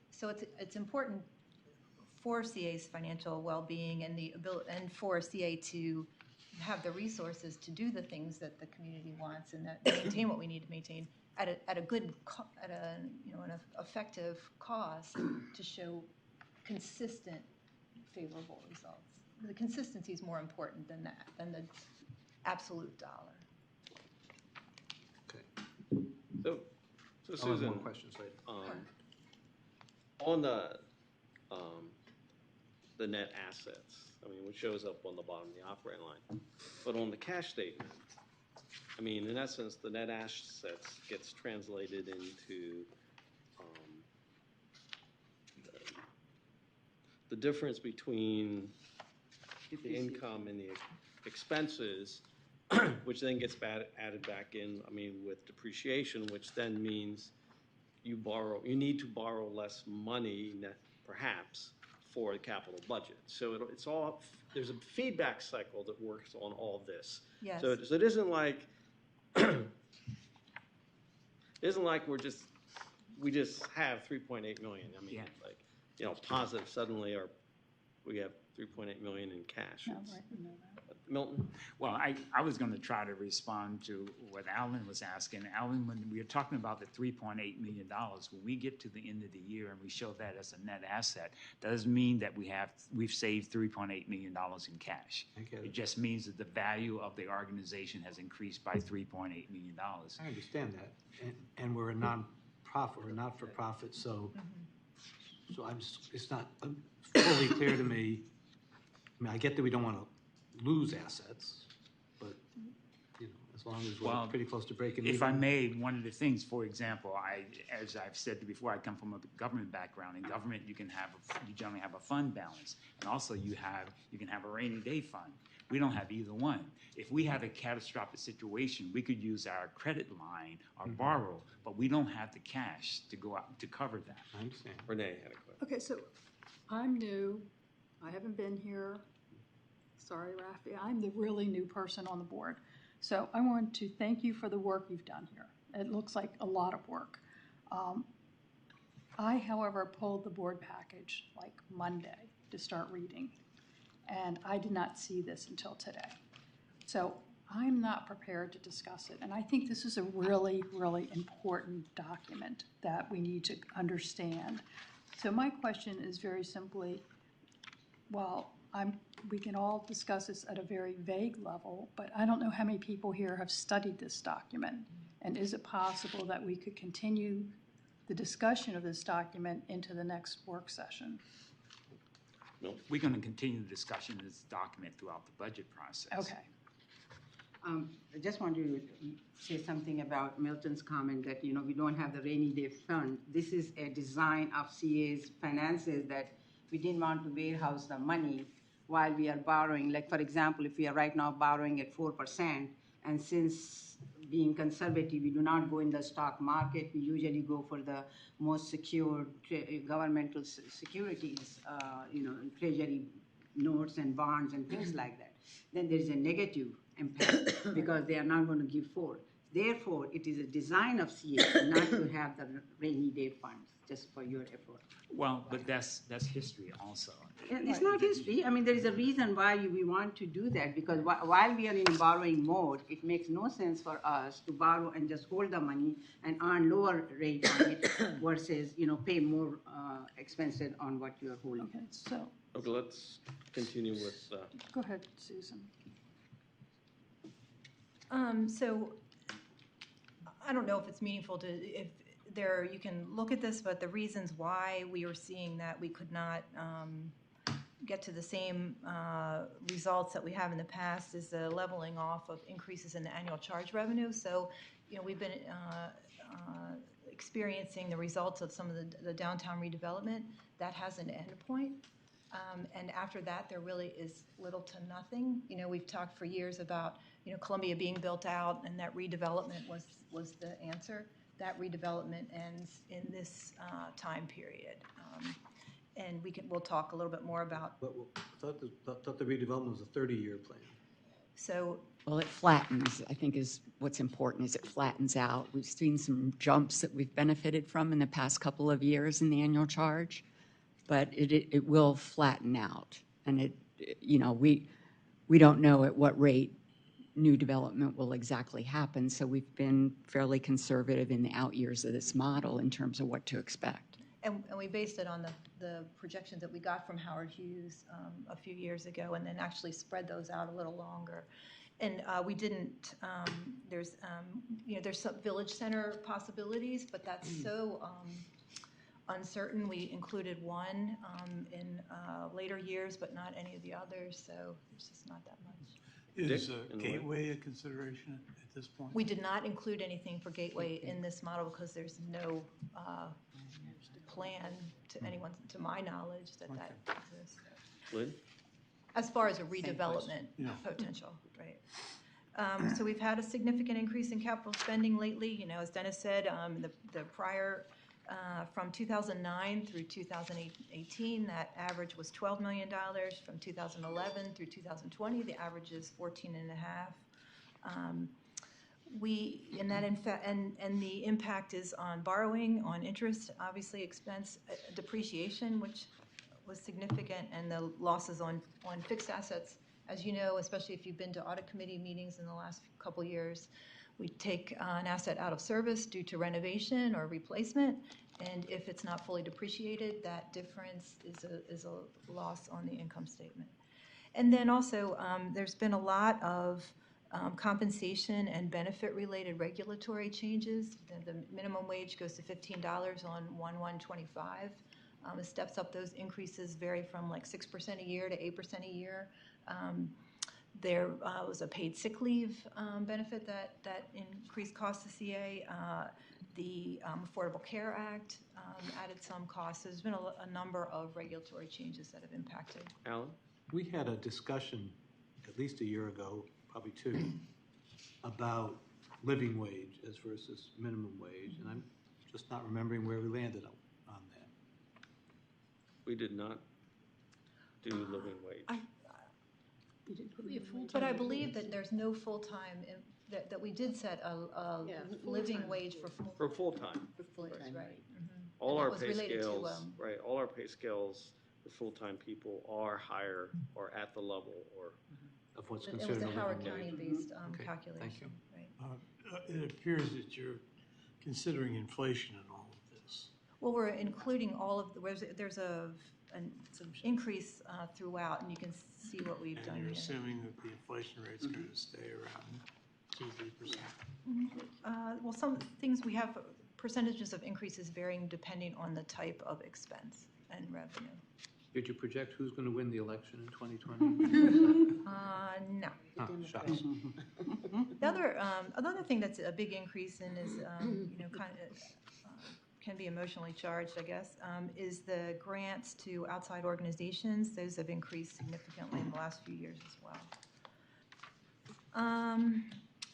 so it's important for CA's financial well-being and the ability, and for CA to have the resources to do the things that the community wants and that maintain what we need to maintain at a good an effective cost to show consistent favorable results. The consistency is more important than the absolute dollar.
Okay. So Susan,
I'll have more questions later.
On the net assets, which shows up on the bottom of the operating line, but on the cash statement, in essence, the net assets gets translated into the difference between the income and the expenses, which then gets added back in, with depreciation, which then means you need to borrow less money, perhaps, for the capital budget. So it's all, there's a feedback cycle that works on all this.
Yes.
So it isn't like, it isn't like we just have 3.8 million. I mean, like, you know, positive suddenly, or we have 3.8 million in cash.
No,
It's-
right, no, no.
Milton?
Well, I was going to try to respond to what Alan was asking. Alan, when we were talking about the $3.8 million, when we get to the end of the year and we show that as a net asset, doesn't mean that we've saved $3.8 million in cash. It just means that the value of the organization has increased by $3.8 million.
I understand that, and we're a non-profit, or not-for-profit, so it's not fully clear to me. I mean, I get that we don't want to lose assets, but, you know, as long as we're pretty close to breaking even.
If I may, one of the things, for example, as I've said before, I come from a government background. In government, you generally have a fund balance, and also you can have a rainy day fund. We don't have either one. If we have a catastrophic situation, we could use our credit line or borrow, but we don't have the cash to go out to cover that.
I understand.
Renee had a question.
Okay, so I'm new. I haven't been here. Sorry, Rafi. I'm the really new person on the board. So I want to thank you for the work you've done here. It looks like a lot of work. I, however, pulled the board package like Monday to start reading, and I did not see this until today. So I'm not prepared to discuss it, and I think this is a really, really important document that we need to understand. So my question is very simply, well, we can all discuss this at a very vague level, but I don't know how many people here have studied this document. And is it possible that we could continue the discussion of this document into the next work session?
No.
We're going to continue the discussion of this document throughout the budget process.
Okay.
I just want to say something about Milton's comment that, you know, we don't have the rainy day fund. This is a design of CA's finances that we didn't want to warehouse the money while we are borrowing. Like, for example, if we are right now borrowing at 4%, and since being conservative, we do not go in the stock market, we usually go for the most secure governmental securities, you know, treasury notes and bonds and things like that. Then there is a negative impact because they are not going to give forward. Therefore, it is a design of CA not to have the rainy day funds, just for your effort.
Well, but that's history also.
And it's not history. I mean, there is a reason why we want to do that, because while we are in borrowing mode, it makes no sense for us to borrow and just hold the money and earn lower rate on it versus, you know, pay more expenses on what you are holding.
Okay, so.
Okay, let's continue with.
Go ahead, Susan.
So I don't know if it's meaningful to, if there, you can look at this, but the reasons why we were seeing that we could not get to the same results that we have in the past is the leveling off of increases in the annual charge revenue. So, you know, we've been experiencing the results of some of the downtown redevelopment. That has an end point. And after that, there really is little to nothing. You know, we've talked for years about, you know, Columbia being built out, and that redevelopment was the answer. That redevelopment ends in this time period. And we'll talk a little bit more about.
But I thought the redevelopment was a 30-year plan.
So.
Well, it flattens, I think, is what's important, is it flattens out. We've seen some jumps that we've benefited from in the past couple of years in the annual charge, but it will flatten out. And you know, we don't know at what rate new development will exactly happen, so we've been fairly conservative in the out years of this model in terms of what to expect.
And we based it on the projections that we got from Howard Hughes a few years ago, and then actually spread those out a little longer. And we didn't, there's, you know, there's some village center possibilities, but that's so uncertain. We included one in later years, but not any of the others, so there's just not that much.
Is Gateway a consideration at this point?
We did not include anything for Gateway in this model because there's no plan to anyone, to my knowledge, that exists.
Lynn?
As far as a redevelopment potential, right? So we've had a significant increase in capital spending lately. You know, as Dennis said, the prior From 2009 through 2018, that average was $12 million. From 2011 through 2020, the average is 14 and a half. And the impact is on borrowing, on interest, obviously expense, depreciation, which was significant, and the losses on fixed assets. As you know, especially if you've been to audit committee meetings in the last couple years, we take an asset out of service due to renovation or replacement, and if it's not fully depreciated, that difference is a loss on the income statement. And then also, there's been a lot of compensation and benefit-related regulatory changes. The minimum wage goes to $15 on 1/1/25. It steps up. Those increases vary from like 6% a year to 8% a year. There was a paid sick leave benefit that increased costs to CA. The Affordable Care Act added some costs. There's been a number of regulatory changes that have impacted.
Alan?
We had a discussion at least a year ago, probably two, about living wage as versus minimum wage, and I'm just not remembering where we landed on that.
We did not do living wage.
But I believe that there's no full-time, that we did set a living wage for full-time.
For full-time.
For full-time, right.
All
And
our
that was
pay
related to,
scales, right, all our pay scales for full-time people are higher or at the level or.
Of what's
It
considered
was
a
a
living
Howard
wage.
County-based
Okay,
calculation.
thank you.
Right.
It appears that you're considering inflation in all of this.
Well, we're including all of there's an increase throughout, and you can see what we've done
And you're
here.
assuming that the inflation rate's going to stay around 2-3%.
Well, some things we have percentages of increases varying depending on the type of expense and revenue.
Did you project who's going to win the election in 2020?
No.
Oh, shucks.
Another thing that's a big increase in is, kind of can be emotionally charged, I guess, is the grants to outside organizations. Those have increased significantly in the last few years as well.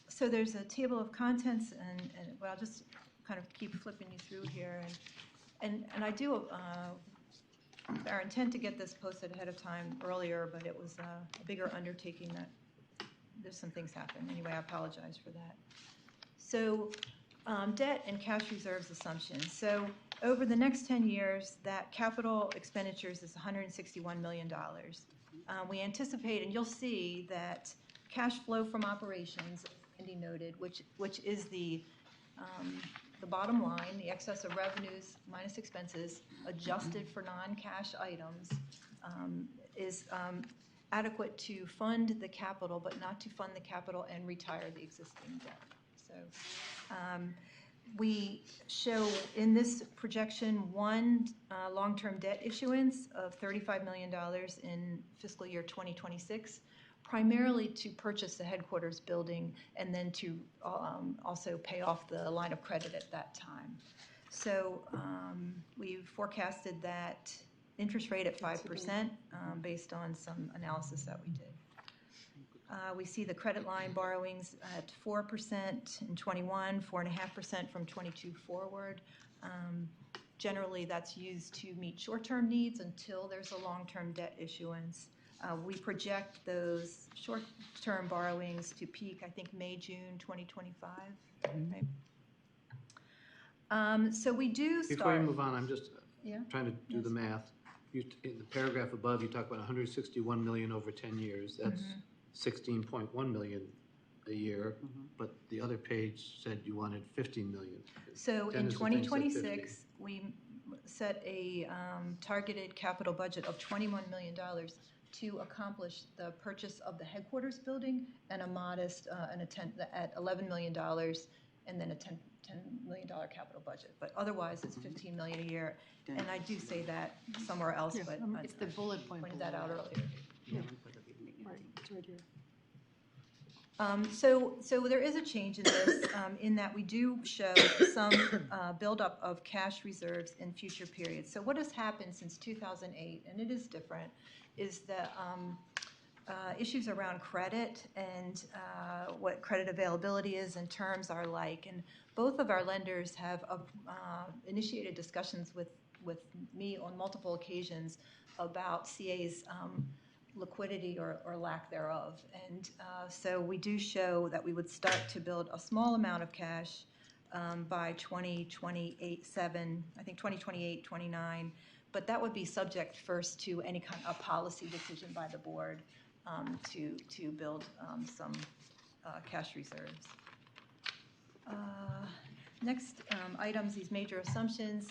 So there's a table of contents, and well, I'll just kind of keep flipping you through here, and I do. Our intent to get this posted ahead of time earlier, but it was a bigger undertaking that there's some things happen. Anyway, I apologize for that. So debt and cash reserves assumptions. So over the next 10 years, that capital expenditures is $161 million. We anticipate, and you'll see that cash flow from operations, Andy noted, which is the bottom line, the excess of revenues minus expenses, adjusted for non-cash items, is adequate to fund the capital, but not to fund the capital and retire the existing debt. So we show in this projection one long-term debt issuance of $35 million in fiscal year 2026, primarily to purchase the headquarters building and then to also pay off the line of credit at that time. So we've forecasted that interest rate at 5% based on some analysis that we did. We see the credit line borrowings at 4% in 21, 4.5% from 22 forward. Generally, that's used to meet short-term needs until there's a long-term debt issuance. We project those short-term borrowings to peak, I think, May, June 2025. Right? So we do start.
Before you move on, I'm just
Yeah?
trying to do the math. In the paragraph above, you talk about $161 million over 10 years. That's 16.1 million a year, but the other page said you wanted 15 million.
So in
Dennis, the thing said
2026, we set a targeted capital budget of $21 million to accomplish the purchase of the headquarters building and a modest, at $11 million, and then a $10 million capital budget. But otherwise, it's $15 million a year. And I do say that somewhere else, but
It's the bullet point.
pointed that out earlier.
Right, it's right here.
So there is a change in this, in that we do show some buildup of cash reserves in future periods. So what has happened since 2008, and it is different, is that issues around credit and what credit availability is and terms are like. And both of our lenders have initiated discussions with me on multiple occasions about CA's liquidity or lack thereof. And so we do show that we would start to build a small amount of cash by 2028, I think 2028, 29. But that would be subject first to any kind of policy decision by the board to build some cash reserves. Next items, these major assumptions,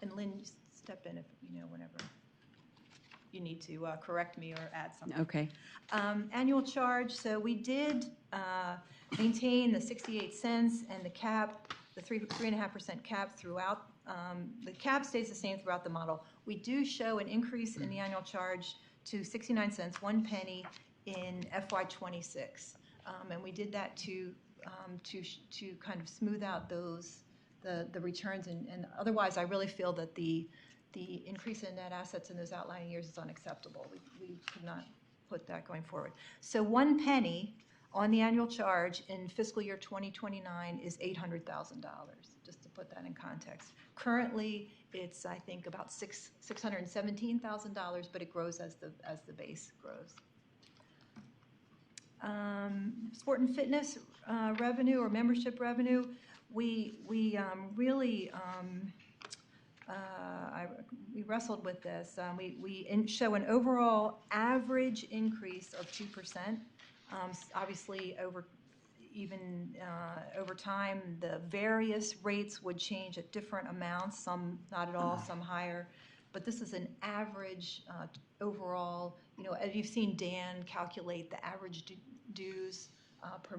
and Lynn, step in if you know whenever you need to correct me or add something.
Okay.
Annual charge, so we did maintain the 68 cents and the cap, the 3.5% cap throughout. The cap stays the same throughout the model. We do show an increase in the annual charge to 69 cents, 1 penny in FY26. And we did that to kind of smooth out the returns. And otherwise, I really feel that the increase in net assets in those outlying years is unacceptable. We could not put that going forward. So 1 penny on the annual charge in fiscal year 2029 is $800,000, just to put that in context. Currently, it's, I think, about $617,000, but it grows as the base grows. Sport and fitness revenue or membership revenue, we really we wrestled with this. We show an overall average increase of 2%. Obviously, over time, the various rates would change at different amounts, some not at all, some higher. But this is an average overall. You know, as you've seen Dan calculate the average dues per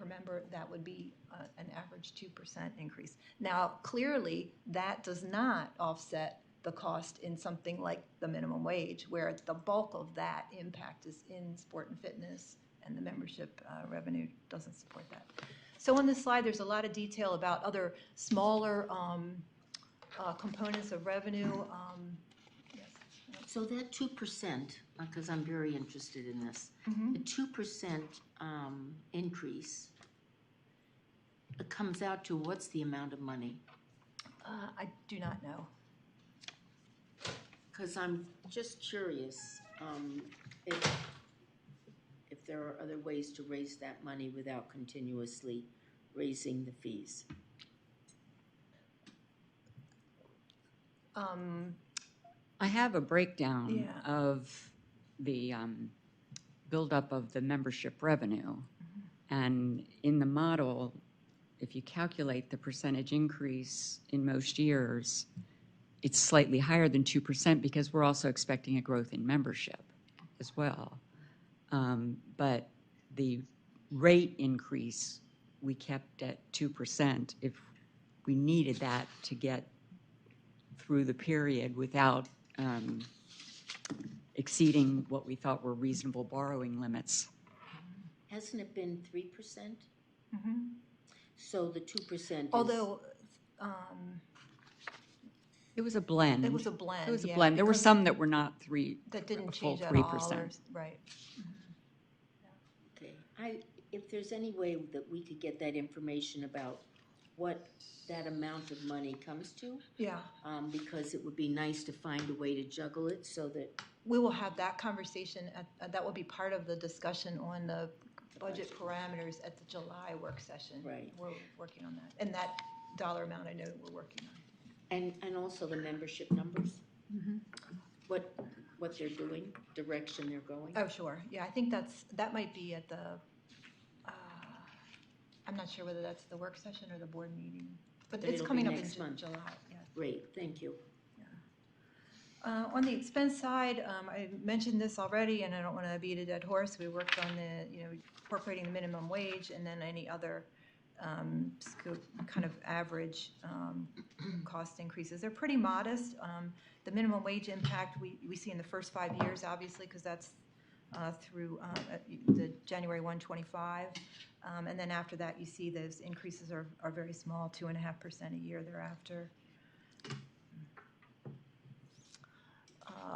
member, that would be an average 2% increase. Now, clearly, that does not offset the cost in something like the minimum wage, where the bulk of that impact is in sport and fitness, and the membership revenue doesn't support that. So on this slide, there's a lot of detail about other smaller components of revenue.
So that 2%, because I'm very interested in this, the 2% increase, it comes out to what's the amount of money?
I do not know.
Because I'm just curious if there are other ways to raise that money without continuously raising the fees.
I have a breakdown of the buildup of the membership revenue. And in the model, if you calculate the percentage increase in most years, it's slightly higher than 2% because we're also expecting a growth in membership as well. But the rate increase we kept at 2% if we needed that to get through the period without exceeding what we thought were reasonable borrowing limits.
Hasn't it been 3%? So the 2% is...
Although...
it was a blend.
It was a blend.
It was a blend. There were some that were not
that didn't
full
change at
3%.
all. Right.
Okay. If there's any way that we could get that information about what that amount of money comes to.
Yeah.
Because it would be nice to find a way to juggle it so that...
We will have that conversation. That will be part of the discussion on the budget parameters at the July work session.
Right.
We're working on that. And that dollar amount I know we're working on.
And also the membership numbers? What they're doing, direction they're going?
Oh, sure. Yeah, I think that might be at the, I'm not sure whether that's the work session or the board meeting. But it's
it'll
coming
be
up in
next month.
July. Yeah.
Great, thank you.
On the expense side, I mentioned this already, and I don't want to beat a dead horse. We worked on incorporating the minimum wage and then any other kind of average cost increases. They're pretty modest. The minimum wage impact we see in the first 5 years, obviously, because that's through the January 125. And then after that, you see those increases are very small, 2.5% a year thereafter.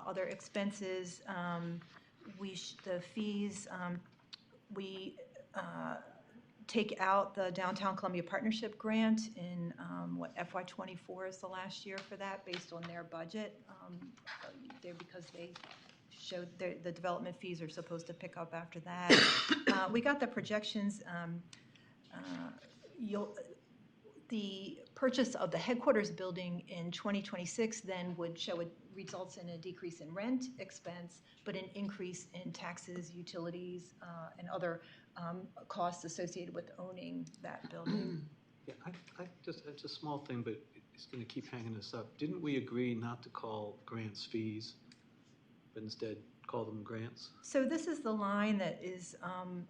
Other expenses, the fees, we take out the Downtown Columbia Partnership Grant in, FY '24 is the last year for that, based on their budget. Because they showed the development fees are supposed to pick up after that. We got the projections. The purchase of the headquarters building in 2026 then would show it results in a decrease in rent expense, but an increase in taxes, utilities, and other costs associated with owning that building.
Yeah, it's a small thing, but it's going to keep hanging us up. Didn't we agree not to call grants fees, but instead call them grants?
So this is the line that is,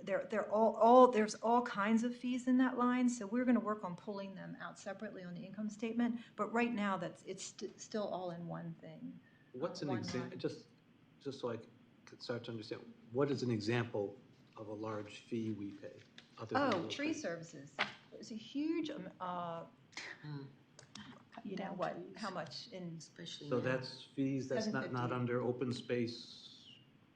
there's all kinds of fees in that line, so we're going to work on pulling them out separately on the income statement, but right now, it's still all in one thing.
What's an
one
example,
line.
just so I could start to understand, what is an example of a large fee we pay? other than
Oh,
little
tree
things?
services. It's a huge, you know what, how much in?
So that's fees, that's not
750.
under open space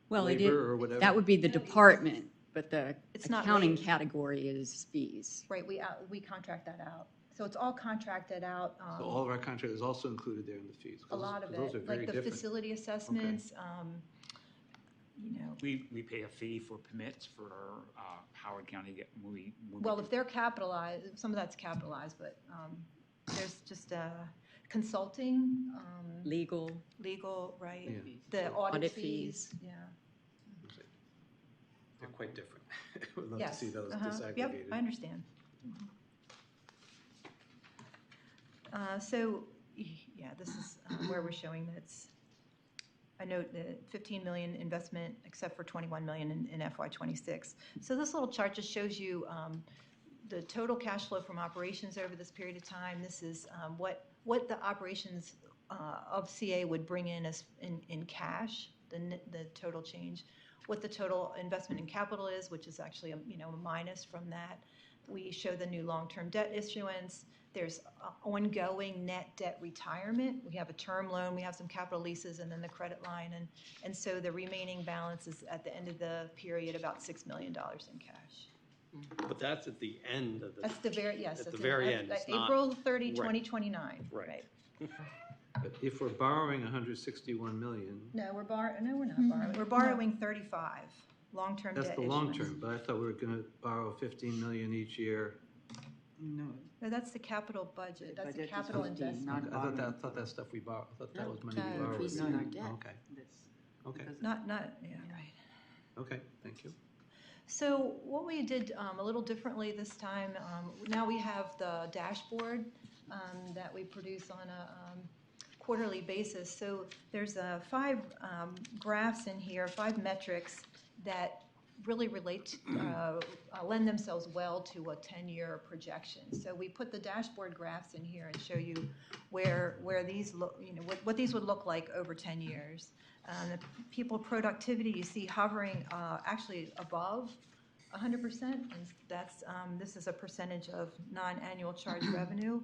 Well,
labor or whatever?
that would be the department, but the
It's not
accounting
labor.
category is fees.
Right, we contract that out. So it's all contracted out.
So all of our contract is also included there in the fees? 'cause
A lot of
those are
it,
very
like the
different.
facility assessments, you know.
We pay a fee for permits for Howard County, when we
Well, if they're capitalized, some of that's capitalized, but there's just consulting.
Legal.
Legal, right.
Yeah.
The audit
Audit
fees,
fees.
yeah.
They're quite different. We'd love to
Yes,
see those
uh-huh.
disaggregated.
Yep, I understand. So, yeah, this is where we're showing that it's, I note the 15 million investment, except for 21 million in FY '26. So this little chart just shows you the total cash flow from operations over this period of time. This is what the operations of CA would bring in as in cash, the total change. What the total investment in capital is, which is actually a minus from that. We show the new long-term debt issuance. There's ongoing net debt retirement. We have a term loan, we have some capital leases, and then the credit line. And so the remaining balance is at the end of the period about $6 million in cash.
But that's at the end of the.
That's the very, yes.
At the
that's
very end. It's not-
April 30,
Right.
2029.
Right.
But if we're borrowing 161 million,
No, we're not borrowing. We're borrowing 35, long-term debt
that's the
issuance.
long term, but I thought we were going to borrow 15 million each year.
No.
No, that's the capital budget. That's the
Budget is
capital
15,
investment.
not
I thought that stuff we borrowed, I thought that
No,
was money we
no,
borrowed.
increasing our debt.
Okay, okay,
Not, yeah, right.
okay, thank you.
So what we did a little differently this time, now we have the dashboard that we produce on a quarterly basis. So there's 5 graphs in here, 5 metrics that really lend themselves well to a 10-year projection. So we put the dashboard graphs in here and show you where these look, what these would look like over 10 years. The people productivity you see hovering actually above 100%, and that's this is a percentage of non-annual charge revenue.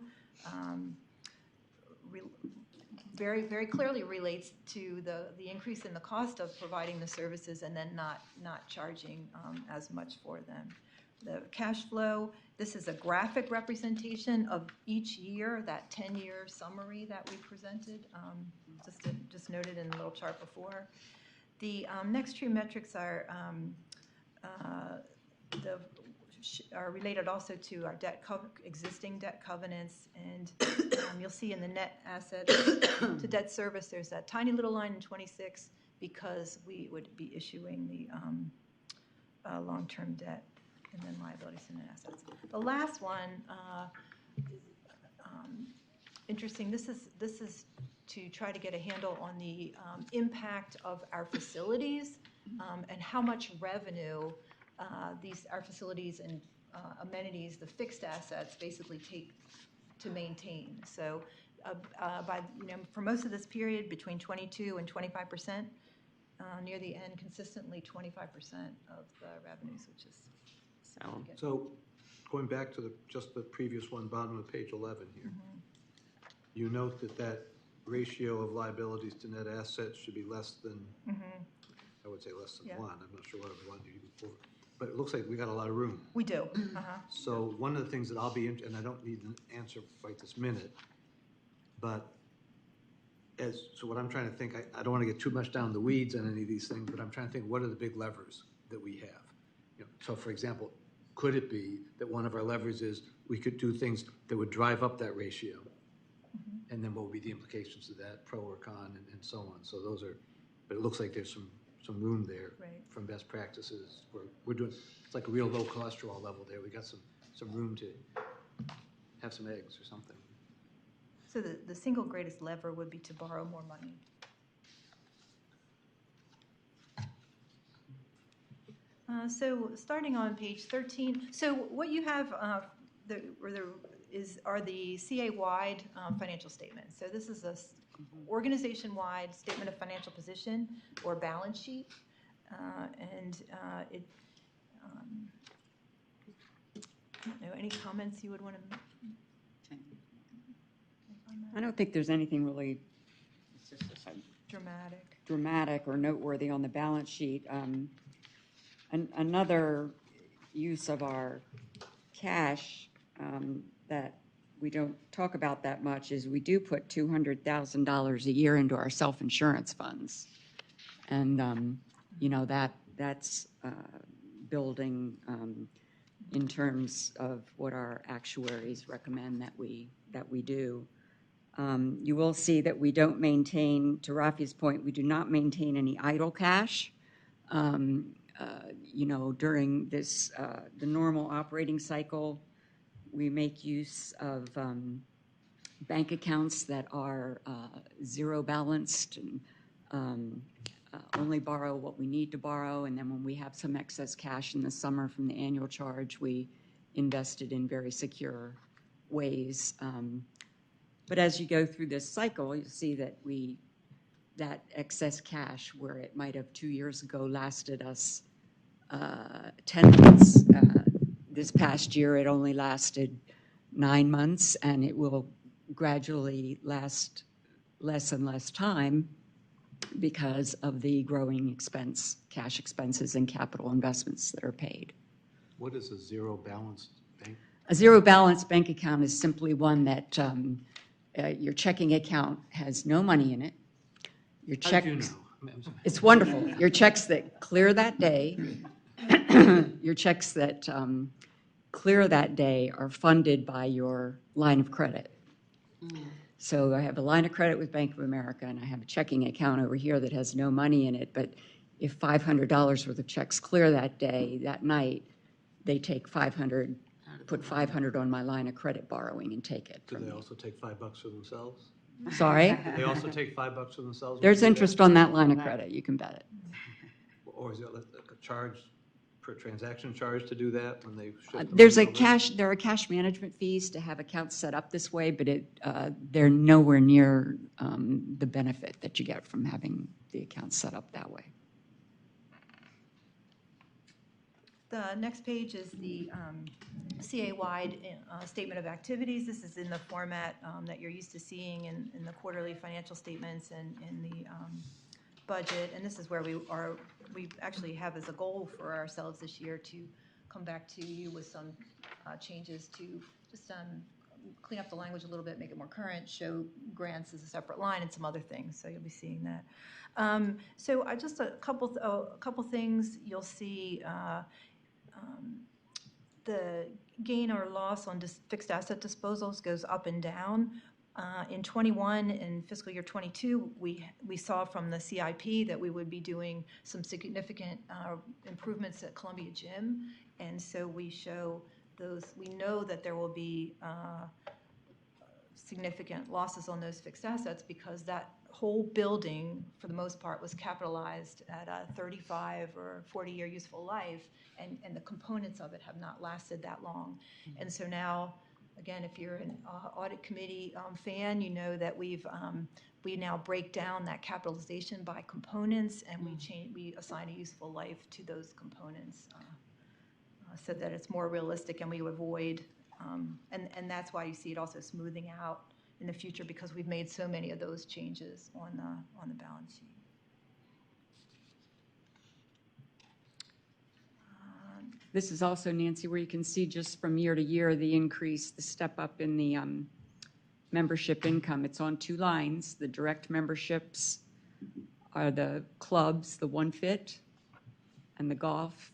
Very, very clearly relates to the increase in the cost of providing the services and then not charging as much for them. The cash flow, this is a graphic representation of each year, that 10-year summary that we presented, just noted in the little chart before. The next 2 metrics are related also to our existing debt covenants, and you'll see in the net assets to debt service, there's that tiny little line in 26 because we would be issuing the long-term debt and then liabilities and net assets. The last one, interesting. This is to try to get a handle on the impact of our facilities and how much revenue our facilities and amenities, the fixed assets, basically take to maintain. So, for most of this period, between 22 and 25%, near the end, consistently 25% of the revenues, which is significant.
So going back to just the previous one, bottom of page 11 here, you note that ratio of liabilities to net assets should be less than
I would say less than
Yeah.
one. I'm not sure what we want to do before. But it looks like we got a lot of room.
We do.
So one of the things that I'll be, and I don't need an answer right this minute, but so what I'm trying to think, I don't want to get too much down the weeds on any of these things, but I'm trying to think, what are the big levers that we have? So for example, could it be that one of our levers is we could do things that would drive up that ratio? And then what would be the implications of that, pro or con, and so on? So those are, but it looks like there's some room there from best practices. We're doing, it's like a real low cholesterol level there. We got some room to have some eggs or something.
So the single greatest lever would be to borrow more money. So starting on page 13, so what you have are the CA-wide financial statements. So this is a organization-wide statement of financial position or balance sheet, and it. I don't know, any comments you would want to?
I don't think there's anything really dramatic or noteworthy on the balance sheet. Another use of our cash that we don't talk about that much is we do put $200,000 a year into our self-insurance funds. And, that's building in terms of what our actuaries recommend that we do. You will see that we don't maintain, to Rafi's point, we do not maintain any idle cash. During this, the normal operating cycle, we make use of bank accounts that are zero balanced and only borrow what we need to borrow. And then when we have some excess cash in the summer from the annual charge, we invest it in very secure ways. But as you go through this cycle, you'll see that that excess cash, where it might have 2 years ago lasted us 10 months, this past year it only lasted 9 months, and it will gradually last less and less time because of the growing cash expenses and capital investments that are paid.
What is a zero balanced bank?
A zero balance bank account is simply one that your checking account has no money in it. Your
How
checks,
do you know?
it's wonderful. Your checks that clear that day, your checks that clear that day are funded by your line of credit. So I have a line of credit with Bank of America, and I have a checking account over here that has no money in it. But if $500 worth of checks clear that day, that night, they take $500, put $500 on my line of credit borrowing and take it.
Do they also take $5 for themselves?
Sorry?
They also take $5 for themselves?
There's interest on that line of credit, you can bet it.
Or is it a charge, per transaction charge to do that when they ship?
There are cash management fees to have accounts set up this way, but they're nowhere near the benefit that you get from having the accounts set up that way.
The next page is the CA-wide statement of activities. This is in the format that you're used to seeing in the quarterly financial statements and in the budget. And this is where we actually have as a goal for ourselves this year to come back to you with some changes to just clean up the language a little bit, make it more current, show grants as a separate line, and some other things. So you'll be seeing that. So just a couple things you'll see. The gain or loss on fixed asset disposals goes up and down. In 21 and fiscal year 22, we saw from the CIP that we would be doing some significant improvements at Columbia Gym, and so we show those. We know that there will be significant losses on those fixed assets because that whole building, for the most part, was capitalized at a 35 or 40-year useful life, and the components of it have not lasted that long. And so now, again, if you're an audit committee fan, you know that we now break down that capitalization by components, and we assign a useful life to those components so that it's more realistic, and we avoid, and that's why you see it also smoothing out in the future, because we've made so many of those changes on the balance sheet.
This is also, Nancy, where you can see just from year to year, the increase, the step up in the membership income. It's on two lines. The direct memberships are the clubs, the One Fit, and the golf,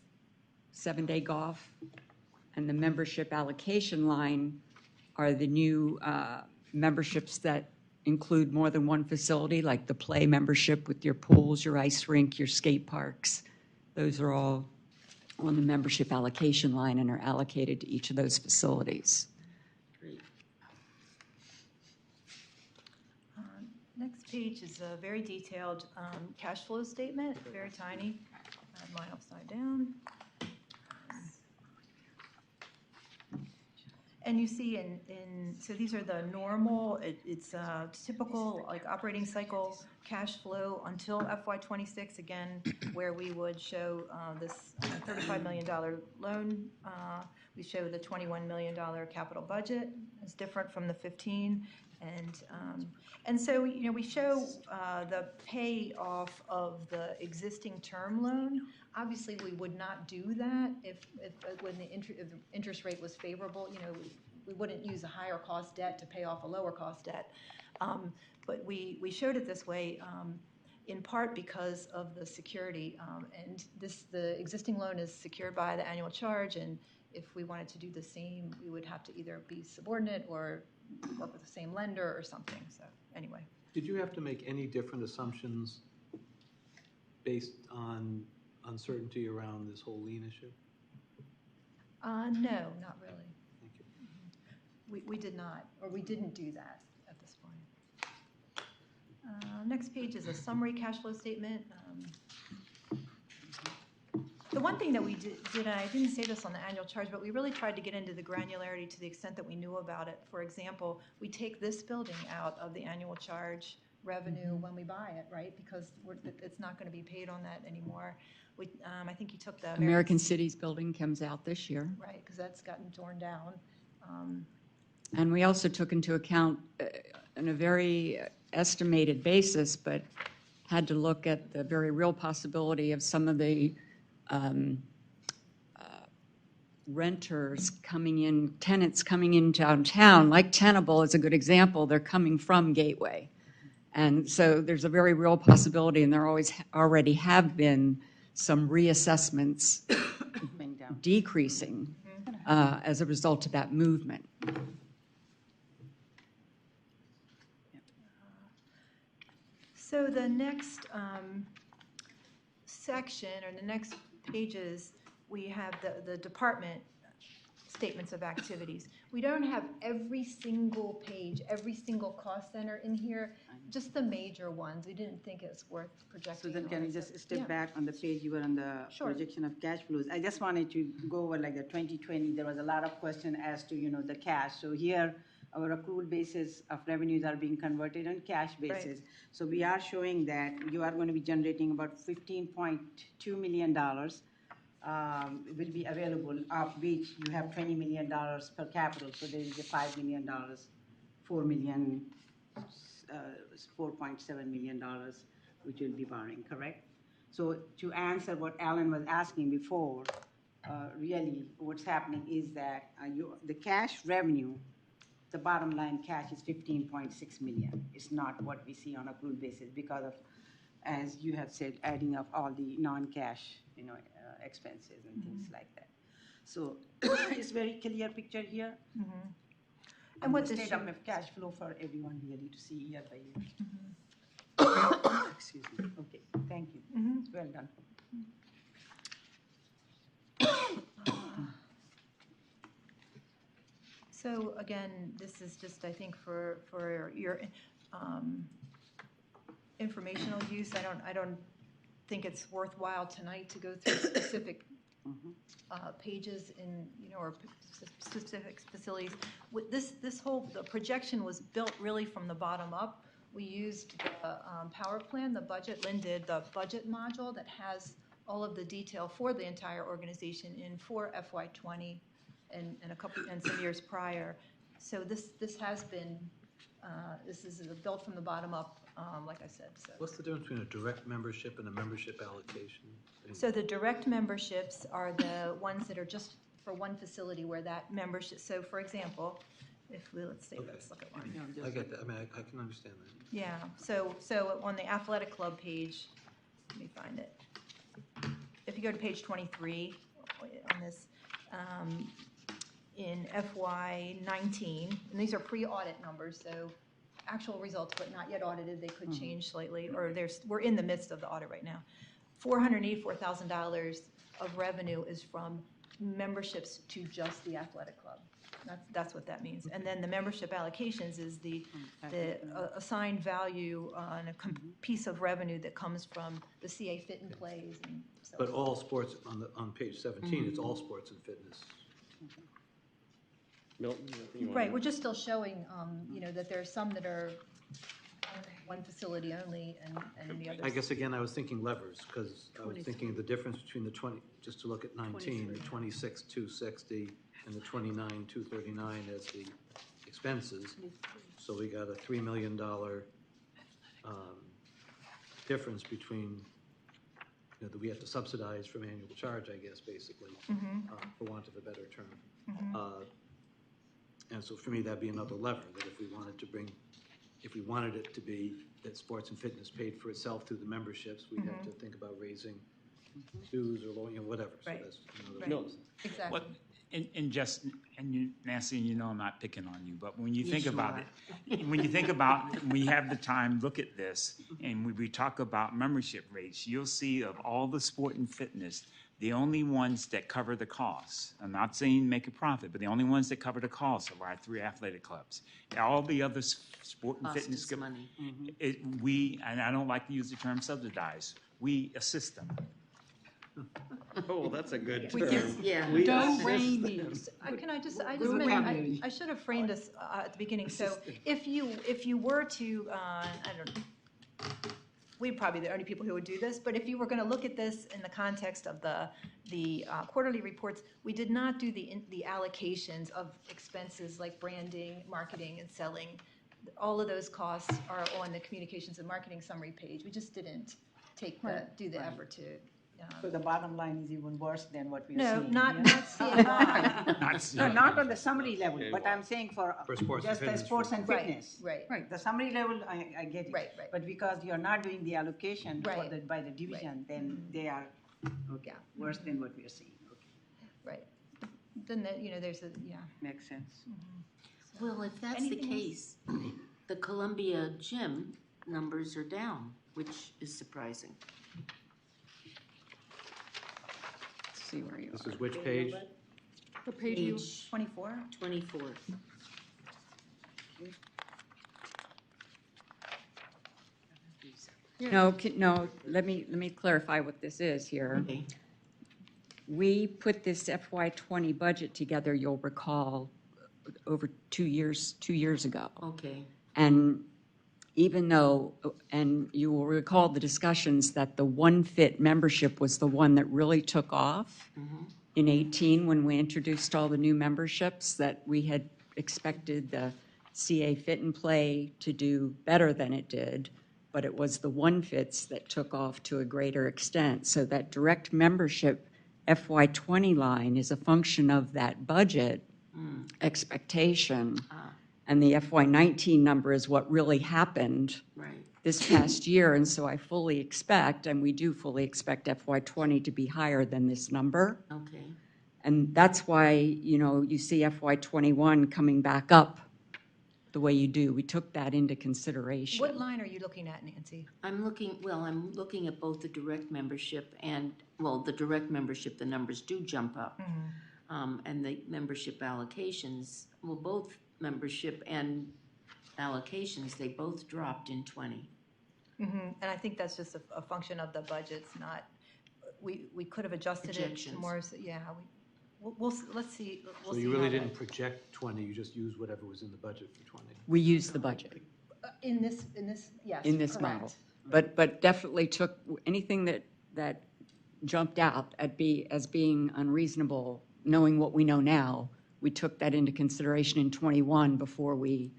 7-day golf. And the membership allocation line are the new memberships that include more than one facility, like the play membership with your pools, your ice rink, your skate parks. Those are all on the membership allocation line and are allocated to each of those facilities.
Next page is a very detailed cash flow statement, very tiny. I have mine upside down. And you see so these are the normal, it's typical like operating cycle cash flow until FY26, again, where we would show this $35 million loan. We show the $21 million capital budget. It's different from the 15. And so, you know, we show the payoff of the existing term loan. Obviously, we would not do that if when the interest rate was favorable. You know, we wouldn't use a higher cost debt to pay off a lower cost debt. But we showed it this way in part because of the security. And the existing loan is secured by the annual charge. And if we wanted to do the same, we would have to either be subordinate or work with the same lender or something. So anyway.
Did you have to make any different assumptions based on uncertainty around this whole lien issue?
No, not really.
Thank you.
We did not, or we didn't do that at this point. Next page is a summary cash flow statement. The one thing that we did, and I didn't say this on the annual charge, but we really tried to get into the granularity to the extent that we knew about it. For example, we take this building out of the annual charge revenue when we buy it, right? Because it's not going to be paid on that anymore. I think you took the
American Cities building comes out this year.
Right, because that's gotten torn down.
And we also took into account, on a very estimated basis, but had to look at the very real possibility of some of the renters coming in, tenants coming in downtown, like Tenable is a good example. They're coming from Gateway. And so there's a very real possibility, and there already have been some reassessments decreasing as a result of that movement.
So the next section, or the next pages, we have the department statements of activities. We don't have every single page, every single cost center in here, just the major ones. We didn't think it's worth projecting.
Susan, can you just step back on the page you were on the projection of cash flows? I just wanted to go over like the 2020. There was a lot of question as to, you know, the cash. So here, our accrual basis of revenues are being converted on cash basis. Right. So we are showing that you are going to be generating about $15.2 million will be available, of which you have $20 million per capital. So there is a $5 million, $4.7 million, which will be borrowing, correct? So to answer what Alan was asking before, really what's happening is that the cash revenue, the bottom line cash is $15.6 million. It's not what we see on accrual basis because of, as you have said, adding up all the non-cash, you know, expenses and things like that. So it's very clear picture here. And what the state of cash flow for everyone really to see year by year. Excuse me. Okay, thank you. Well done.
So again, this is just, I think, for your informational use. I don't think it's worthwhile tonight to go through specific pages in, you know, or specific facilities. With this whole, the projection was built really from the bottom up. We used the power plan, the budget. Lynn did the budget module that has all of the detail for the entire organization in for FY20 and some years prior. So this has been this is built from the bottom up like I said, so.
What's the difference between a direct membership and a membership allocation?
So the direct memberships are the ones that are just for one facility where that membership, so for example, if we, let's look at one.
I get that, I mean, I can understand that.
Yeah, so on the athletic club page, let me find it. If you go to page 23 on this, in FY '19, and these are pre-audit numbers, so actual results but not yet audited, they could change slightly, or we're in the midst of the audit right now. $484,000 of revenue is from memberships to just the athletic club. That's what that means. And then the membership allocations is the assigned value on a piece of revenue that comes from the CA Fit and Plays. And so
But all sports, on page 17, it's all sports and fitness.
Milton, anything you want
Right,
to-
we're just still showing, that there are some that are one facility only and the others.
I guess, again, I was thinking levers, because I was thinking of the difference between the 20, just to look at 19, the 26,260 and the 29,239 as the expenses. So we got a $3 million difference between, that we have to subsidize from annual charge, I guess, basically, for want of a better term. And so for me, that'd be another lever, that if we wanted it to be that sports and fitness paid for itself through the memberships, we'd have to think about raising dues or whatever. So
Right.
that's another
Right.
level.
Exactly.
And you, Nancy, you know I'm not picking on you, but when you think about it, when we have the time, look at this, and we talk about membership rates, you'll see of all the sport and fitness, the only ones that cover the costs, I'm not saying make a profit, but the only ones that cover the costs are our 3 athletic clubs. All the other sport and
Cost
fitness,
us money.
and I don't like to use the term subsidize, we assist them.
Oh, that's a good
We
term.
give-
Yeah.
We
Don't
assist
rain
them.
these.
I should have framed this at the beginning. So if you were to, I don't know, we're probably the only people who would do this, but if you were going to look at this in the context of the quarterly reports, we did not do the allocations of expenses like branding, marketing, and selling. All of those costs are on the communications and marketing summary page. We just didn't do the effort to.
So the bottom line is even worse than what we're
No,
seeing.
not CNY.
No, not on the summary level, but I'm saying for
sports and
just the
fitness,
sports and
Right,
fitness.
right.
The summary level, I get it.
Right.
But because you're not doing the allocation
Right.
by the division, then they are,
Yeah.
worse than what we're seeing. Okay.
Right. Then, there's
Makes sense.
Well, if that's the
Anything else?
case, the Columbia gym numbers are down, which is surprising.
See where you
This is which page?
The page you,
Page
24?
24.
No, let me clarify what this is here.
Okay.
We put this FY '20 budget together, you'll recall, over 2 years ago.
Okay.
And even though, and you will recall the discussions that the One Fit membership was the one that really took off in 18 when we introduced all the new memberships, that we had expected the CA Fit and Play to do better than it did, but it was the One Fits that took off to a greater extent. So that direct membership FY '20 line is a function of that budget expectation. And the FY '19 number is what really happened
Right.
this past year. And so I fully expect, and we do fully expect FY '20 to be higher than this number.
Okay.
And that's why, you see FY '21 coming back up the way you do. We took that into consideration.
What line are you looking at, Nancy?
I'm looking at both the direct membership and, the direct membership, the numbers do jump up. And the membership allocations, both membership and allocations, they both dropped in '20.
And I think that's just a function of the budgets, not, we could have adjusted it to
Projections.
more, let's see.
So you really didn't project 20, you just used whatever was in the budget for 20?
We used the budget.
In this, yes.
In this
correct.
model. But definitely took anything that jumped out as being unreasonable, knowing what we know now, we took that into consideration in '21 before we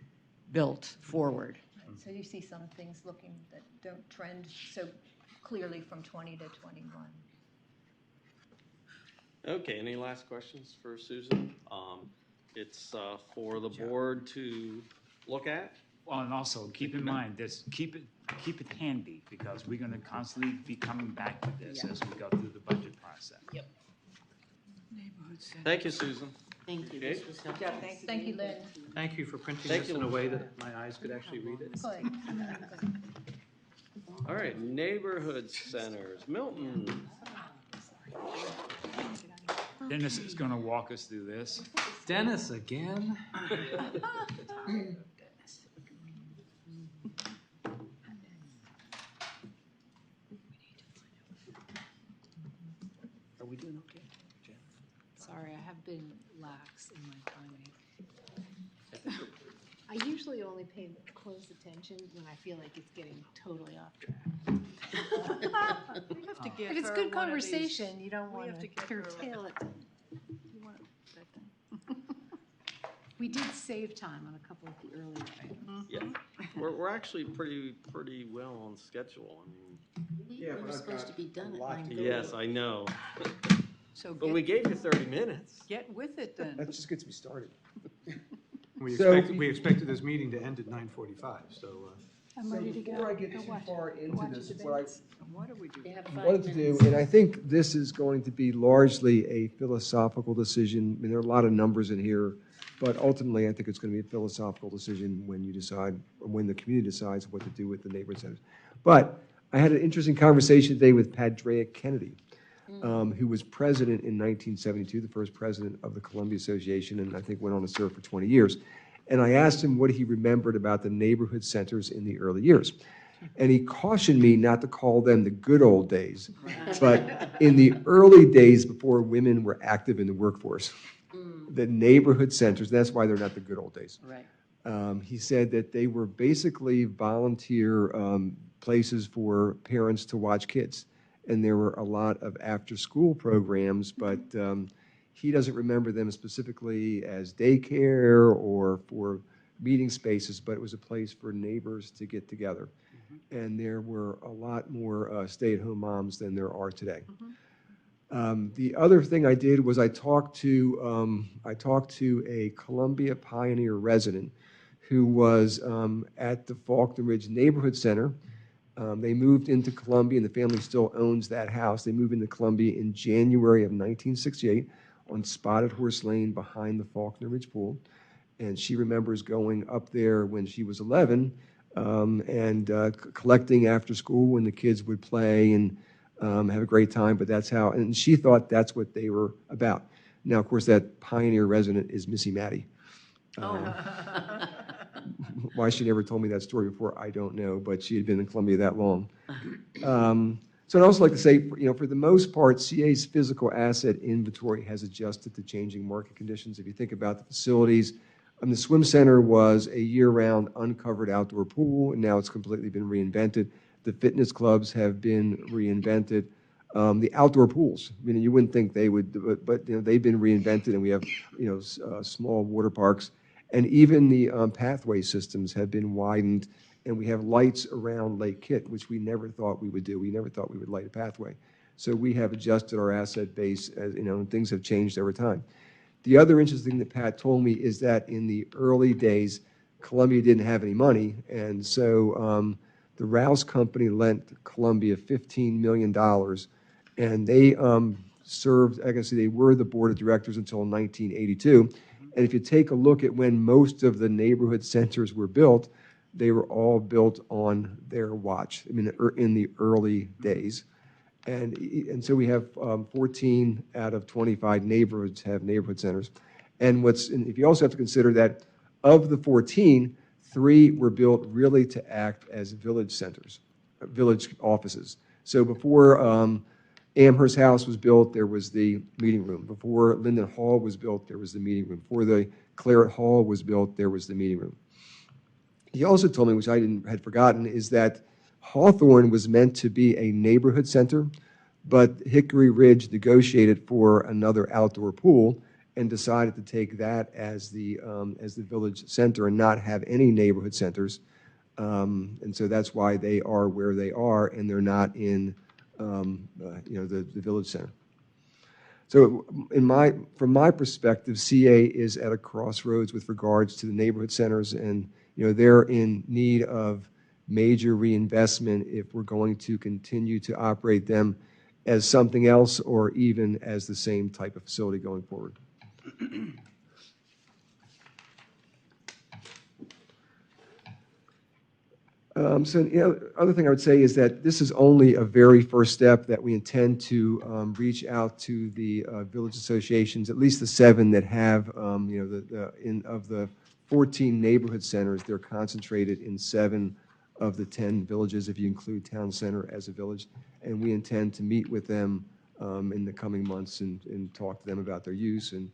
built forward.
So you see some things looking that don't trend so clearly from 20 to 21.
Okay, any last questions for Susan? It's for the board to look at.
Well, and also keep in mind this, keep it handy because we're gonna constantly be coming back to this as we go through the budget process.
Yep.
Thank you, Susan.
Thank you.
Okay.
This was helpful.
Yeah, thank you, Lynn.
Thank you for printing
Thank
this
you.
in a way that my eyes could actually read it.
All right, neighborhood centers. Milton.
Dennis is gonna walk us through this.
Dennis again?
Are we doing okay?
Sorry, I have been lax in my timing. I usually only pay close attention when I feel like it's getting totally off track.
We have to give
If it's
her
good
one of these.
conversation, you don't
We
want
have
to
to give her a-
curtail it.
You want that thing?
We did save time on a couple of the earlier items.
Yeah, we're actually pretty well on schedule. I mean,
We were supposed to be done at 9:30.
yes, I know.
So
But we gave you 30 minutes.
get with it then.
That just gets me started.
We
So-
expected this meeting to end at 9:45, so.
I'm ready to go.
Before I get
Go
too
watch-
far
go
into
watch
this,
the
what I
debates.
What do we do?
They have
wanted
5
to do,
minutes.
and I think this is going to be largely a philosophical decision. I mean, there are a lot of numbers in here, but ultimately, I think it's going to be a philosophical decision when you decide, or when the community decides what to do with the neighborhood centers. But I had an interesting conversation today with Padrea Kennedy, who was president in 1972, the first president of the Columbia Association, and I think went on to serve for 20 years. And I asked him what he remembered about the neighborhood centers in the early years. And he cautioned me not to call them the good old days, but in the early days before women were active in the workforce, the neighborhood centers, that's why they're not the good old days.
Right.
He said that they were basically volunteer places for parents to watch kids. And there were a lot of after-school programs, but he doesn't remember them specifically as daycare or for meeting spaces, but it was a place for neighbors to get together. And there were a lot more stay-at-home moms than there are today. The other thing I did was I talked to a Columbia Pioneer resident who was at the Faulkner Ridge Neighborhood Center. They moved into Columbia, and the family still owns that house. They moved into Columbia in January of 1968 on Spotted Horse Lane behind the Faulkner Ridge Pool. And she remembers going up there when she was 11 and collecting after school when the kids would play and have a great time. But that's how, and she thought that's what they were about. Now, of course, that Pioneer resident is Missy Matty. Why she never told me that story before, I don't know, but she had been in Columbia that long. So I'd also like to say, for the most part, CA's physical asset inventory has adjusted to changing market conditions. If you think about the facilities, the swim center was a year-round uncovered outdoor pool, and now it's completely been reinvented. The fitness clubs have been reinvented. The outdoor pools, you wouldn't think they would, but they've been reinvented, and we have small water parks. And even the pathway systems have been widened, and we have lights around Lake Kit, which we never thought we would do. We never thought we would light a pathway. So we have adjusted our asset base, and things have changed over time. The other interesting thing that Pat told me is that in the early days, Columbia didn't have any money, and so the Rouse Company lent Columbia $15 million, and they served, I can say they were the board of directors until 1982. And if you take a look at when most of the neighborhood centers were built, they were all built on their watch, in the early days. And so we have 14 out of 25 neighborhoods have neighborhood centers. And if you also have to consider that of the 14, 3 were built really to act as village centers, village offices. So before Amherst House was built, there was the meeting room. Before Linden Hall was built, there was the meeting room. Before the Claret Hall was built, there was the meeting room. He also told me, which I had forgotten, is that Hawthorne was meant to be a neighborhood center, but Hickory Ridge negotiated for another outdoor pool and decided to take that as the village center and not have any neighborhood centers. And so that's why they are where they are, and they're not in, the village center. So from my perspective, CA is at a crossroads with regards to the neighborhood centers, and, they're in need of major reinvestment if we're going to continue to operate them as something else or even as the same type of facility going forward. Other thing I would say is that this is only a very first step, that we intend to reach out to the village associations, at least the 7 that have, of the 14 neighborhood centers, they're concentrated in 7 of the 10 villages, if you include Town Center as a village. And we intend to meet with them in the coming months and talk to them about their use. And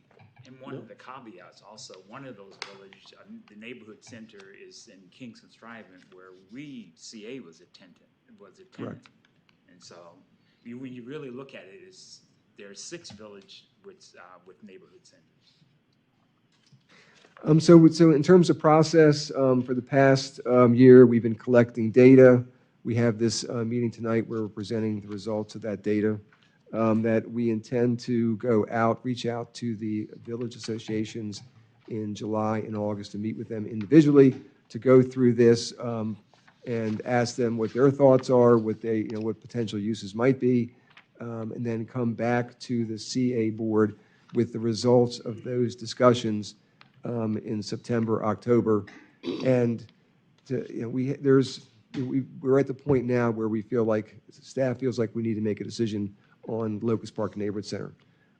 one of the caveats also, one of those villages, the neighborhood center is in Kingston Strivent, where CA was a tenant.
Correct.
And so, when you really look at it, there are 6 villages with neighborhood centers.
So in terms of process, for the past year, we've been collecting data. We have this meeting tonight where we're presenting the results of that data. That we intend to reach out to the village associations in July and August to meet with them individually to go through this and ask them what their thoughts are, what potential uses might be, and then come back to the CA board with the results of those discussions in September, October. And we're at the point now where we feel like, staff feels like we need to make a decision on Locust Park Neighborhood Center.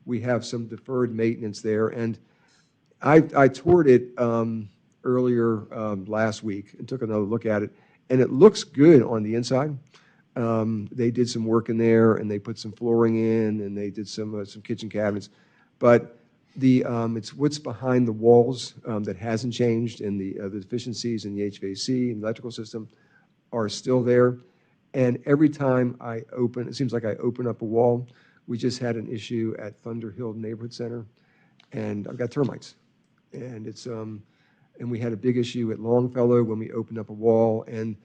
We have some deferred maintenance there, and I toured it earlier last week and took another look at it, and it looks good on the inside. They did some work in there, and they put some flooring in, and they did some kitchen cabinets, but it's what's behind the walls that hasn't changed, and the deficiencies in the HVAC and electrical system are still there. And every time it seems like I open up a wall. We just had an issue at Thunder Hill Neighborhood Center, and I've got termites. And and we had a big issue at Longfellow when we opened up a wall. And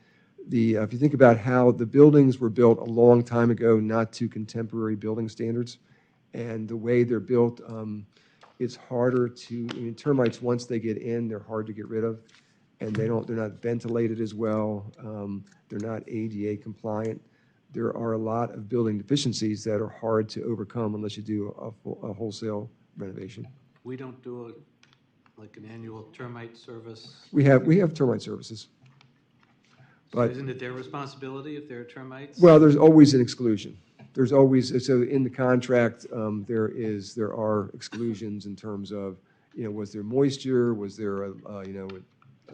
if you think about how the buildings were built a long time ago, not to contemporary building standards, and the way they're built, it's harder termites, once they get in, they're hard to get rid of. And they're not ventilated as well. They're not ADA compliant. There are a lot of building deficiencies that are hard to overcome unless you do a wholesale renovation.
We don't do an annual termite service?
We have termite services. But
isn't it their responsibility if there are termites?
Well, there's always an exclusion. There's always, so in the contract, there are exclusions in terms of, was there moisture? Was there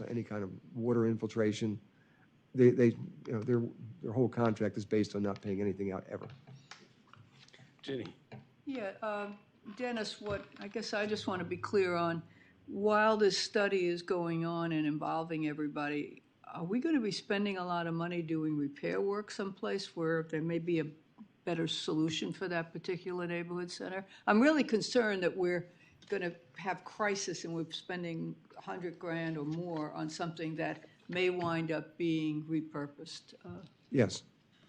any kind of water infiltration? Their whole contract is based on not paying anything out ever.
Ginny.
Yeah, Dennis, I guess I just want to be clear on, while this study is going on and involving everybody, are we going to be spending a lot of money doing repair work someplace where there may be a better solution for that particular neighborhood center? I'm really concerned that we're going to have crisis and we're spending $100,000 or more on something that may wind up being repurposed.
Yes.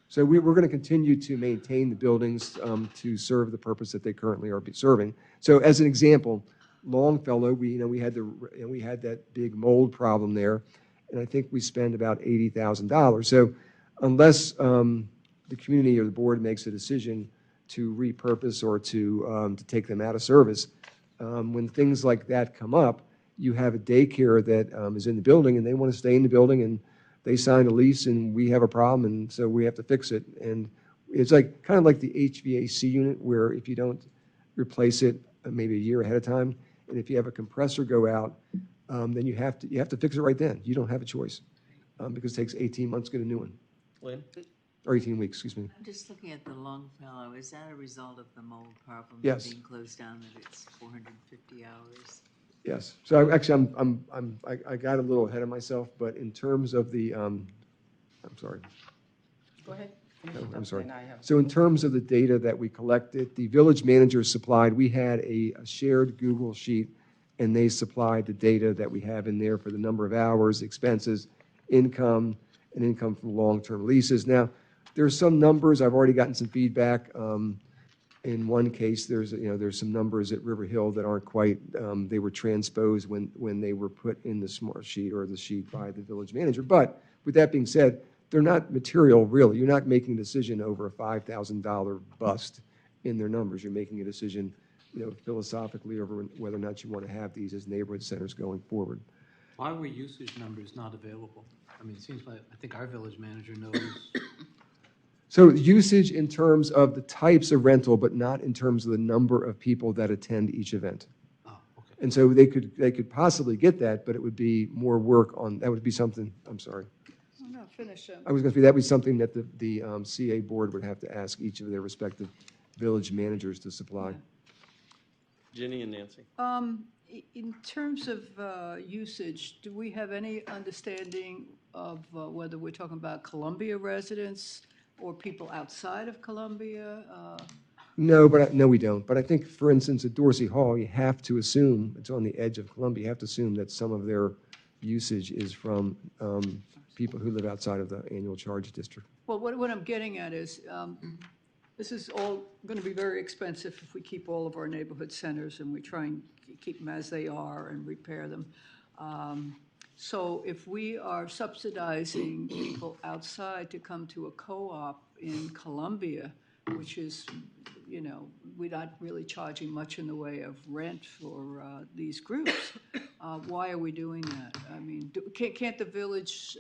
So we're going to continue to maintain the buildings to serve the purpose that they currently are serving. So as an example, Longfellow, we had that big mold problem there, and I think we spend about $80,000. So unless the community or the board makes a decision to repurpose or to take them out of service, when things like that come up, you have a daycare that is in the building and they want to stay in the building, and they signed a lease and we have a problem, and so we have to fix it. And it's kind of like the HVAC unit, where if you don't replace it maybe a year ahead of time, and if you have a compressor go out, then you have to fix it right then. You don't have a choice because it takes 18 months to get a new one.
Lynn?
Or 18 weeks, excuse me.
I'm just looking at the Longfellow. Is that a result of the mold problem?
Yes.
Being closed down, that it's 450 hours?
Yes. So I got a little ahead of myself, but in terms of the, I'm sorry.
Go ahead.
No, I'm sorry. So in terms of the data that we collected, the village manager supplied, we had a shared Google sheet, and they supplied the data that we have in there for the number of hours, expenses, income and income from long-term leases. Now, there's some numbers, I've already gotten some feedback. In one case, there's some numbers at River Hill that aren't quite, they were transposed when they were put in the smart sheet or the sheet by the village manager. But with that being said, they're not material, really. You're not making a decision over a $5,000 bust in their numbers. You're making a decision, philosophically over whether or not you want to have these as neighborhood centers going forward.
Why were usage numbers not available? I mean, it seems like, I think our village manager knows.
So usage in terms of the types of rental, but not in terms of the number of people that attend each event.
Oh, okay.
And so they could possibly get that, but it would be more work on, that would be something, I'm sorry.
Oh, no, finish up.
I was going to say, that would be something that the CA board would have to ask each of their respective village managers to supply.
Ginny and Nancy.
In terms of usage, do we have any understanding of whether we're talking about Columbia residents or people outside of Columbia?
No, we don't. But I think, for instance, at Dorsey Hall, you have to assume, it's on the edge of Columbia, you have to assume that some of their usage is from people who live outside of the annual charge district.
Well, what I'm getting at is, this is all going to be very expensive if we keep all of our neighborhood centers and we try and keep them as they are and repair them. So if we are subsidizing people outside to come to a co-op in Columbia, which is, we're not really charging much in the way of rent for these groups, why are we doing that? I mean, can't the village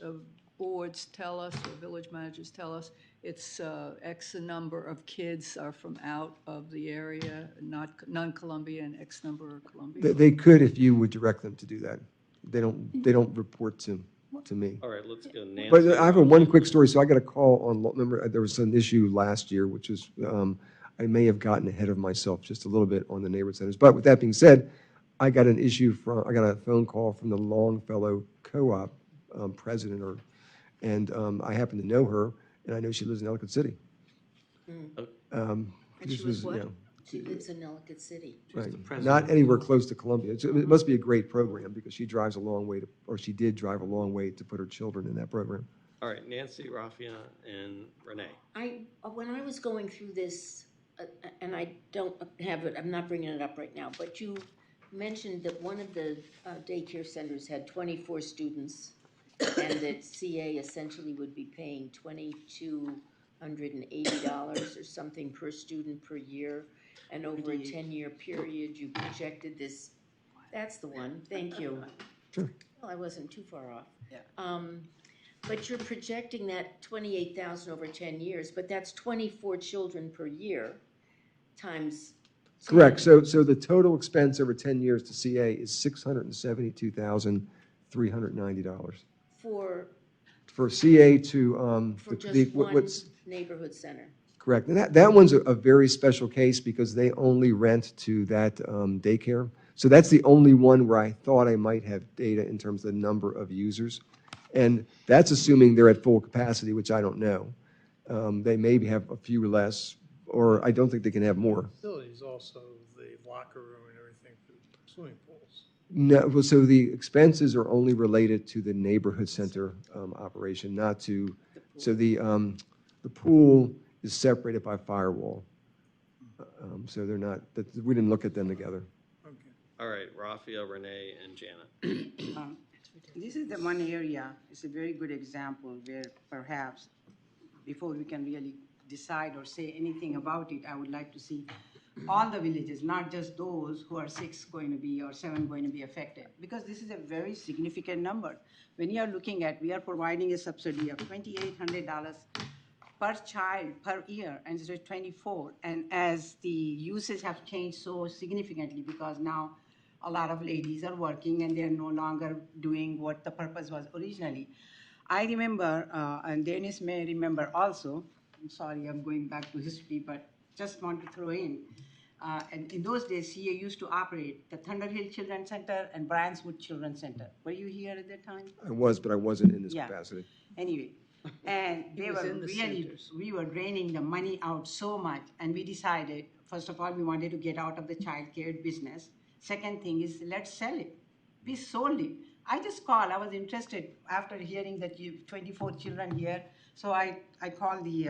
boards tell us, or village managers tell us, it's X number of kids are from out of the area, not non-Columbia, and X number are Columbia?
They could if you would direct them to do that. They don't report to me.
All right, let's go Nancy.
But I have one quick story. So I got a call on, remember, there was an issue last year, which was, I may have gotten ahead of myself just a little bit on the neighborhood centers. But with that being said, I got a phone call from the Longfellow Co-op president, and I happen to know her, and I know she lives in Ellicott City.
And she was what? She lives in Ellicott City.
Right. Not anywhere close to Columbia. It must be a great program because she drives a long way she did drive a long way to put her children in that program.
All right, Nancy, Rafia, and Renee.
When I was going through this, and I don't have it, I'm not bringing it up right now, but you mentioned that one of the daycare centers had 24 students and that CA essentially would be paying $2,280 or something per student per year. And over a 10-year period, you projected this, that's the one, thank you.
Sure.
Well, I wasn't too far off.
Yeah.
But you're projecting that 28,000 over 10 years, but that's 24 children per year times. 10.
Correct. So the total expense over 10 years to CA is $672,390. For CA to
for just one neighborhood center.
Correct. And that one's a very special case because they only rent to that daycare. So that's the only one where I thought I might have data in terms of the number of users. And that's assuming they're at full capacity, which I don't know. They maybe have a few less, or I don't think they can have more.
Facilities also, the locker room and everything for swimming pools.
No, well, so the expenses are only related to the neighborhood center operation, not to, so the pool is separated by firewall. So they're not, we didn't look at them together.
Okay.
All right, Rafia, Renee, and Janet.
This is the one area, it's a very good example where perhaps before we can really decide or say anything about it, I would like to see all the villages, not just those who are 6 going to be or 7 going to be affected, because this is a very significant number. When you are looking at, we are providing a subsidy of $2,800 per child per year, and it's 24. And as the uses have changed so significantly, because now a lot of ladies are working and they're no longer doing what the purpose was originally. I remember, and Dennis may remember also, I'm sorry, I'm going back to history, but just want to throw in. And in those days, CA used to operate the Thunderhill Children's Center and Bryanswood Children's Center. Were you here at that time?
I was, but I wasn't in this capacity.
Anyway, and they were really, we were draining the money out so much, and we decided, first of all, we wanted to get out of the child care business. Second thing is, let's sell it. We sold it. I just called, I was interested after hearing that you 24 children here. So I called the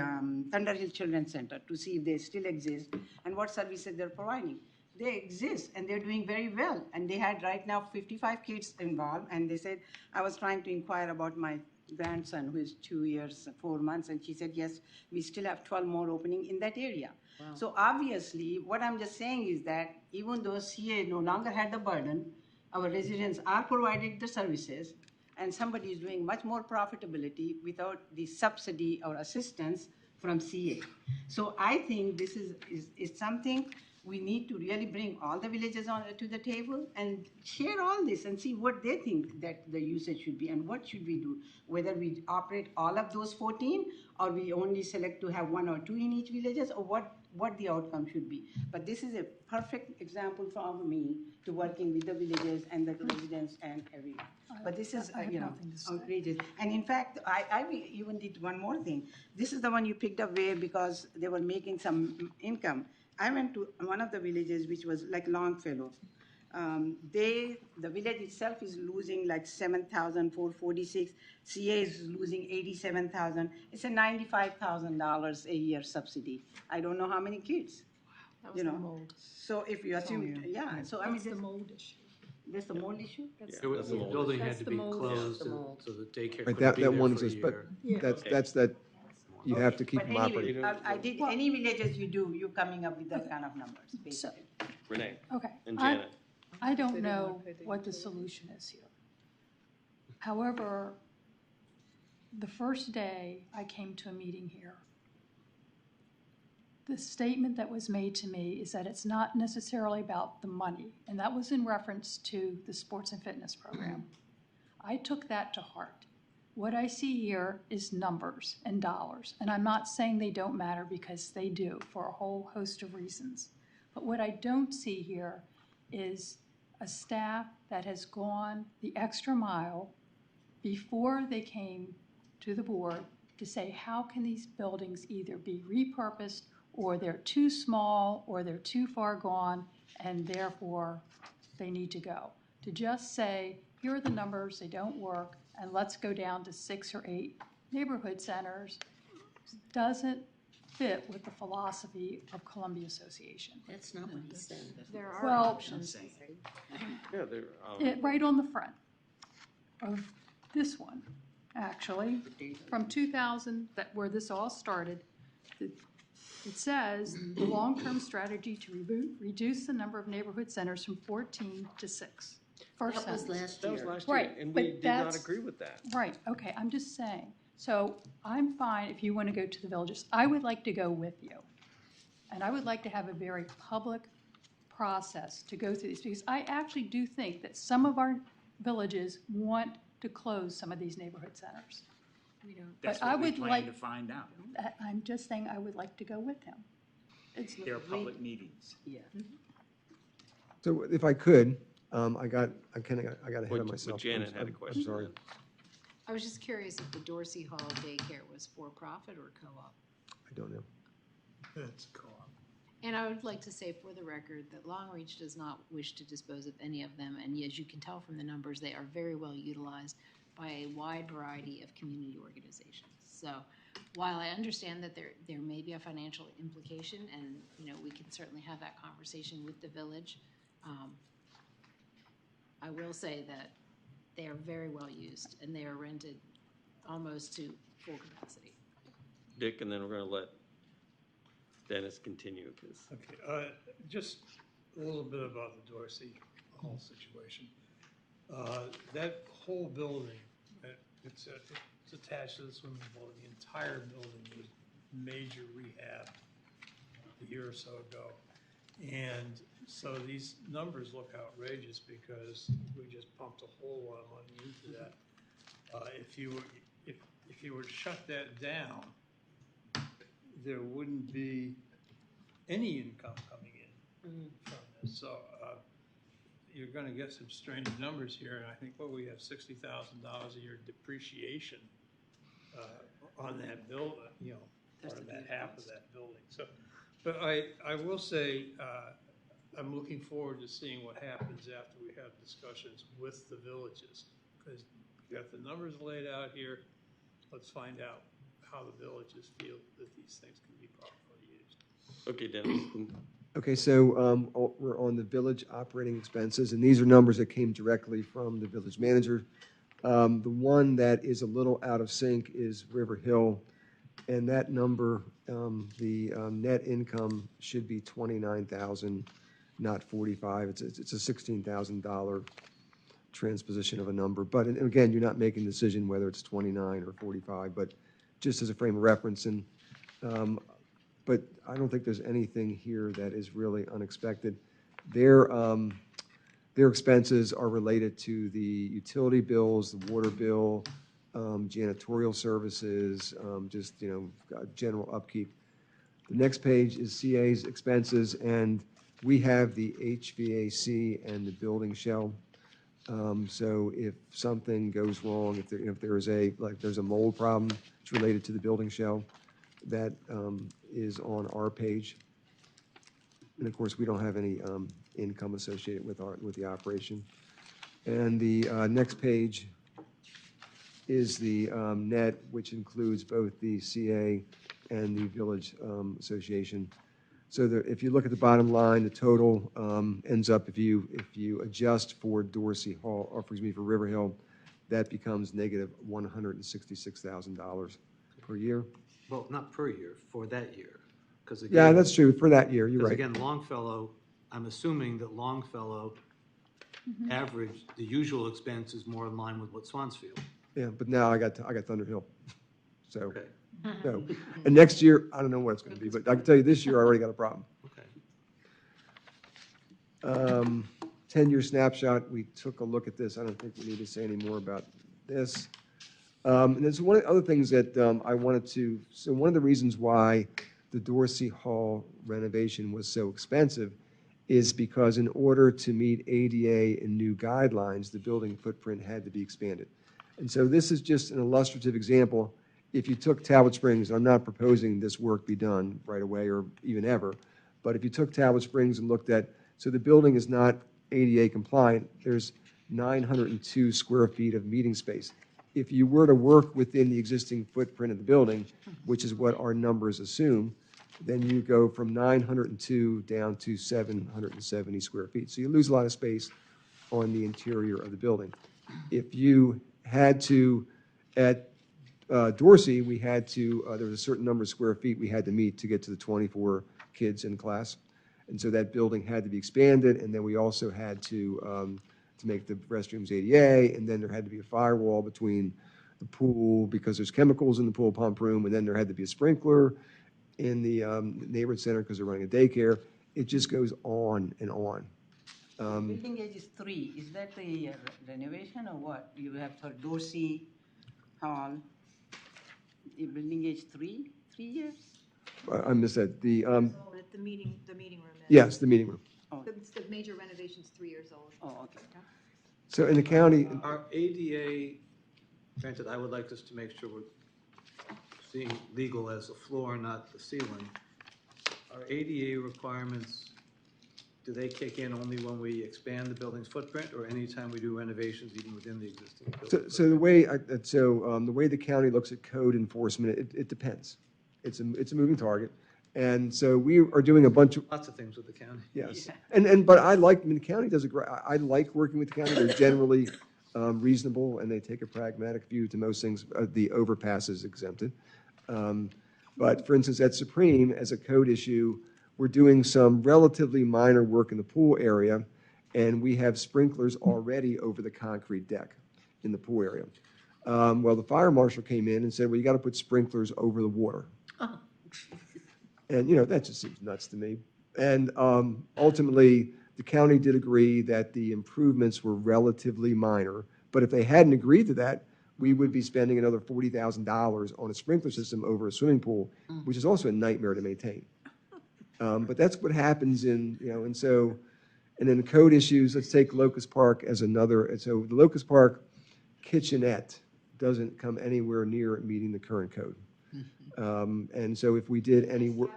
Thunder Hill Children's Center to see if they still exist and what services they're providing. They exist and they're doing very well. And they had right now 55 kids involved. And they said, I was trying to inquire about my grandson who is 2 years, 4 months. And she said, yes, we still have 12 more opening in that area.
Wow.
So obviously, what I'm just saying is that even though CA no longer had the burden, our residents are provided the services, and somebody is doing much more profitability without the subsidy or assistance from CA. So I think this is something we need to really bring all the villages to the table and share all this and see what they think that the usage should be and what should we do, whether we operate all of those 14 or we only select to have 1 or 2 in each villages, or what the outcome should be. But this is a perfect example for me to working with the villages and the residents and everyone. But this is, outrageous. And in fact, I even did one more thing. This is the one you picked up where because they were making some income. I went to one of the villages, which was like Longfellow. The village itself is losing like 7,446. CA is losing 87,000. It's a $95,000 a year subsidy. I don't know how many kids.
That was the mold.
So if you assume, So I mean,
That's the mold issue.
That's the mold issue.
The building had to be closed so the daycare
Right,
couldn't be there
that one
for a
is, but
year.
that's that, you have to keep
But
them
anyway,
operating.
I did, any villages you do, you're coming up with that kind of numbers, basically.
Renee
Okay.
and Janet.
I don't know what the solution is here. However, the first day I came to a meeting here, the statement that was made to me is that it's not necessarily about the money, and that was in reference to the sports and fitness program. I took that to heart. What I see here is numbers and dollars, and I'm not saying they don't matter because they do for a whole host of reasons. But what I don't see here is a staff that has gone the extra mile before they came to the board to say, how can these buildings either be repurposed or they're too small or they're too far gone and therefore they need to go. To just say, here are the numbers, they don't work, and let's go down to 6 or 8 neighborhood centers doesn't fit with the philosophy of Columbia Association.
That's not what he said.
There are
Well,
options.
Yeah, they're,
Right on the front of this one, actually, from 2000, where this all started, it says, the long-term strategy to reduce the number of neighborhood centers from 14 to 6. First
That was
sentence.
last
that
year.
was last
Right,
year, and
but
we did not
that's-
agree with that.
Right, okay, I'm just saying. So I'm fine if you want to go to the villages. I would like to go with you. And I would like to have a very public process to go through these, because I actually do think that some of our villages want to close some of these neighborhood centers.
We don't.
That's
But I
what we
would
plan
like-
to find out.
I'm just saying I would like to go with him. It's
There are public meetings.
Yeah.
So if I could, I got ahead of
But
myself.
Janet had a
I'm
question.
sorry.
I was just curious if the Dorsey Hall daycare was for-profit or co-op.
I don't know.
That's co-op.
And I would like to say for the record that Long Reach does not wish to dispose of any of them, and as you can tell from the numbers, they are very well utilized by a wide variety of community organizations. So while I understand that there may be a financial implication, and we can certainly have that conversation with the village, I will say that they are very well used and they are rented almost to full capacity.
Dick, and then we're going to let Dennis continue, because
Okay, just a little bit about the Dorsey Hall situation. That whole building, it's attached to the swimming pool. The entire building was major rehab a year or so ago. And so these numbers look outrageous because we just pumped a whole lot of money into that. If you were to shut that down, there wouldn't be any income coming in from this. So you're going to get some strange numbers here, and I think we have $60,000 a year depreciation on that building, part of that half of that building. So, but I will say I'm looking forward to seeing what happens after we have discussions with the villages Because you got the numbers laid out here, let's find out how the villages feel that these things can be properly used.
Okay, Dennis.
Okay, so we're on the village operating expenses, and these are numbers that came directly from the village manager. The one that is a little out of sync is River Hill, and that number, the net income should be 29,000, not 45. It's a $16,000 transposition of a number. But and again, you're not making a decision whether it's 29 or 45, but just as a frame of reference. And but I don't think there's anything here that is really unexpected. Their expenses are related to the utility bills, the water bill, janitorial services, just, general upkeep. The next page is CA's expenses, and we have the HVAC and the building shell. So if something goes wrong, if there's a mold problem, it's related to the building shell. That is on our page. And of course, we don't have any income associated with the operation. And the next page is the net, which includes both the CA and the Village Association. So if you look at the bottom line, the total ends up, if you adjust for Dorsey Hall, or for River Hill, that becomes negative $166,000 per year.
Well, not per year, for that year. Because
Yeah, that's true, for that year, you're right.
Because again, Longfellow, I'm assuming that Longfellow average, the usual expense is more in line with what Swansfield.
Yeah, but now I got Thunder Hill. So, no. And next year, I don't know what it's going to be, but I can tell you this year, I already got a problem.
Okay.
10-year snapshot, we took a look at this. I don't think we need to say any more about this. And there's one of the other things that I wanted to, so one of the reasons why the Dorsey Hall renovation was so expensive is because in order to meet ADA and new guidelines, the building footprint had to be expanded. And so this is just an illustrative example. If you took Talbot Springs, I'm not proposing this work be done right away or even ever, but if you took Talbot Springs and looked at, so the building is not ADA compliant, there's 902 square feet of meeting space. If you were to work within the existing footprint of the building, which is what our numbers assume, then you go from 902 down to 770 square feet. So you lose a lot of space on the interior of the building. If you had to, at Dorsey, we had to, there was a certain number of square feet we had to meet to get to the 24 kids in class. And so that building had to be expanded, and then we also had to make the restrooms ADA, and then there had to be a firewall between the pool because there's chemicals in the pool pump room, and then there had to be a sprinkler in the neighborhood center because they're running a daycare. It just goes on and on.
Building age is 3. Is that the renovation or what? You have for Dorsey Hall, building age 3 years?
I missed that. The
meeting room.
yes, the meeting room.
The major renovation's 3 years old.
Oh, okay.
So in the county,
Our ADA, granted, I would like us to make sure we're seeing legal as a floor, not the ceiling. Our ADA requirements, do they kick in only when we expand the building's footprint, or anytime we do renovations even within the existing building?
so the way the way the county looks at code enforcement, it depends. It's a moving target. And so we are doing a bunch of
Lots of things with the county.
yes, but the county does a great. I like working with the county. They're generally reasonable, and they take a pragmatic view to most things. The overpass is exempted, but for instance, at Supreme, as a code issue, we're doing some relatively minor work in the pool area, and we have sprinklers already over the concrete deck in the pool area. Well, the fire marshal came in and said, "Well, you got to put sprinklers over the water." And, that just seems nuts to me. And ultimately, the county did agree that the improvements were relatively minor. But if they hadn't agreed to that, we would be spending another $40,000 on a sprinkler system over a swimming pool, which is also a nightmare to maintain. But that's what happens and then the code issues, let's take Locust Park as another. And so the Locust Park kitchenette doesn't come anywhere near meeting the current code. And so if we did any work,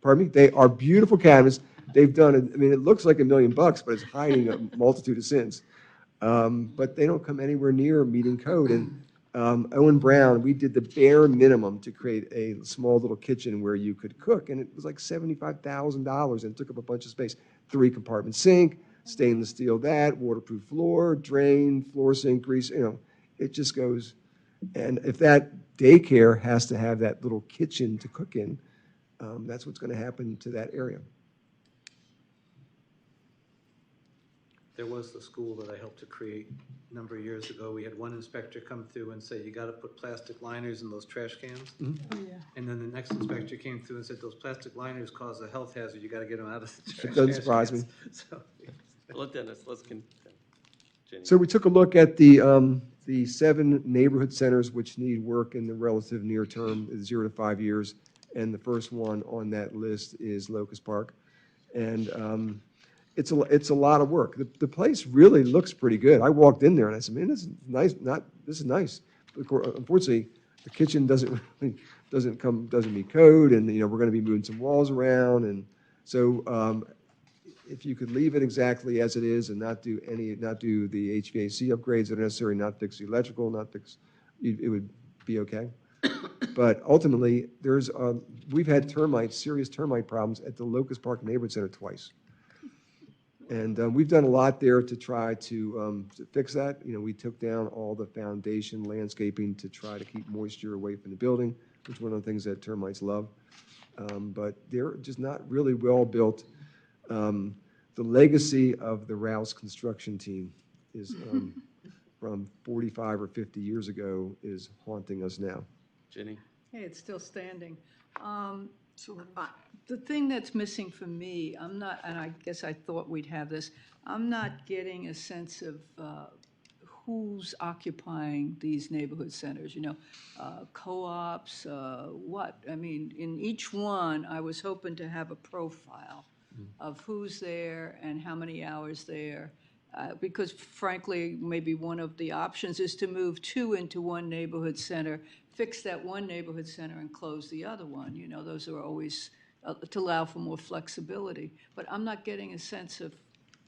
pardon me, they are beautiful cabinets. They've done it. I mean, it looks like $1 million, but it's hiding a multitude of sins. but they don't come anywhere near meeting code. And Owen Brown, we did the bare minimum to create a small little kitchen where you could cook, and it was like $75,000, and it took up a bunch of space. 3-compartment sink, stainless steel that, waterproof floor, drain, floor sink, grease, it just goes. And if that daycare has to have that little kitchen to cook in, that's what's going to happen to that area.
There was the school that I helped to create a number of years ago. We had one inspector come through and say, you got to put plastic liners in those trash cans.
Mm-hmm.
Oh, yeah.
And then the next inspector came through and said, those plastic liners cause a health hazard. You got to get them out of the trash.
It doesn't surprise me.
So,
Let's continue. Jenny.
So we took a look at the 7 neighborhood centers which need work in the relative near term, 0 to 5 years. And the first one on that list is Locust Park. And it's a lot of work. The place really looks pretty good. I walked in there and I said, man, this is nice. This is nice. Unfortunately, the kitchen doesn't meet code, and we're going to be moving some walls around, and so if you could leave it exactly as it is and not do the HVAC upgrades that are necessary, not fix the electrical, it would be okay. But ultimately, we've had serious termite problems at the Locust Park Neighborhood Center twice. And we've done a lot there to try to fix that. We took down all the foundation landscaping to try to keep moisture away from the building, which is one of the things that termites love. But they're just not really well built. The legacy of the Rouse construction team is from 45 or 50 years ago is haunting us now.
Jenny?
Hey, it's still standing. The thing that's missing for me, and I guess I thought we'd have this, I'm not getting a sense of who's occupying these neighborhood centers, co-ops, what? I mean, in each one, I was hoping to have a profile of who's there and how many hours there. Because frankly, maybe one of the options is to move 2 into one neighborhood center, fix that one neighborhood center and close the other one. Those are always to allow for more flexibility. But I'm not getting a sense of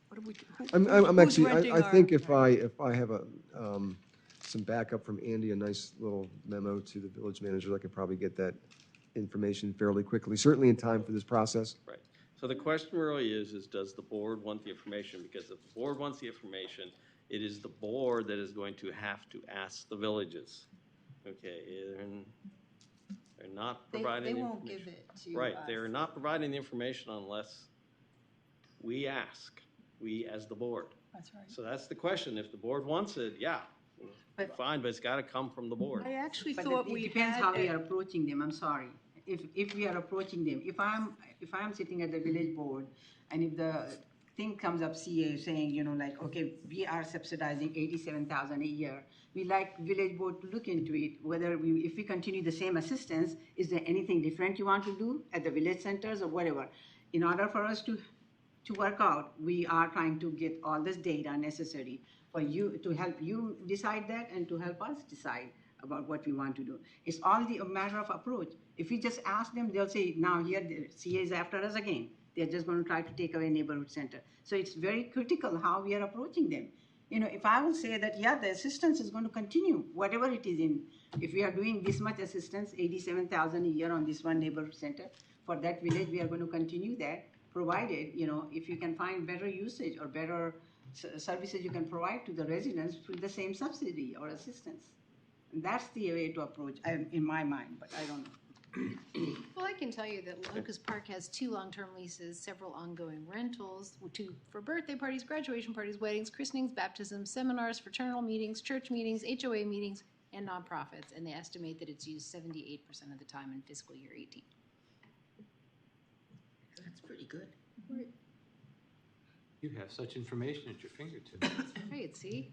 what are we.
I'm actually. I think if I have some backup from Andy, a nice little memo to the village managers, I could probably get that information fairly quickly. Certainly in time for this process.
Right. So the question really is does the board want the information? Because if the board wants the information, it is the board that is going to have to ask the villages. Okay, they're not providing.
They won't give it to
Right,
us.
they're not providing the information unless we ask, we as the board.
That's right.
So that's the question. If the board wants it, yeah, fine, but it's got to come from the board.
I actually
But
thought
it
we
depends
had.
how we are approaching them, I'm sorry. If we are approaching them, if I'm sitting at the village board, and if the thing comes up, CA saying, okay, we are subsidizing 87,000 a year, we like village board to look into it, if we continue the same assistance, is there anything different you want to do at the village centers or whatever? In order for us to work out, we are trying to get all this data necessary for you, to help you decide that and to help us decide about what we want to do. It's all a matter of approach. If we just ask them, they'll say, now here, the CA is after us again. They're just going to try to take away neighborhood center. So it's very critical how we are approaching them. If I will say that, yeah, the assistance is going to continue, whatever it is if we are doing this much assistance, 87,000 a year on this one neighborhood center, for that village, we are going to continue that, provided, if you can find better usage or better services you can provide to the residents with the same subsidy or assistance. And that's the way to approach, in my mind, but I don't know.
Well, I can tell you that Locust Park has 2 long-term leases, several ongoing rentals, 2 for birthday parties, graduation parties, weddings, christenings, baptisms, seminars, fraternal meetings, church meetings, HOA meetings, and nonprofits. And they estimate that it's used 78% of the time in fiscal year 18.
That's pretty good.
You have such information at your fingertips.
Right, see?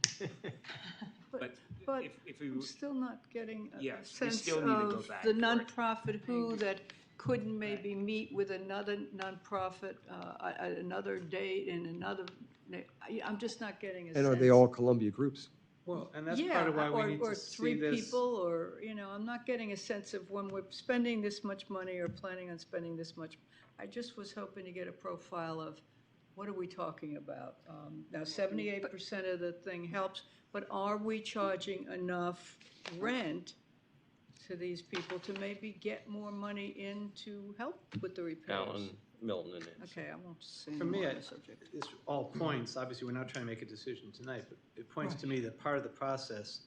But
But
if we,
I'm still not getting a
Yes, we
sense
still need to go
of
back
the
to it.
nonprofit who that couldn't maybe meet with another nonprofit, at another date in another, I'm just not getting a sense.
And are they all Columbia groups?
Well, and that's part of why we need
or
to see
3
this.
people, or, I'm not getting a sense of when we're spending this much money or planning on spending this much. I just was hoping to get a profile of What are we talking about? Now, 78% of the thing helps, but are we charging enough rent to these people to maybe get more money in to help with the repairs?
Alan, Milton, and Nancy.
Okay, I won't say
For
more
me,
on the subject.
this all points, obviously, we're not trying to make a decision tonight, but it points to me that part of the process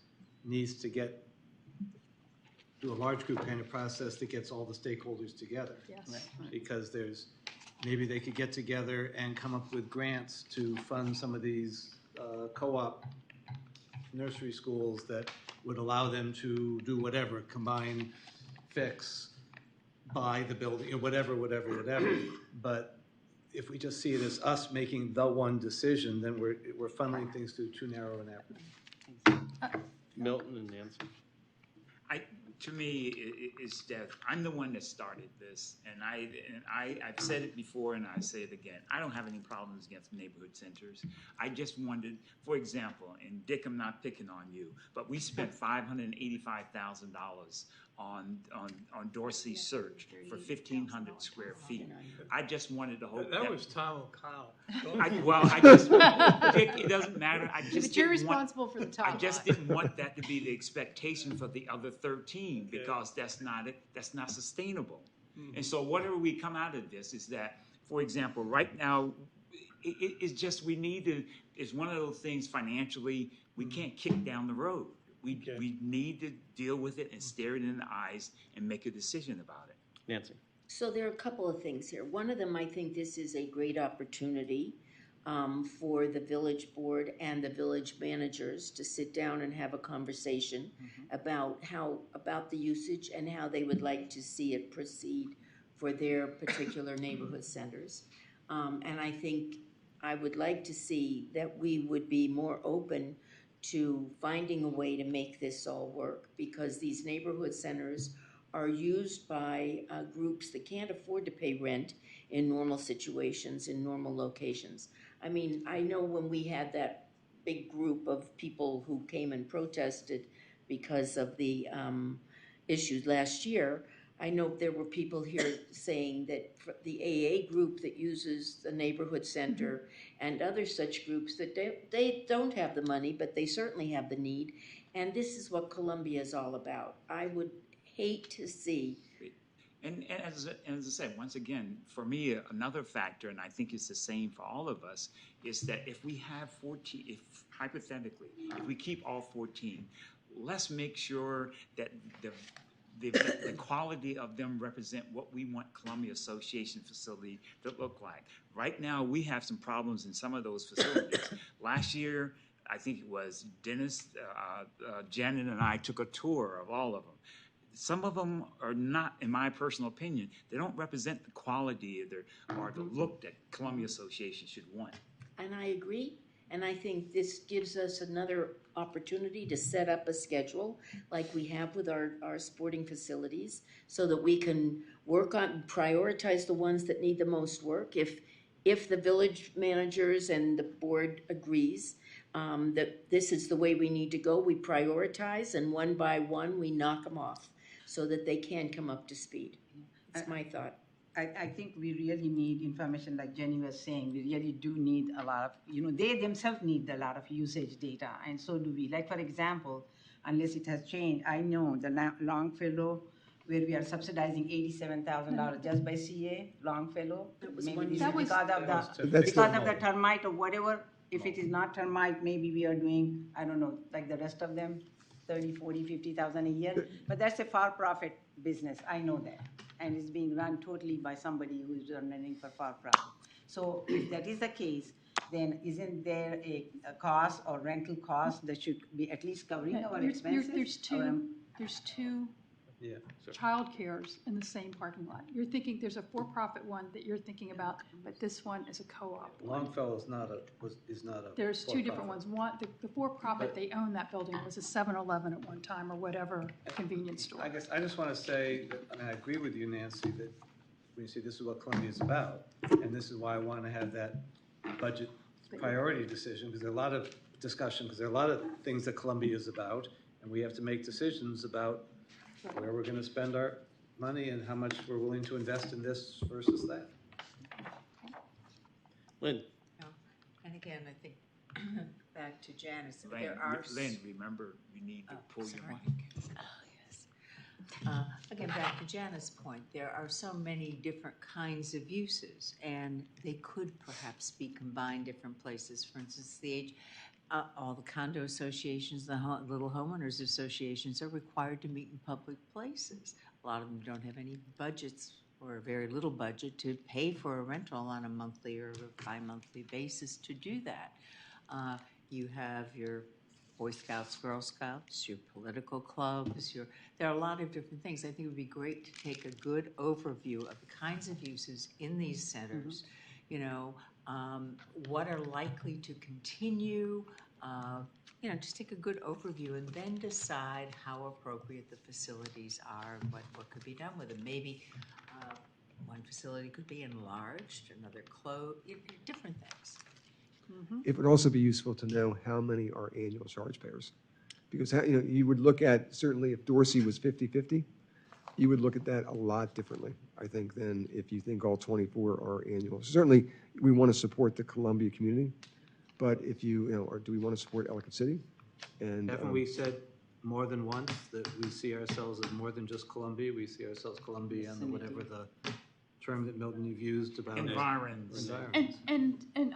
needs to do a large group kind of process that gets all the stakeholders together.
Yes.
Because maybe they could get together and come up with grants to fund some of these co-op nursery schools that would allow them to do whatever, combine, fix, buy the building, whatever. But if we just see it as us making the one decision, then we're funneling things through too narrow an aperture.
Milton and Nancy.
To me, it's that I'm the one that started this, and I've said it before, and I say it again. I don't have any problems against neighborhood centers. I just wondered, for example, and Dick, I'm not picking on you, but we spent $585,000 on Dorsey Search for 1,500 square feet. I just wanted to hope
That was Tom O'Connell.
Dick, it doesn't matter.
But you're responsible for the top
I just didn't want that to be the expectation for the other 13 because that's not sustainable. And so whatever we come out of this is that, for example, right now, it's just it's one of those things financially we can't kick down the road. We need to deal with it and stare it in the eyes and make a decision about it.
Nancy.
So there are a couple of things here. One of them, I think this is a great opportunity for the village board and the village managers to sit down and have a conversation about the usage and how they would like to see it proceed for their particular neighborhood centers. And I think I would like to see that we would be more open to finding a way to make this all work, because these neighborhood centers are used by groups that can't afford to pay rent in normal situations, in normal locations. I mean, I know when we had that big group of people who came and protested because of the issues last year, I know there were people here saying that the AA group that uses the neighborhood center and other such groups, that they don't have the money, but they certainly have the need. And this is what Columbia is all about. I would hate to see.
And as I said, once again, for me, another factor, and I think it's the same for all of us, is that if we have 14, if hypothetically, if we keep all 14, let's make sure that the quality of them represent what we want Columbia Association facility to look like. Right now, we have some problems in some of those facilities. Last year, I think it was Dennis, Janet, and I took a tour of all of them. Some of them are not, in my personal opinion, they don't represent the quality or the look that Columbia Association should want.
And I agree. And I think this gives us another opportunity to set up a schedule like we have with our sporting facilities, so that we can prioritize the ones that need the most work. If the village managers and the board agrees that this is the way we need to go, we prioritize, and one by one we knock them off so that they can come up to speed. That's my thought.
I think we really need information, like Jenny was saying. We really do need a lot of, they themselves need a lot of usage data, and so do we. Like, for example, unless it has changed, I know the Longfellow, where we are subsidizing $87,000 just by CA, Longfellow. Maybe this is because of the termite or whatever. If it is not termite, maybe we are doing, I don't know, like the rest of them, 30, 40, 50,000 a year. But that's a for-profit business, I know that. And it's being run totally by somebody who's running for for-profit. So if that is the case, then isn't there a cost or rental cost that should be at least covering our expenses?
There's two childcares in the same parking lot. You're thinking there's a for-profit one that you're thinking about, but this one is a co-op.
Longfellow is not a
There's two different ones. One, the for-profit, they own that building, was a 7-Eleven at one time, or whatever convenience store.
I guess I just want to say that, I agree with you, Nancy, that when you say this is what Columbia is about, and this is why I want to have that budget priority decision, because there are a lot of discussion, because there are a lot of things that Columbia is about, and we have to make decisions about where we're going to spend our money and how much we're willing to invest in this versus that.
Lynn.
again, I think, back to Janice,
Lynn,
there are.
Lynn, remember, you need to pull your
sorry.
mic.
Again, back to Janice's point, there are so many different kinds of uses, and they could perhaps be combined different places. For instance, all the condo associations, the little homeowners associations are required to meet in public places. A lot of them don't have any budgets or very little budget to pay for a rental on a monthly or a bi-monthly basis to do that. You have your Boy Scouts, Girl Scouts, your political clubs, there are a lot of different things. I think it would be great to take a good overview of the kinds of uses in these centers. You know, what are likely to continue, you know, just take a good overview and then decide how appropriate the facilities are and what could be done with them. Maybe one facility could be enlarged, another closed, different things.
It would also be useful to know how many are annual charge payers. Because, you know, you would look at, certainly if Dorsey was 50-50, you would look at that a lot differently, I think, than if you think all 24 are annual. Certainly, we want to support the Columbia community, but if you know, or do we want to support Ellicott City? And
Haven't we said more than once that we see ourselves as more than just Columbia? We see ourselves Columbia and whatever the term that Milton you've used about
environs.
And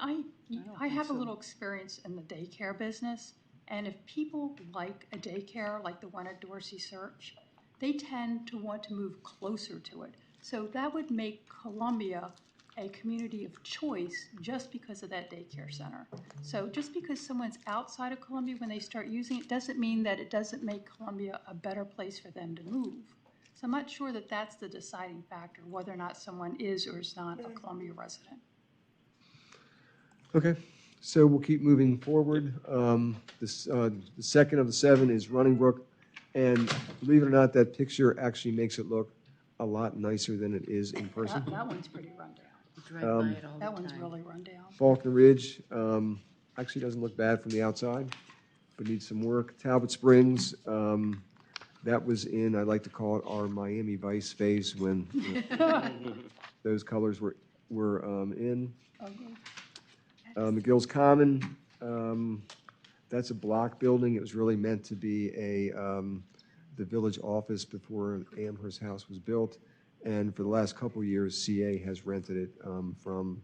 I have a little experience in the daycare business, and if people like a daycare, like the one at Dorsey Search, they tend to want to move closer to it. So that would make Columbia a community of choice just because of that daycare center. So just because someone's outside of Columbia when they start using it doesn't mean that it doesn't make Columbia a better place for them to move. So I'm not sure that that's the deciding factor, whether or not someone is or is not a Columbia resident.
Okay, so we'll keep moving forward. The second of the 7 is Running Brook, and believe it or not, that picture actually makes it look a lot nicer than it is in person.
That one's pretty run down. That one's really run down.
Faulkner Ridge actually doesn't look bad from the outside, but needs some work. Talbot Springs, that was in, I like to call it our Miami Vice phase when those colors were in. McGill's Common, that's a block building. It was really meant to be the village office before Amherst House was built. And for the last couple of years, CA has rented it from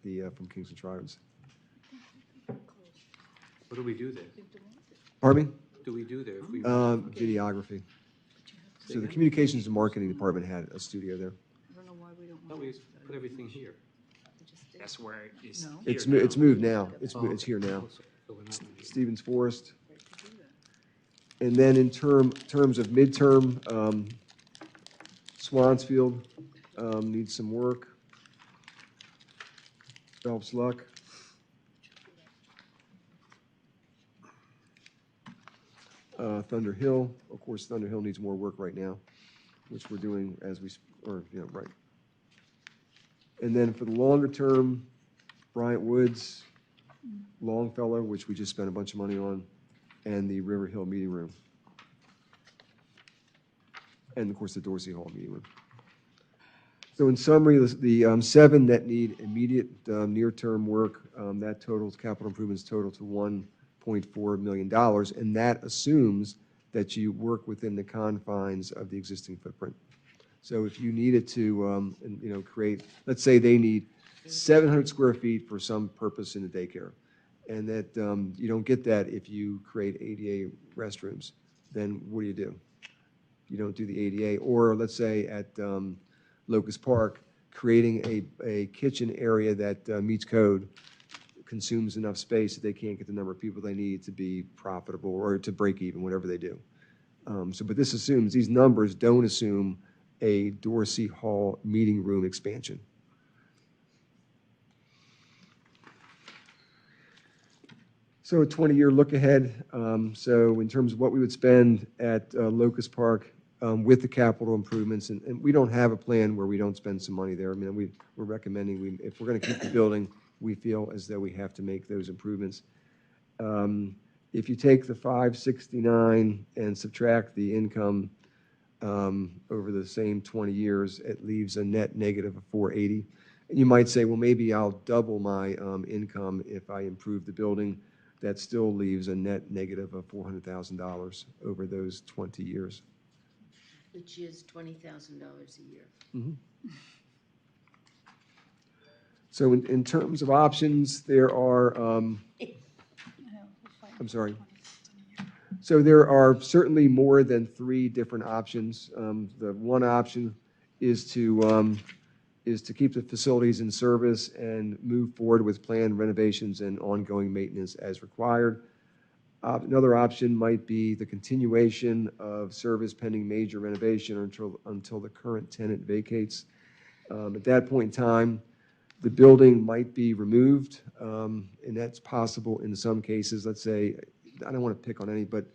Kingston Tribes.
What do we do there?
Pardon me?
What do we do there? If we
Videography. So the communications and marketing department had a studio there.
I don't know why we don't
No, we put everything here.
That's where it is.
It's moved now. It's here now.
So we're not.
Stevens Forest. And then in terms of midterm, Swansfield needs some work. Phelps Luck. Thunder Hill, of course, Thunder Hill needs more work right now, which we're doing as right. And then for the longer term, Bryant Woods, Longfellow, which we just spent a bunch of money on, and the River Hill Meeting Room. And of course, the Dorsey Hall Meeting Room. So in summary, the 7 that need immediate near-term work, that totals, capital improvements total to $1.4 million, and that assumes that you work within the confines of the existing footprint. So if you needed to, create, let's say they need 700 square feet for some purpose in the daycare, and that you don't get that if you create ADA restrooms, then what do? You don't do the ADA. Or let's say at Locust Park, creating a kitchen area that meets code consumes enough space that they can't get the number of people they need to be profitable or to break even, whatever they do. But this assumes, these numbers don't assume a Dorsey Hall meeting room expansion. So a 20-year look ahead. So in terms of what we would spend at Locust Park with the capital improvements, and we don't have a plan where we don't spend some money there. I mean, we're recommending, if we're going to keep the building, we feel as though we have to make those improvements. If you take the 569 and subtract the income over the same 20 years, it leaves a net negative of 480. And you might say, well, maybe I'll double my income if I improve the building. That still leaves a net negative of $400,000 over those 20 years.
Which is $20,000 a year.
Mhm. So in terms of options, there are, I'm sorry. So there are certainly more than 3 different options. The one option is to keep the facilities in service and move forward with planned renovations and ongoing maintenance as required. Another option might be the continuation of service pending major renovation until the current tenant vacates. At that point in time, the building might be removed, and that's possible in some cases. Let's say, I don't want to pick on any, but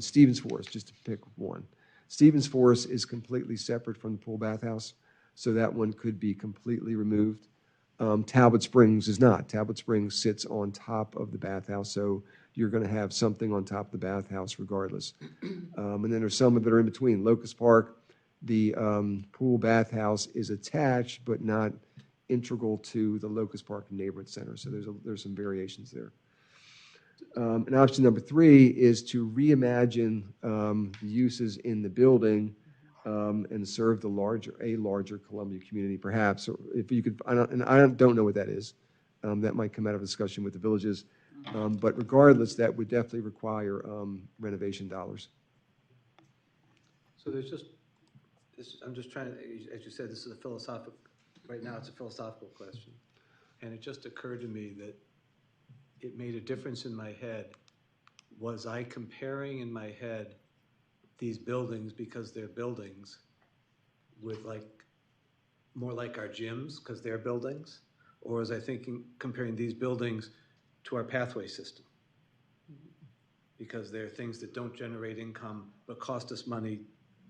Stevens Forest, just to pick one. Stevens Forest is completely separate from the pool bathhouse, so that one could be completely removed. Talbot Springs is not. Talbot Springs sits on top of the bathhouse, so you're going to have something on top of the bathhouse regardless. And then there's some that are in between. Locust Park, the pool bathhouse is attached but not integral to the Locust Park Neighborhood Center, so there's some variations there. And option number 3 is to reimagine the uses in the building and serve a larger Columbia community, perhaps. Or if you could, I don't know what that is. That might come out of a discussion with the villages. But regardless, that would definitely require renovation dollars.
So there's just, I'm just trying to, as you said, this is a philosophical, right now it's a philosophical question. And it just occurred to me that it made a difference in my head. Was I comparing in my head these buildings because they're buildings with more like our gyms because they're buildings? Or was I comparing these buildings to our pathway system? Because they're things that don't generate income but cost us money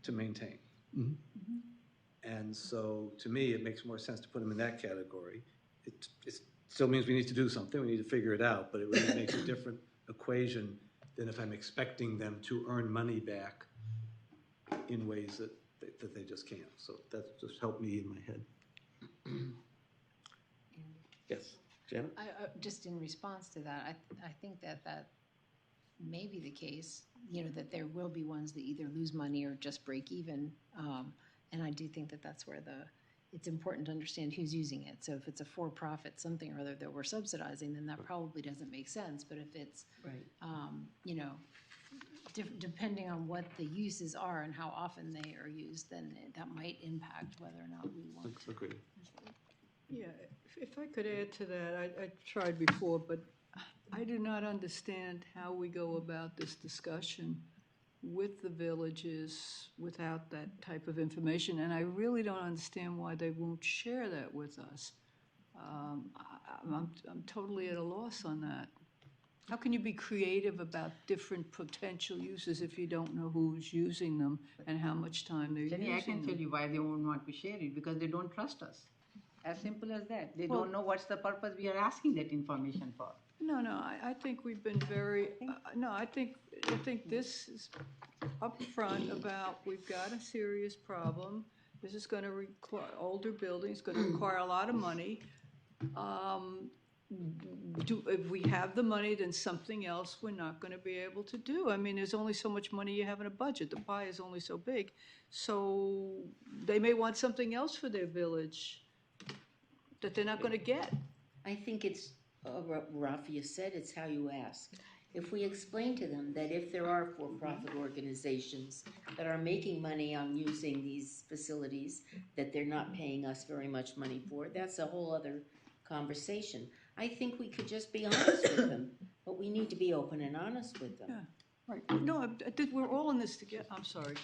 to maintain.
Mm-hmm.
And so to me, it makes more sense to put them in that category. It still means we need to do something, we need to figure it out, but it really makes a different equation than if I'm expecting them to earn money back in ways that they just can't. So that just helped me in my head.
Yes, Janet?
Just in response to that, I think that may be the case, that there will be ones that either lose money or just break even. And I do think that that's where it's important to understand who's using it. So if it's a for-profit something or other that we're subsidizing, then that probably doesn't make sense. But if it's, depending on what the uses are and how often they are used, then that might impact whether or not we want to.
Agreed.
Yeah, if I could add to that, I tried before, but I do not understand how we go about this discussion with the villages without that type of information, and I really don't understand why they won't share that with us. I'm totally at a loss on that. How can you be creative about different potential uses if you don't know who's using them and how much time they're using them?
I can tell you why they won't want to share it, because they don't trust us. As simple as that. They don't know what's the purpose we are asking that information for.
No, I think we've been very, I think this is upfront about, we've got a serious problem. This is going to require, older buildings, going to require a lot of money. If we have the money, then something else we're not going to be able to do. I mean, there's only so much money you have in a budget. The pie is only so big. So they may want something else for their village that they're not going to get.
I think it's, Rafia said, it's how you ask. If we explain to them that if there are for-profit organizations that are making money on using these facilities, that they're not paying us very much money for, that's a whole other conversation. I think we could just be honest with them, but we need to be open and honest with them.
Yeah, right. No, we're all in this together. I'm sorry.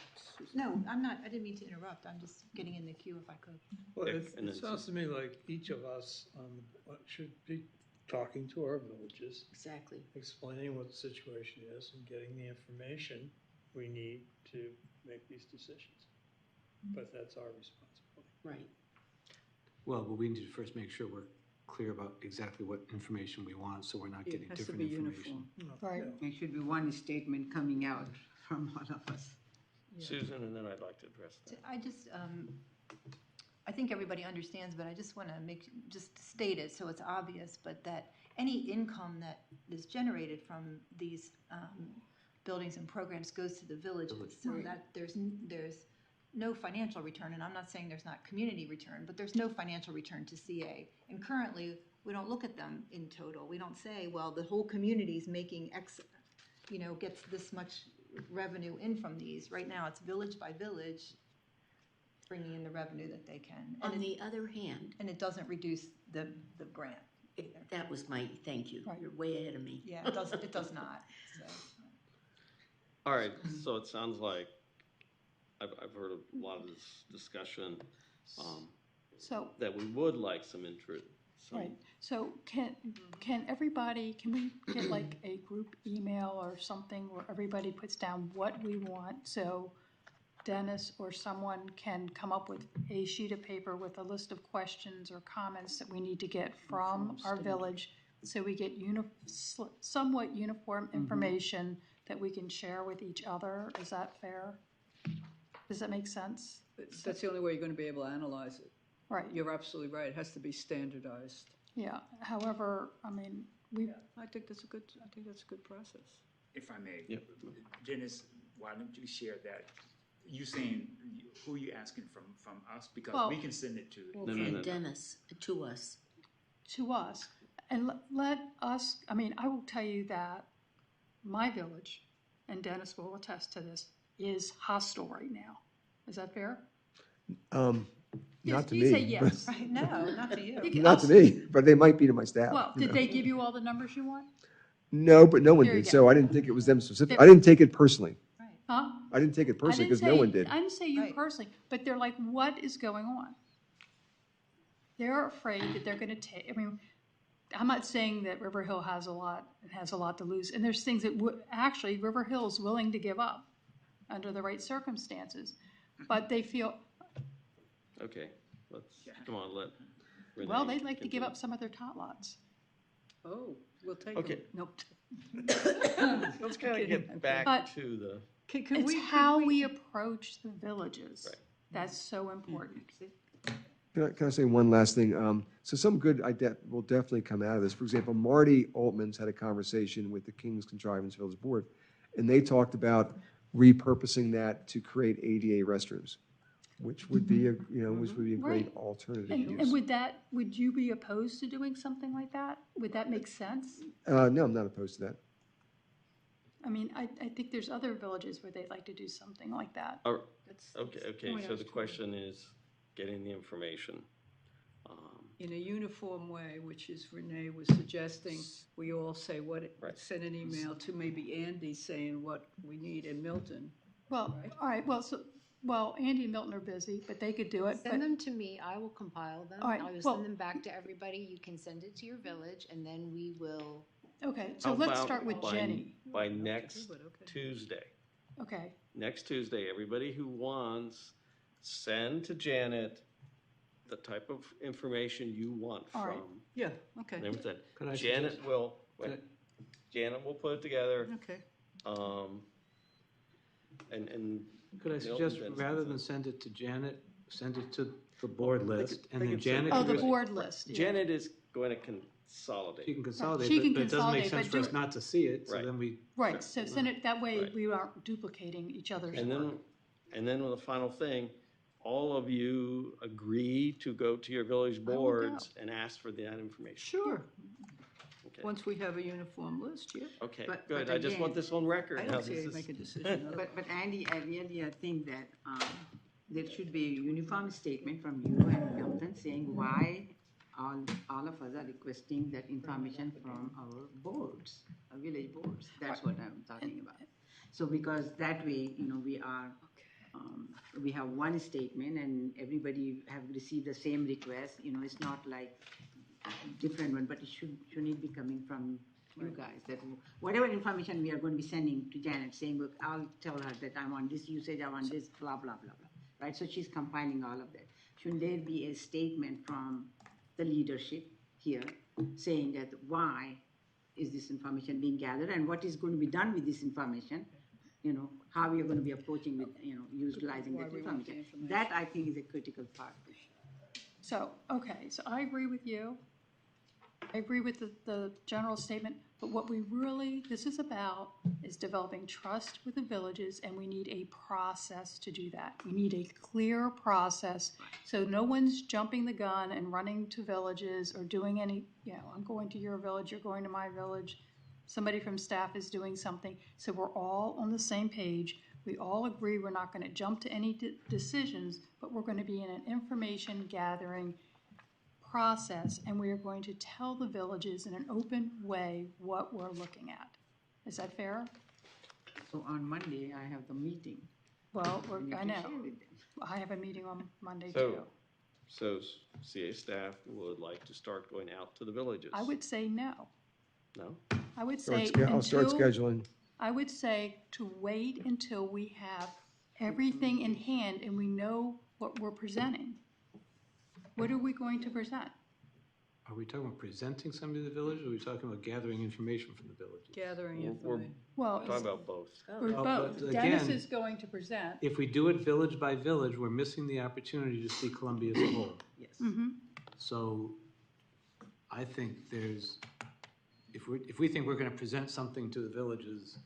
No, I'm not, I didn't mean to interrupt. I'm just getting in the queue if I could.
Well, it sounds to me like each of us should be talking to our villages.
Exactly.
Explaining what the situation is and getting the information we need to make these decisions. But that's our responsibility.
Right.
Well, but we need to first make sure we're clear about exactly what information we want, so we're not getting different information.
Right.
There should be one statement coming out from all of us.
Susan, and then I'd like to address that.
I just,
I think everybody understands, but I just want to just state it so it's obvious, but that any income that is generated from these buildings and programs goes to the villages, so that there's no financial return, and I'm not saying there's not community return, but there's no financial return to CA. And currently, we don't look at them in total. We don't say, well, the whole community's making X, gets this much revenue in from these. Right now, it's village by village, bringing in the revenue that they can.
On the other hand.
And it doesn't reduce the grant.
That was my, thank you. You're way ahead of me.
Yeah, it does not. So.
All right, so it sounds like I've heard a lot of this discussion,
So.
that we would like some interest.
Right, so can we get like a group email or something where everybody puts down what we want? So Dennis or someone can come up with a sheet of paper with a list of questions or comments that we need to get from our village, so we get somewhat uniform information that we can share with each other. Is that fair? Does that make sense?
That's the only way you're going to be able to analyze it.
Right.
You're absolutely right. It has to be standardized.
Yeah, however, I mean,
I think that's a good process.
If I may.
Yep.
Dennis, why don't you share that? You saying, who are you asking from us? Because
Well,
we can send it to.
And Dennis, to us.
To us. And let us, I mean, I will tell you that my village, and Dennis will attest to this, is hostile right now. Is that fair?
Not to
You
me.
say yes.
Right, no, not to you.
Not to me, but they might be to my staff.
Well,
you
did
know.
they give you all the numbers you want?
No, but no one
There you
did,
go.
so I didn't think it was them specific. I didn't take it personally.
Huh?
I didn't take it personally
I didn't
because no
say-
one did.
I didn't say you personally, but they're like, what is going on? They're afraid that they're gonna take, I mean, I'm not saying that River Hill has a lot to lose, and there's things that actually River Hill is willing to give up under the right circumstances, but they feel,
Okay, come on, let Renee.
well, they'd like to give
continue.
up some of their tot lots.
Oh, we'll take
Okay.
them. Nope.
Let's kind of get back
But-
to the,
It's how we approach the villages. That's so important.
Can I say one last thing? So some good will definitely come out of this. For example, Marty Altman's had a conversation with the King's Contrivance Village Board, and they talked about repurposing that to create ADA restrooms, which would be which would be a great
Right.
alternative
And
use.
would you be opposed to doing something like that? Would that make sense?
No, I'm not opposed to that.
I mean, I think there's other villages where they'd like to do something like that.
oh,
That's
okay,
the point I
so
was
the
trying-
question is getting the information.
In a uniform way, which is Renee was suggesting, we all say send an email to maybe Andy saying what we need in Milton.
Well, all right, well, Andy and Milton are busy, but they could do it.
Send them to me, I will compile them.
All right,
I will
well-
send them back to everybody. You can send it to your village, and then we will.
Okay, so
How
let's
about
start with
by-
Jenny.
By next Tuesday.
Okay,
Next Tuesday, everybody who wants, send to Janet the type of information you want
All right.
from.
Yeah, okay.
Everything.
Could I
Janet
suggest-
will,
could
wait, Janet will put it together.
Okay.
And.
Could I
Milton
suggest,
then
rather
sends
than send it to Janet, send it to the board list, and
they
then
could
Janet.
oh,
can
the
just-
board list, yeah.
Janet is going to consolidate.
She can consolidate,
She can
but it doesn't make
consolidate,
sense
but
for us
do it-
not to see it, so
Right.
then we.
Right, so send it, that way
Right.
we aren't duplicating each other's
And
work.
then with the final thing, all of you agree to go to your village
will go.
boards and ask for that information.
Sure.
Okay.
Once we have a uniform list, yeah.
Okay,
But-
good.
but
I just want
again,
this on record.
I
how
don't see
this
you
is-
make a decision.
But Andy, I really think that there should be a uniform statement from you and Milton saying why all of us are requesting that information from our boards, our village boards. That's what I'm talking about. So because that way, we have one statement and everybody have received the same request. It's not like different one, but it shouldn't be coming from you guys. That whatever information we are going to be sending to Janet, saying, look, I'll tell her that I want this usage, I want this, blah, blah, blah, blah. Right? So she's compiling all of that. Shouldn't there be a statement from the leadership here saying that why is this information being gathered and what is going to be done with this information? How we are going to be approaching with, utilizing
Why
that
we want the
information.
information.
That I think is a critical part.
So, okay, so I agree with you. I agree with the general statement, but what we really, this is about is developing trust with the villages, and we need a process to do that. We need a clear process, so no one's jumping the gun and running to villages or doing any, I'm going to your village, you're going to my village, somebody from staff is doing something, so we're all on the same page. We all agree we're not gonna jump to any decisions, but we're gonna be in an information gathering process, and we are going to tell the villages in an open way what we're looking at. Is that fair?
So on Monday, I have the meeting.
Well,
and you
I
can
know.
share with them.
I have a meeting on Monday too.
So CA staff would like to start going out to the villages?
I would say no.
No?
I would say
I'll start scheduling.
I would say to wait until we have everything in hand and we know what we're presenting. What are we going to present?
Are we talking about presenting something to the village, or are we talking about gathering information from the villages?
Gathering
We're
information.
Well,
talking about both.
We're
Oh,
both.
but
Dennis
again-
is going to present.
If we do it village by village, we're missing the opportunity to see Columbia as a whole.
Yes.
Mm-hmm.
So I think there's, if we think we're gonna present something to the villages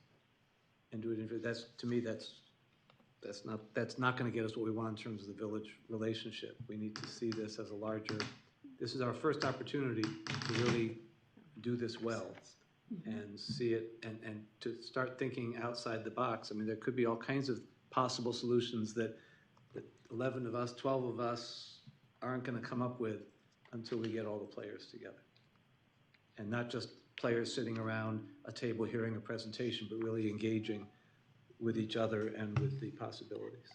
and do it, that's, to me, that's not gonna get us what we want in terms of the village relationship. We need to see this as a larger, this is our first opportunity to really do this well and see it, and to start thinking outside the box. I mean, there could be all kinds of possible solutions that 11 of us, 12 of us aren't gonna come up with until we get all the players together. And not just players sitting around a table hearing a presentation, but really engaging with each other and with the possibilities.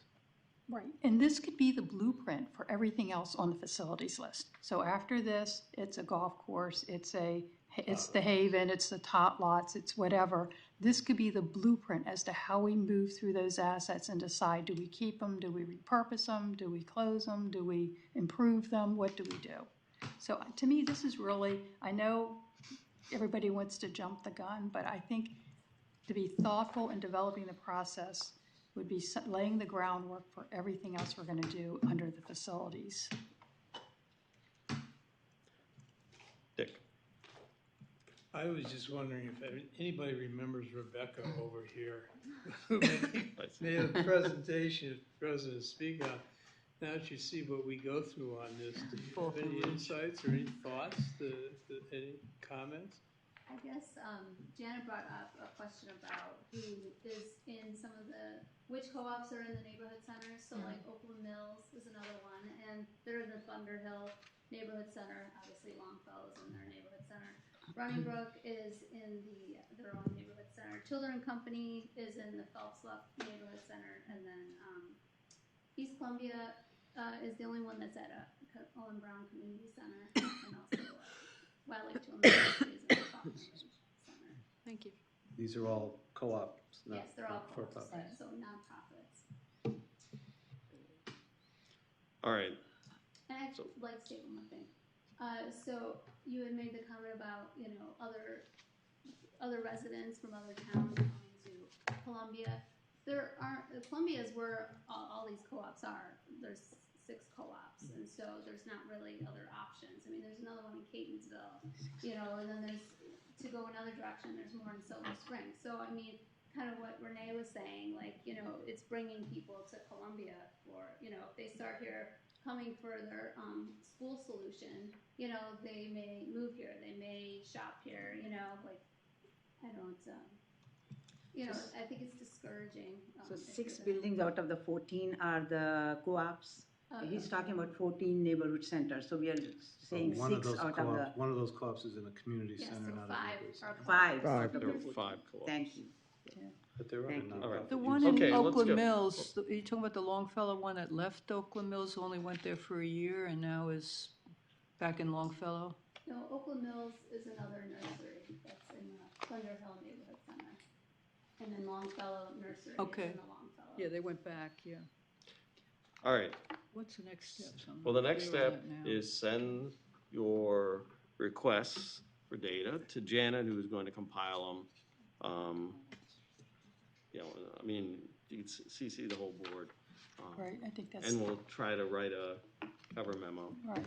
Right, and this could be the blueprint for everything else on the facilities list. So after this, it's a golf course, it's the Haven, it's the tot lots, it's whatever. This could be the blueprint as to how we move through those assets and decide, do we keep them, do we repurpose them, do we close them, do we improve them, what do we do? So to me, this is really, I know everybody wants to jump the gun, but I think to be thoughtful in developing the process would be laying the groundwork for everything else we're going to do under the facilities.
Dick?
I was just wondering if anybody remembers Rebecca over here, who made a presentation for President speak on. Now that you see what we go through on this, do you have any insights or any thoughts, any comments?
I guess Janet brought up a question about who is in some of which co-ops are in the neighborhood centers. So like Oakland Mills is another one, and they're in the Thunderhill Neighborhood Center. Obviously Longfellow's in their neighborhood center. Running Brook is in their own neighborhood center. Children Company is in the Phelps Luck Neighborhood Center, and then East Columbia is the only one that's at Owen Brown Community Center, and also Wild Lake Children's is in the Fall Neighborhood Center.
Thank you.
These are all co-ops, not
Yes, they're all co-ops,
for-profits.
so nonprofits.
All right.
And I'd like to say one more thing. So you had made the comment about, other residents from other towns coming to Columbia. Columbia is where all these co-ops are. There's 6 co-ops, and so there's not really other options. I mean, there's another one in Catonsville, and then there's, to go another direction, there's more in Silver Spring. So, I mean, kind of what Renee was saying, it's bringing people to Columbia for, if they start here coming for their school solution, they may move here, they may shop here, I think it's discouraging.
So 6 buildings out of the 14 are the co-ops? He's talking about 14 neighborhood centers, so we are saying
One of
6
those
out of the...
co-ops, one of those co-ops is in a community
Yes,
center,
so
not a
5
neighborhood center.
are
5.
Five.
out of
There
the
are
14.
5 co-ops.
Thank you.
But there are
Thank you.
nonprofit.
The one
users.
in
Okay, let's
Oakland
go.
Mills, are you talking about the Longfellow one that left Oakland Mills, only went there for a year and now is back in Longfellow?
No, Oakland Mills is another nursery that's in the Thunderhill Neighborhood Center. And then Longfellow Nursery is
Okay.
in the Longfellow.
Yeah, they went back, yeah.
All right.
What's the next step?
Well, the next step is send your requests for data to Janet, who is going to compile them. I mean, you can CC the whole board.
Right, I think that's.
And we'll try to write cover memo.
Right.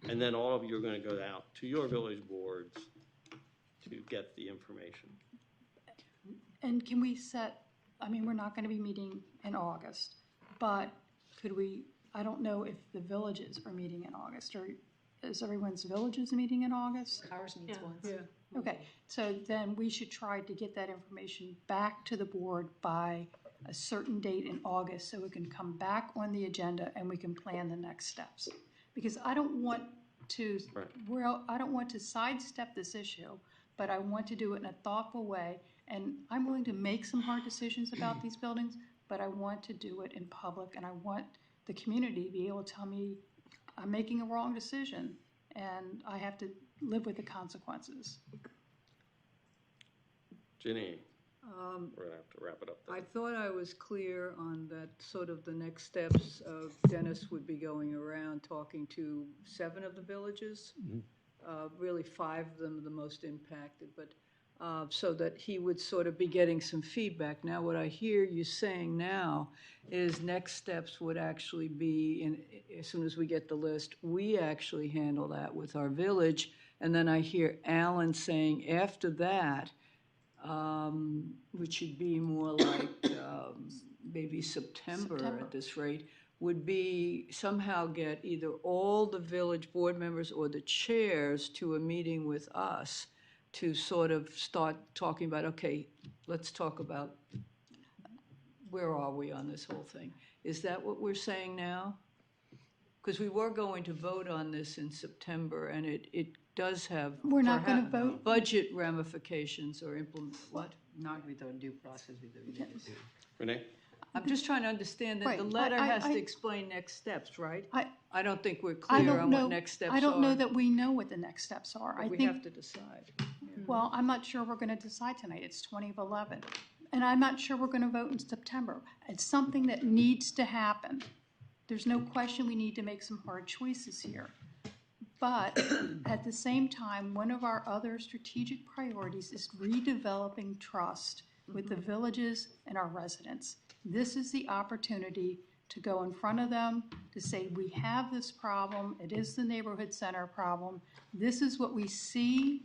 And then all of you are going to go out to your village boards to get the information.
And can we set, I mean, we're not going to be meeting in August, but could we, I don't know if the villages are meeting in August, or is everyone's villages meeting in August?
Ours meets once.
Okay, so then we should try to get that information back to the board by a certain date in August so it can come back on the agenda and we can plan the next steps. Because I don't want to, well, I don't want to sidestep this issue, but I want to do it in a thoughtful way. And I'm willing to make some hard decisions about these buildings, but I want to do it in public, and I want the community to be able to tell me I'm making a wrong decision and I have to live with the consequences.
Ginny, we're going to have to wrap it up.
I thought I was clear on that, sort of the next steps. Dennis would be going around talking to 7 of the villages, really 5 of them are the most impacted, but so that he would sort of be getting some feedback. Now, what I hear you saying now is next steps would actually be, as soon as we get the list, we actually handle that with our village. And then I hear Alan saying after that, which should be more like maybe September at this rate, would be somehow get either all the village board members or the chairs to a meeting with us to sort of start talking about, okay, let's talk about where are we on this whole thing. Is that what we're saying now? Because we were going to vote on this in September, and it does have
We're not going to
perhaps
vote.
budget ramifications or implement, what?
Not without due process with the villages.
Renee?
I'm just trying to understand that
Right.
the letter has to
I-
explain next steps, right?
I-
I don't think we're
I
clear
don't
on
know,
what next steps are.
I don't know that we know what the next steps are.
But
I
we
think,
have to decide.
well, I'm not sure we're going to decide tonight. It's 20 of 11. And I'm not sure we're going to vote in September. It's something that needs to happen. There's no question we need to make some hard choices here. But at the same time, one of our other strategic priorities is redeveloping trust with the villages and our residents. This is the opportunity to go in front of them, to say, we have this problem, it is the neighborhood center problem, this is what we see,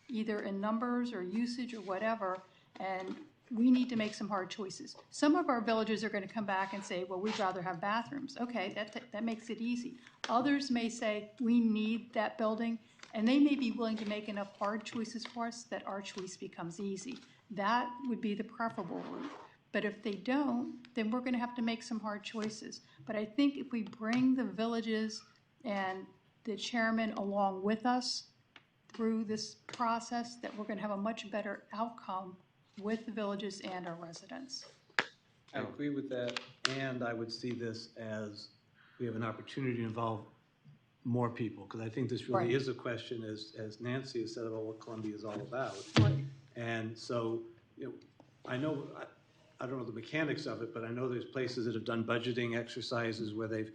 either in numbers or usage or whatever, and we need to make some hard choices. Some of our villages are going to come back and say, well, we'd rather have bathrooms. Okay, that makes it easy. Others may say, we need that building, and they may be willing to make enough hard choices for us that our choice becomes easy. That would be the preferable route. But if they don't, then we're going to have to make some hard choices. But I think if we bring the villages and the chairman along with us through this process, that we're going to have a much better outcome with the villages and our residents.
I agree with that, and I would see this as we have an opportunity to involve more people, because I think this really
Right.
is a question, as Nancy has said, about what Columbia is all about. And so, I know, I don't know the mechanics of it, but I know there's places that have done budgeting exercises where they've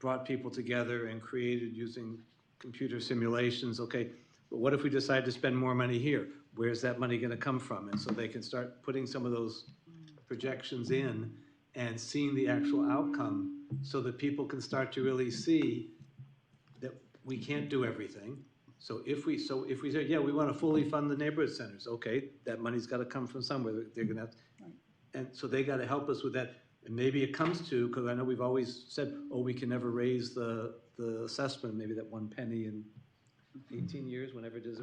brought people together and created using computer simulations, okay, but what if we decide to spend more money here? Where's that money gonna come from? And so they can start putting some of those projections in and seeing the actual outcome so that people can start to really see that we can't do everything. So if we say, yeah, we wanna fully fund the neighborhood centers, okay, that money's gotta come from somewhere, they're gonna have, and so they gotta help us with that. And maybe it comes to, because I know we've always said, oh, we can never raise the assessment, maybe that 1 penny in 18 years, whenever it is,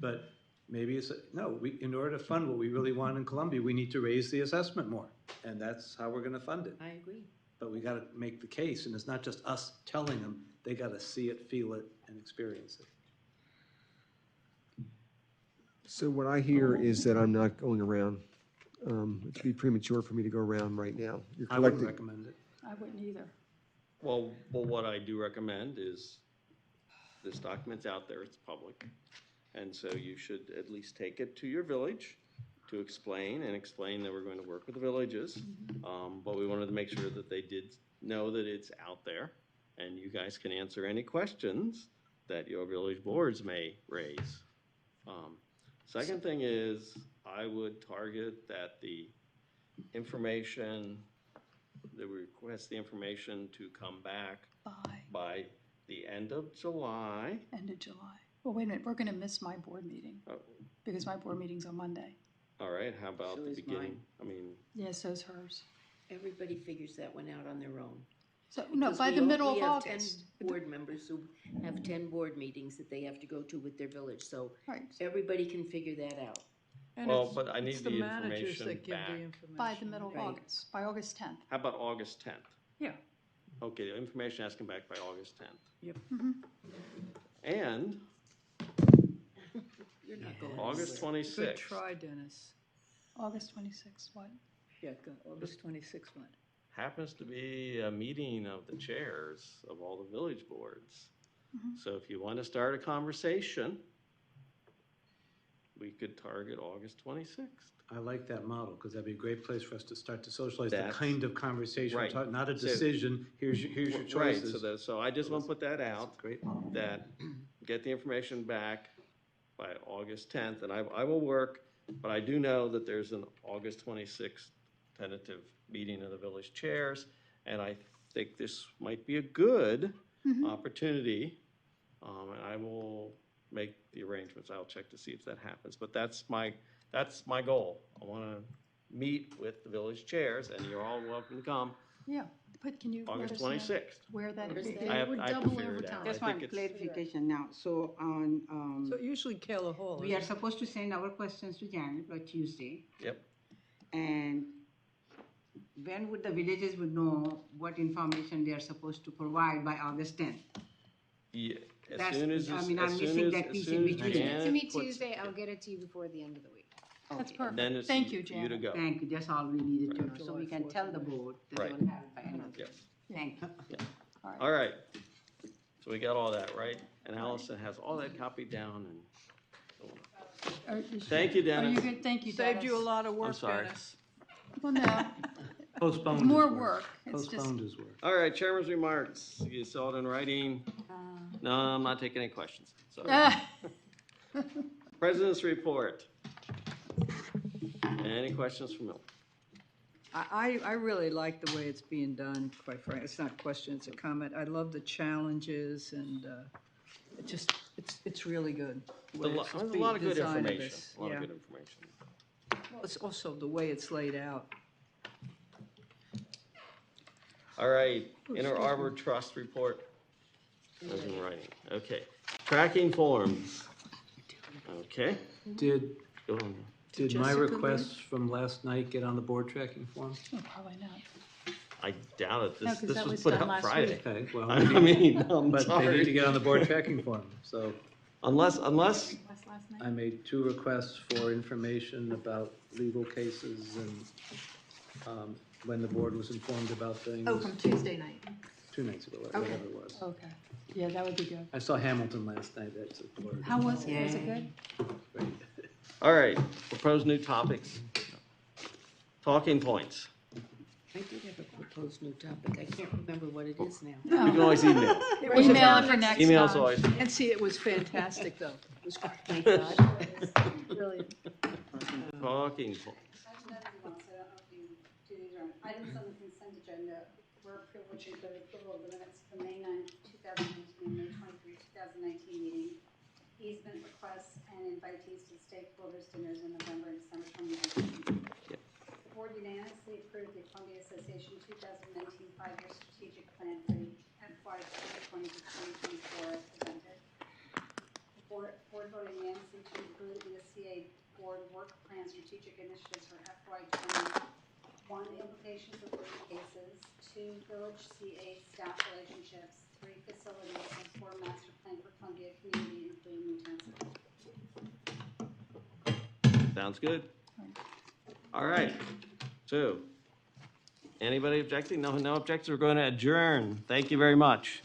but maybe it's, no, in order to fund what we really want in Columbia, we need to raise the assessment more. And that's how we're gonna fund it.
I agree.
But we gotta make the case, and it's not just us telling them, they gotta see it, feel it, and experience it.
So what I hear is that I'm not going around. It'd be premature for me to go around right now. You're
I wouldn't
collecting.
recommend it.
I wouldn't either.
Well, what I do recommend is this document's out there, it's public. And so you should at least take it to your village to explain that we're going to work with the villages. But we wanted to make sure that they did know that it's out there and you guys can answer any questions that your village boards may raise. Second thing is, I would target that the information, that we request the information to come back by the end of July.
End of July. Well, wait a minute, we're gonna miss my board meeting,
Oh,
because my board meeting's on Monday.
all right, how about
So
the
is
beginning? I mean,
Yeah, so's hers.
Everybody figures that one out on their own.
So, no,
Because
by
we
the
all-
middle of
We have 10
August.
board members who have 10 board meetings that they have to go to with their village, so
Right.
everybody can figure that out.
And
well,
it's-
but I need
it's
the
managers
information
that give the
back.
information.
By the middle of
Right.
August, by August 10th.
How about August 10th?
Yeah.
Okay, the information has to come back by August 10th.
Yep.
And
You're not going
August
anywhere.
26th.
Good try, Dennis.
August 26th, what?
Yeah, August 26th one.
happens to be a meeting of the chairs of all the village boards. So if you want to start a conversation, we could target August 26th.
I like that model, because that'd be a great place for us to start to socialize the
That's-
kind of conversation, we're
right.
talking- not a
So-
decision, here's your
Right,
choices.
so I just want to put that out,
Great.
that get the information back by August 10th, and I will work, but I do know that there's an August 26th tentative meeting of the village chairs, and I think this might be a good opportunity, and I will make the arrangements. I'll check to see if that happens, but that's my goal. I want to meet with the village chairs, and you're all welcome to come
Yeah, but can you let
August
us know
26th.
where that
Where's
is?
that?
I have
We're
to
double
figure it
overtime.
out.
Just
I
one
think it's-
clarification now. So on,
So usually Kayla Hall.
we are
isn't it?
supposed to send our questions to Janet by Tuesday.
Yep.
And when would the villages would know what information they are supposed to provide by August 10th?
Yeah, as
That's-
soon as,
I
as
mean, I'm
soon
missing
as,
that
as
piece
soon
in
as
between.
Send it to
Janet
me
puts-
Tuesday, I'll get it to you before the end of the week.
That's
Okay.
perfect.
Then it's
Thank you,
you to
Janet.
go.
Thank you, that's all we needed to know, so we
July
can
4th.
tell the board that
Right.
they will have it by end of the
Yep.
week. Thank you.
All right. So we got all that, right? And Allison has all that copied down and. Thank you,
Are
Dennis.
you good? Thank you, Dennis.
Saved you a lot of work,
sorry.
Dennis.
Well, no,
Postponed
it's
is
more
worse.
work. It's just,
Postponed is worse.
All right, chairman's remarks. You saw it in writing. No, I'm not taking any questions. Sorry. President's report. Any questions from Milton?
I really like the way it's being done, quite frankly. It's not a question, it's a comment. I love the challenges and it's really good. the way it's
There's a
being
lot of good
designed of
information.
this.
A lot of
Yeah.
good information.
Well, it's also the way it's laid out.
All right, Inner Arbor Trust report. Was in writing. Okay. Tracking forms. Okay.
Did,
Go on.
did my
Jessica
requests from last night get on the board tracking form?
oh, probably not.
I doubt it.
No, 'cause
This
that
was
was
put
done
out
last
Friday.
week.
Okay, well,
I mean, I'm
but they need to
sorry.
get on the board tracking form, so.
Unless,
Last night?
I made 2 requests for information about legal cases and when the board was informed about things.
Oh, from Tuesday night.
2 nights ago, whatever
Okay.
it was.
Okay. Yeah, that would be good.
I saw Hamilton last night, that's a word.
How was it? Was it good?
all right, proposed new topics. Talking points.
I did have a proposed new topic. I can't remember what it is now.
You can always email.
It was
Email
fun.
it for next
Email's
time.
always.
And see, it was fantastic, though. It was great.
Thank God.
Brilliant.
Talking points.
Items on the consent agenda were approved, which include approval of the minutes of the May 9th, 2019, and May 23, 2019 meeting, easement requests and invitees to stakeholders dinners in November and December 2019. The board unanimously approved the Columbia Association 2019 5-year strategic plan for the FY 2020 to 2024 as presented. The board voted unanimously to approve the CA board work plan strategic initiatives for FY 2020. 1, implications of legal cases, 2, village CA staff relationships, 3, facilities, and 4, master plan for Columbia community, including utensils.
Sounds good. All right. So, anybody objecting? No objections. We're going to adjourn. Thank you very much.